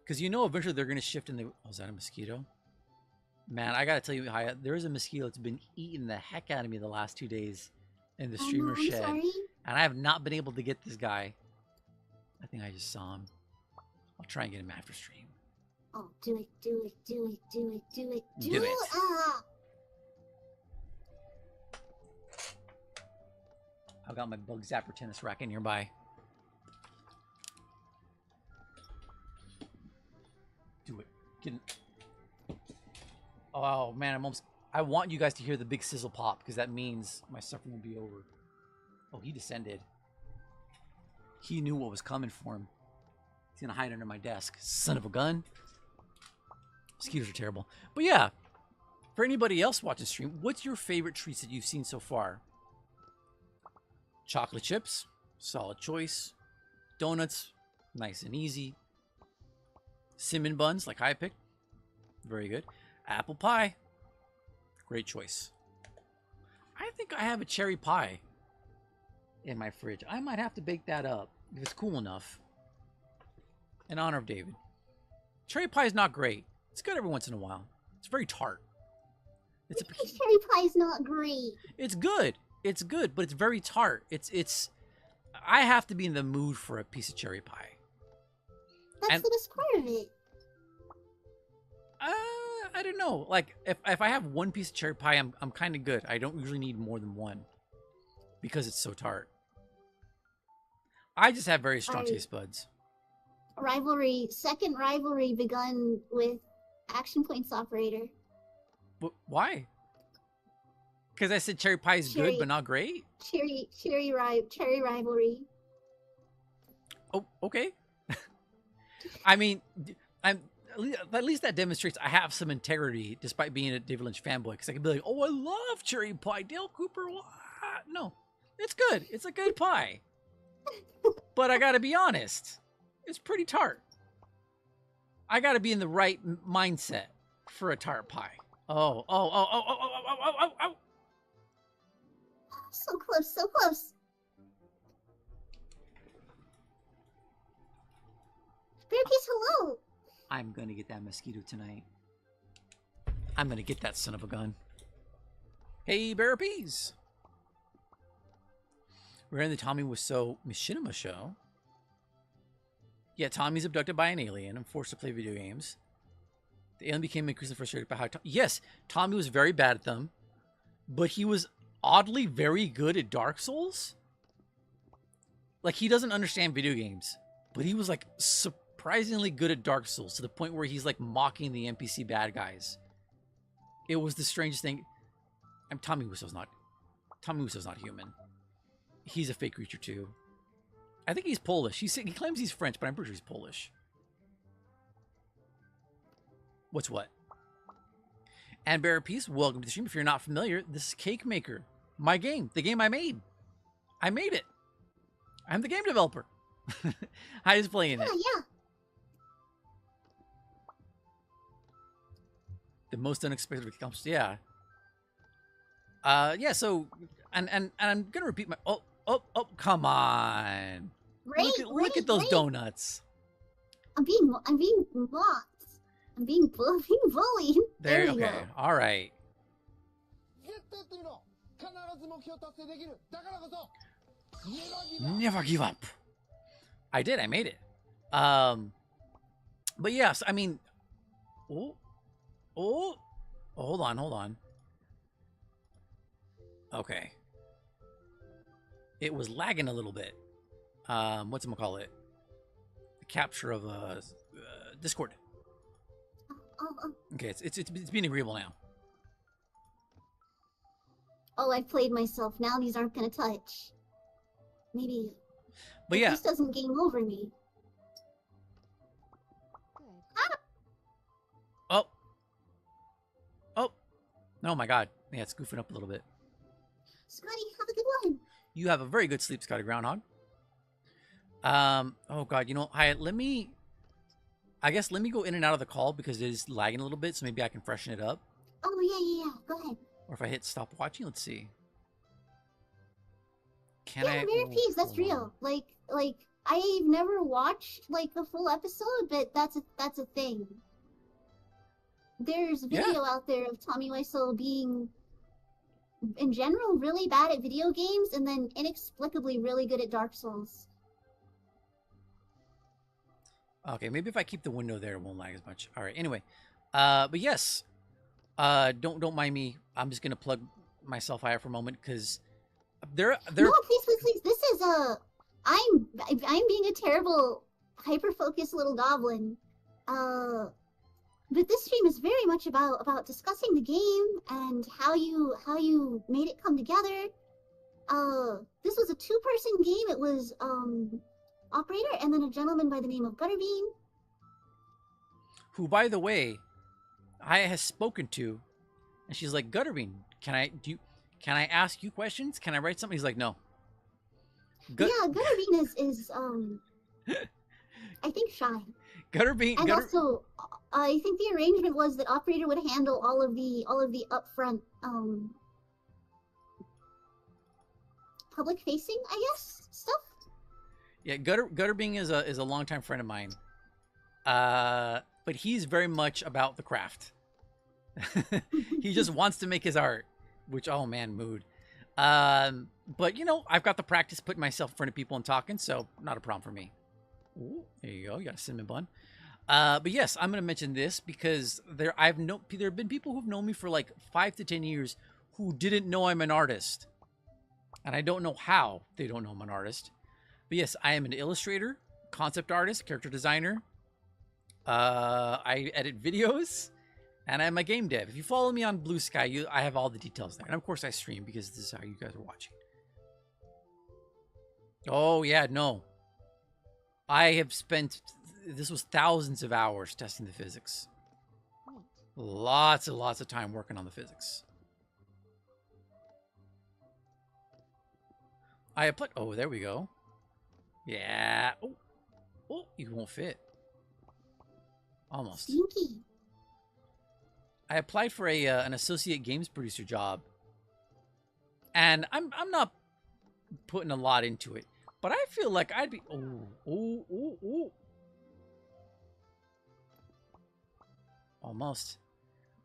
Because you know eventually they're going to shift and they... Oh, is that a mosquito? Man, I got to tell you, Haya, there is a mosquito that's been eating the heck out of me the last 2 days in the streamer
I'm
shed.
sorry.
And I have not been able to get this guy. I think I just saw him. I'll try and get him after stream.
Oh, do it, do it, do it, do it, do it,
Do it.
Ah!
I've got my bug zapper tennis racket nearby. Do it. Get in. Oh man, I want you guys to hear the big sizzle pop because that means my suffering will be over. Oh, he descended. He knew what was coming for him. He's gonna hide under my desk. Son of a gun. Mosquitoes are terrible. But yeah, for anybody else watching stream, what's your favorite treats that you've seen so far? Chocolate chips, solid choice. Donuts, nice and easy. Cinnamon buns, like I picked, very good. Apple pie, great choice. I think I have a cherry pie in my fridge. I might have to bake that up if it's cool enough. In honor of David. Cherry pie is not great. It's good every once in a while. It's very tart. It's
Cherry pie is not great.
It's good. It's good, but it's very tart. It's. I have to be in the mood for a piece of cherry pie.
That's the best part of it.
I don't know. Like if I have one piece of cherry pie, I'm kind of good. I don't usually need more than one because it's so tart. I just have very strong taste buds.
Second rivalry begun with Action Points Operator.
But why? Because I said cherry pie is good, but not great?
Cherry rivalry.
Oh, okay. I mean, at least that demonstrates I have some integrity despite being a David Lynch fanboy. Because I can be like, oh, I love cherry pie. Dale Cooper, what? No, it's good. It's a good pie. But I got to be honest. It's pretty tart. I got to be in the right mindset for a tart pie. Oh.
So close, so close. Bearcase, hello.
I'm going to get that mosquito tonight. I'm going to get that son of a gun. Hey, Bearpeas. We're in the Tommy Wiseau Machinima show. Yeah, Tommy's abducted by an alien and forced to play video games. The alien became increasingly frustrated by how... Yes, Tommy was very bad at them, but he was oddly very good at Dark Souls. Like, he doesn't understand video games, but he was, like, surprisingly good at Dark Souls to the point where he's, like, mocking the NPC bad guys. It was the strangest thing. Tommy Wiseau's not human. He's a fake creature, too. I think he's Polish. He claims he's French, but I'm pretty sure he's Polish. What's what? And Bear Peace, welcome to the stream. If you're not familiar, this is Cake Maker. My game. The game I made. I made it. I'm the game developer. I was playing it.
Yeah.
The most unexpected accomplishment. Yeah. So, and I'm gonna repeat my. Oh, come on. Look at those donuts.
I'm being mocked. I'm being bullied.
There.
you
Okay.
go.
All right. Never give up. I did. I made it. But yes, I mean. Oh. Hold on. Okay. It was lagging a little bit. Whatchamacallit? The capture of Discord.
Oh.
Okay, it's being agreeable now.
Oh, I played myself. Now these aren't gonna touch. Maybe.
But yeah.
This doesn't game over me.
Good.
Oh. Oh my god. Yeah, it's goofing up a little bit.
Scotty, have a good one.
You have a very good sleep, Scotty Groundhog. Oh god, you know, I guess let me go in and out of the call because it is lagging a little bit, so maybe I can freshen it up.
Oh, yeah. Go ahead.
Or if I hit stop watching, let's see. Can
Yeah,
I?
Mary
oh,
Peas, that's
hold on.
real. Like, I've never watched, like, the full episode, but that's a thing. There's
Yeah.
video out there of Tommy Wiseau being, in general, really bad at video games, and then inexplicably really good at Dark Souls.
Okay, maybe if I keep the window there, it won't lag as much. All right. Anyway, but yes, don't mind me. I'm just gonna plug myself out for a moment because there.
No, please. This is I'm being a terrible, hyper-focused little goblin. But this stream is very much about discussing the game and how you made it come together. This was a two-person game. It was operator and then a gentleman by the name of Butterbean.
Who, by the way, I has spoken to, and she's like, Gutterbean, can I ask you questions? Can I write something? He's like, no.
Yeah, Butterbean is I think shy.
Gutterbean,
And also, I think the arrangement was that operator would handle all of the upfront public facing, I guess, stuff.
Yeah, Gutterbean is a longtime friend of mine. But he's very much about the craft. He just wants to make his art, which, oh man, mood. But you know, I've got the practice putting myself in front of people and talking, so not a problem for me. Ooh, there you go. You got a cinnamon bun. But yes, I'm going to mention this because there have been people who've known me for like 5 to 10 years who didn't know I'm an artist. And I don't know how they don't know I'm an artist. But yes, I am an illustrator, concept artist, character designer. I edit videos, and I'm a game dev. If you follow me on Blue Sky, I have all the details there. And of course I stream because this is how you guys are watching. Oh yeah, no. I have spent, this was thousands of hours testing the physics.
Neat.
Lots and lots of time working on the physics. Oh, there we go. Yeah. Oh, you won't fit. Almost.
Stinky.
I applied for an associate games producer job, and I'm not putting a lot into it, but I feel like I'd be almost.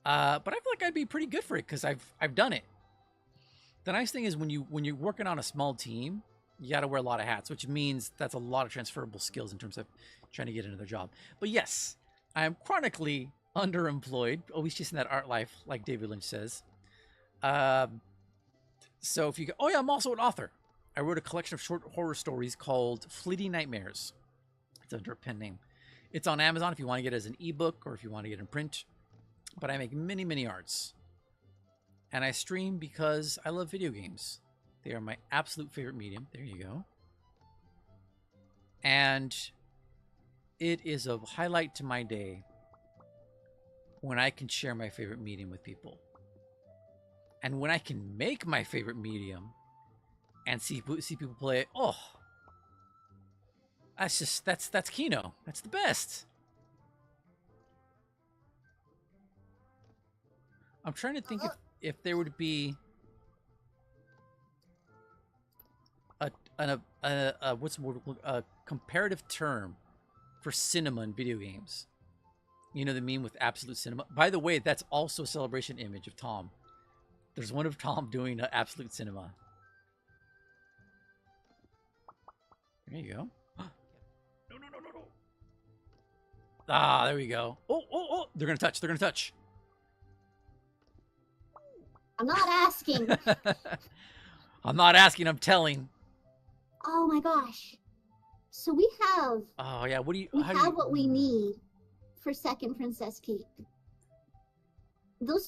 But I feel like I'd be pretty good for it because I've done it. The nice thing is when you're working on a small team, you got to wear a lot of hats, which means that's a lot of transferable skills in terms of trying to get another job. But yes, I am chronically underemployed, always chasing that art life, like David Lynch says. So if you go, oh yeah, I'm also an author. I wrote a collection of short horror stories called Fleeting Nightmares. It's under a pen name. It's on Amazon if you want to get it as an ebook or if you want to get it in print. But I make many, many arts. And I stream because I love video games. They are my absolute favorite medium. There you go. And it is a highlight to my day when I can share my favorite medium with people. And when I can make my favorite medium and see people play it, oh, that's Kino. That's the best. I'm trying to think if there would be a comparative term for cinema in video games. You know the meme with absolute cinema. By the way, that's also a celebration image of Tom. There's one of Tom doing absolute cinema. There you go. No. Ah, there we go. Oh. They're going to touch.
I'm not asking.
I'm not asking, I'm telling.
Oh my gosh. So we have
Oh yeah,
we have what we need for second Princess Cake. The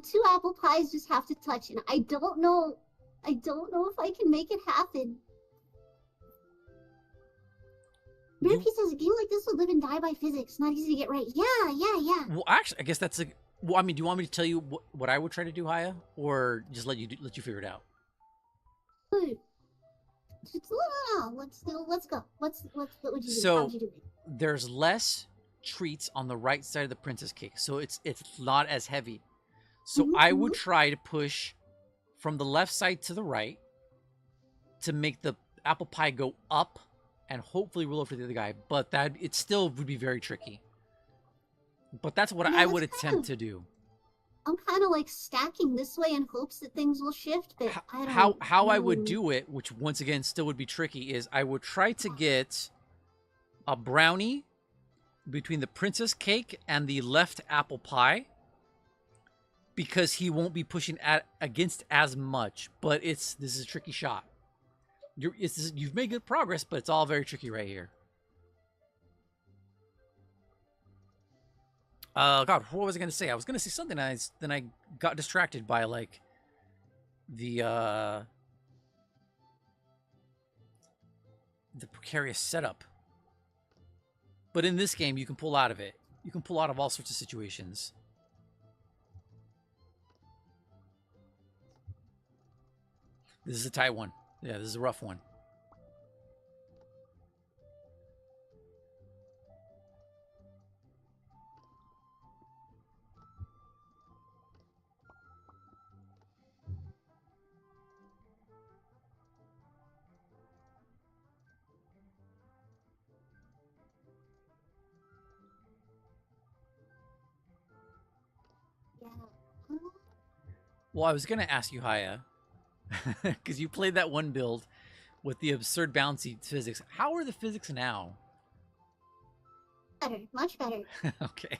two apple pies just have to touch, and I don't know if I can make it happen. Murphy says a game like this would live and die by physics, not easy to get right. Yeah.
Well, actually, I guess that's Well, I mean, do you want me to tell you what I would try to do, Haya, or just let you figure it out?
No, let's go. What would you do? How
So
would you do it?
there's less treats on the right side of the princess cake, so it's not as heavy. So I would try to push from the left side to the right to make the apple pie go up and hopefully roll over to the other guy, but that it still would be very tricky. But that's what I would attempt to do.
I'm kind of like stacking this way in hopes that things will shift, but I don't
How I would do it, which once again still would be tricky, is I would try to get a brownie between the princess cake and the left apple pie, because he won't be pushing against as much. But this is a tricky shot. You've made good progress, but it's all very tricky right here. God, what was I going to say? I was going to say something, and then I got distracted by like the precarious setup. But in this game, you can pull out of it. You can pull out of all sorts of situations. This is a tight one. Yeah, this is a rough one. Well, I was going to ask you, Haya, because you played that one build with the absurd bouncy physics. How are the physics now?
Better, much better.
Okay.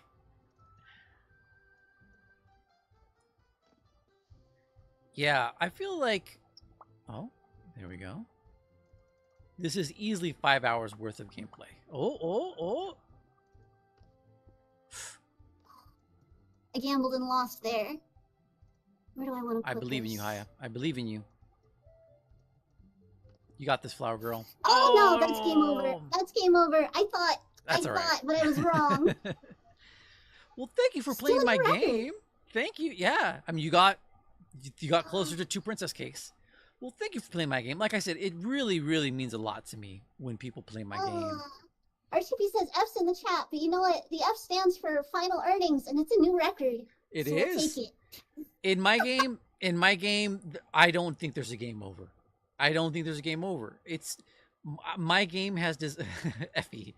Yeah, I feel like... Oh, there we go. This is easily 5 hours worth of gameplay. Oh.
I gambled and lost there. Where do I want to put
I believe in you,
this?
Haya. I believe in you. You got this, flower girl.
Oh no, that's game over. That's game over. I thought, but I was wrong.
Well, thank you for playing my game. Thank you. Yeah, I mean, you got closer to 2 princess cakes. Well, thank you for playing my game. Like I said, it really, really means a lot to me when people play my game.
RCP says F's in the chat, but you know what? The F stands for final earnings, and it's a new record.
It
so
is.
We'll take it.
In my game, I don't think there's a game over. I don't think there's a game over. It's my game has Effie.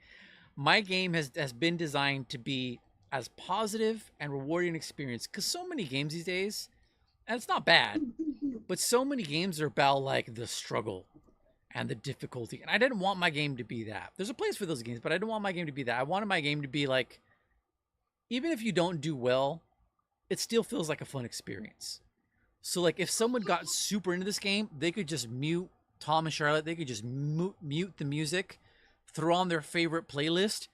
My game has been designed to be as positive and rewarding experience, because so many games these days, and it's not bad, but so many games are about like the struggle and the difficulty, and I didn't want my game to be that. There's a place for those games, but I didn't want my game to be that. I wanted my game to be like, even if you don't do well, it still feels like a fun experience. So like if someone got super into this game, they could just mute Tom and Charlotte. They could just mute the music, throw on their favorite playlist,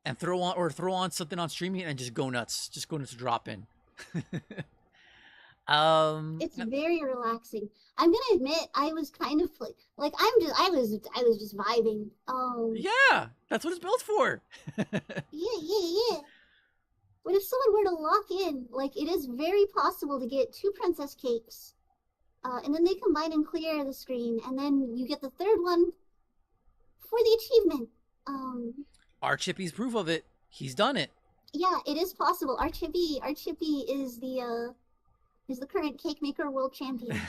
and throw on something on streaming and just go nuts. Just go nuts to drop in.
It's very relaxing. I'm gonna admit, I was kind of like I was just vibing.
Yeah, that's what it's built for.
Yeah. But if someone were to lock in, like, it is very possible to get 2 princess cakes, and then they combine and clear the screen, and then you get the third one for the achievement.
Our Chippy's proof of it. He's done it.
Yeah, it is possible. Our Chippy is the current cake maker world champion.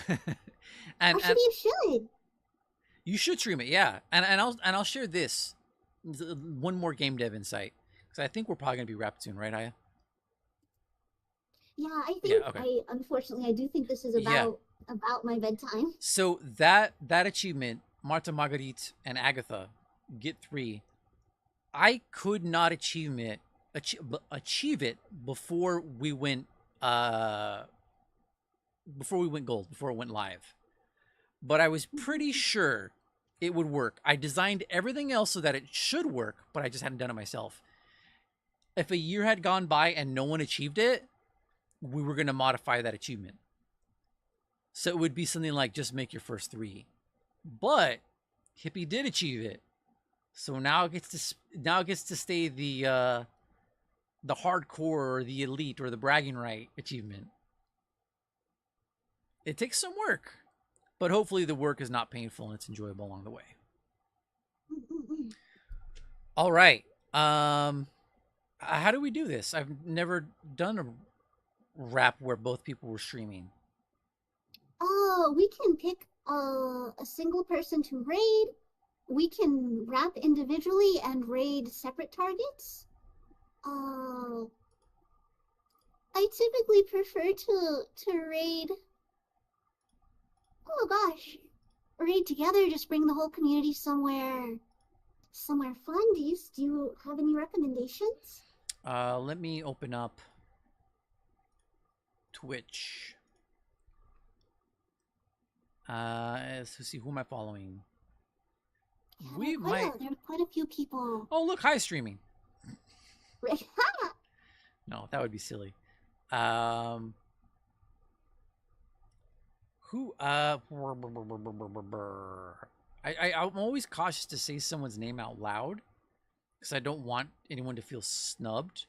and
Chippy should.
You should stream it, yeah. And I'll share this one more game dev insight, because I think we're probably gonna be wrapped soon, right, Aya?
Yeah, I think
okay.
Unfortunately I do think this is about my bedtime.
So that achievement, Marta, Marguerite, and Agatha get 3. I could not achieve it before we went gold, before it went live. But I was pretty sure it would work. I designed everything else so that it should work, but I just hadn't done it myself. If a year had gone by and no one achieved it, we were going to modify that achievement. So it would be something like, just make your first 3. But Hippie did achieve it. So now it gets to stay the the hardcore or the elite or the bragging right achievement. It takes some work, but hopefully the work is not painful and it's enjoyable along the way. All right. How do we do this? I've never done a rap where both people were streaming.
Oh, we can pick a single person to raid. We can wrap individually and raid separate targets. I typically prefer to raid. Oh gosh, raid together. Just bring the whole community somewhere fun. Do you have any recommendations?
Let me open up Twitch. Let's see, who am I following?
There are quite a few people.
Oh, look, hi streaming.
Right.
No, that would be silly. Who? I'm always cautious to say someone's name out loud because I don't want anyone to feel snubbed.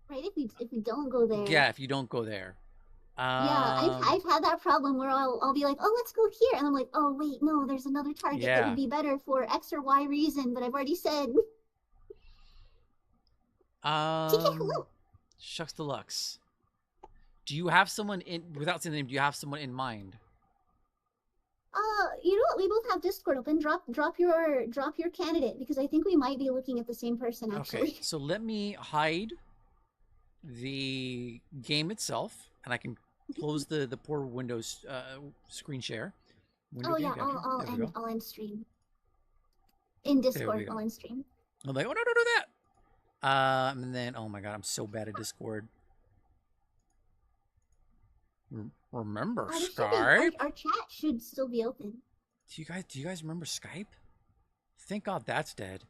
Right. If we don't go there.
Yeah, if you don't go there.
Yeah, I've had that problem where I'll be like, oh, let's go here, and I'm like, oh wait, no, there's another target that would be better for X or Y reason, but I've already said. TK, hello.
Shucks deluxe. Do you have someone in, without saying the name, do you have someone in mind?
You know what? We both have Discord open. Drop your candidate because I think we might be looking at the same person actually.
Okay, so let me hide the game itself, and I can close the poor Windows screen share.
Oh yeah, I'll end stream. In Discord, I'll end stream.
I'm like, oh no, don't do that. And then, oh my god, I'm so bad at Discord. Remember Skype?
Our chat should still be open.
Do you guys remember Skype? Thank God that's dead.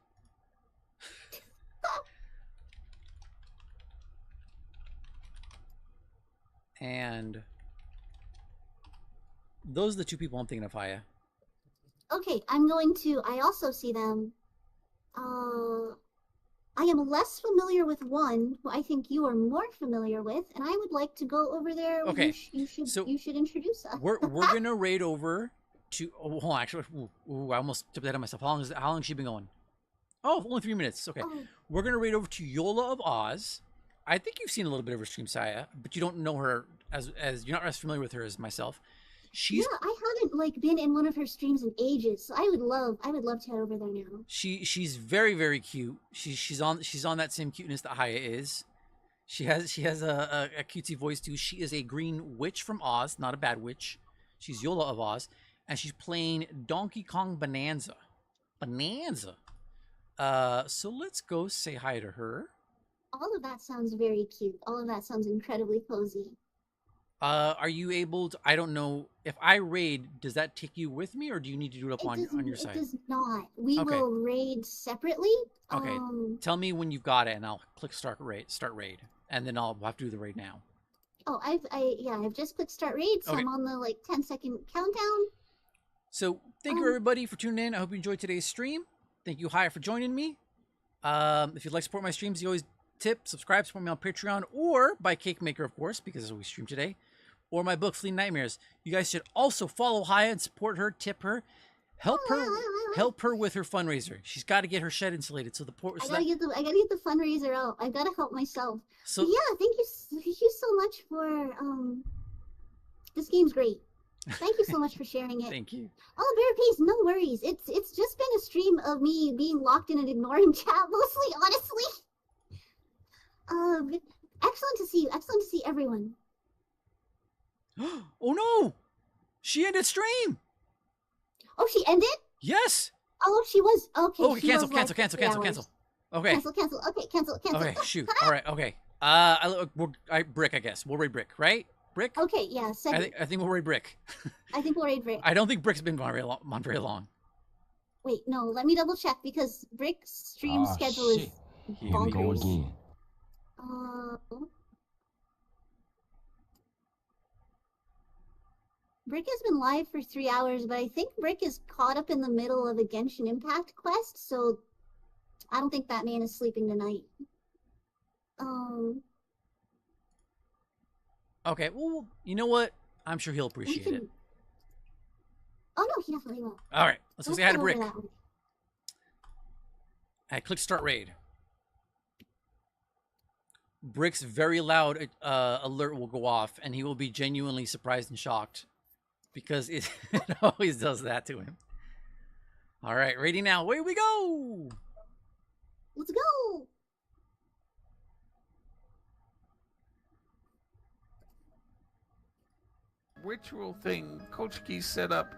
And those are the two people I'm thinking of, Haya.
Okay, I also see them. I am less familiar with one who I think you are more familiar with, and I would like to go over there.
Okay,
you should introduce us.
We're gonna raid over to. Oh, hold on, actually, I almost tipped that on myself. How long has she been going? Oh, only 3 minutes. Okay, we're gonna raid over to Yola of Oz. I think you've seen a little bit of her stream, Saya, but you don't know her as you're not as familiar with her as myself.
Yeah, I haven't been in one of her streams in ages, so I would love to head over there now.
She's very, very cute. She's on that same cuteness that Haya is. She has a cutesy voice too. She is a green witch from Oz, not a bad witch. She's Yola of Oz, and she's playing Donkey Kong Bonanza. So let's go say hi to her.
All of that sounds very cute. All of that sounds incredibly cozy.
Are you able to, I don't know, if I raid, does that take you with me, or do you need to do it up on your side?
It does not. We will raid separately.
Okay. Tell me when you've got it, and I'll click start raid, and then I'll have to do the raid now.
Oh, I've just clicked start raid, so I'm on the 10-second countdown.
So thank you everybody for tuning in. I hope you enjoyed today's stream. Thank you, Haya, for joining me. If you'd like to support my streams, you always subscribe, support me on Patreon, or by Cake Maker, of course, because that's what we streamed today, or my book, Fleeing Nightmares. You guys should also follow Haya and support her, tip her, help her with her fundraiser. She's got to get her shed insulated. So I gotta get
the fundraiser out. I gotta help myself. So yeah, thank you so much for this game's great. Thank you so much for sharing it.
Thank you.
Oh, Bear Pace, no worries. It's just been a stream of me being locked in and ignoring chat mostly, honestly. Excellent to see you. Excellent to see everyone.
Oh no! She ended stream!
Oh, she ended?
Yes!
Oh, she was. Okay.
Oh, cancel. Okay.
Cancel. Okay, cancel.
Okay, shoot. Alright, okay. Brick, I guess. We'll raid Brick, right? Brick?
Okay, yeah.
I think we'll raid Brick.
I think we'll raid Brick.
I don't think Brick's been on very long.
Wait, no, let me double check because Brick's stream schedule is bonkers.
Here we go again.
Brick has been live for 3 hours, but I think Brick is caught up in the middle of a Genshin Impact quest, so I don't think that man is sleeping tonight. Um,
Okay, well, you know what? I'm sure he'll
we
appreciate
can.
it.
Oh no, he definitely will.
All right, let's go say hi to
go over
Brick.
that one.
I click start raid. Brick's very loud alert will go off, and he will be genuinely surprised and shocked because it, it always does that to him. All right, raiding now. Away we go.
Let's go.
Ritual thing Kochiki set up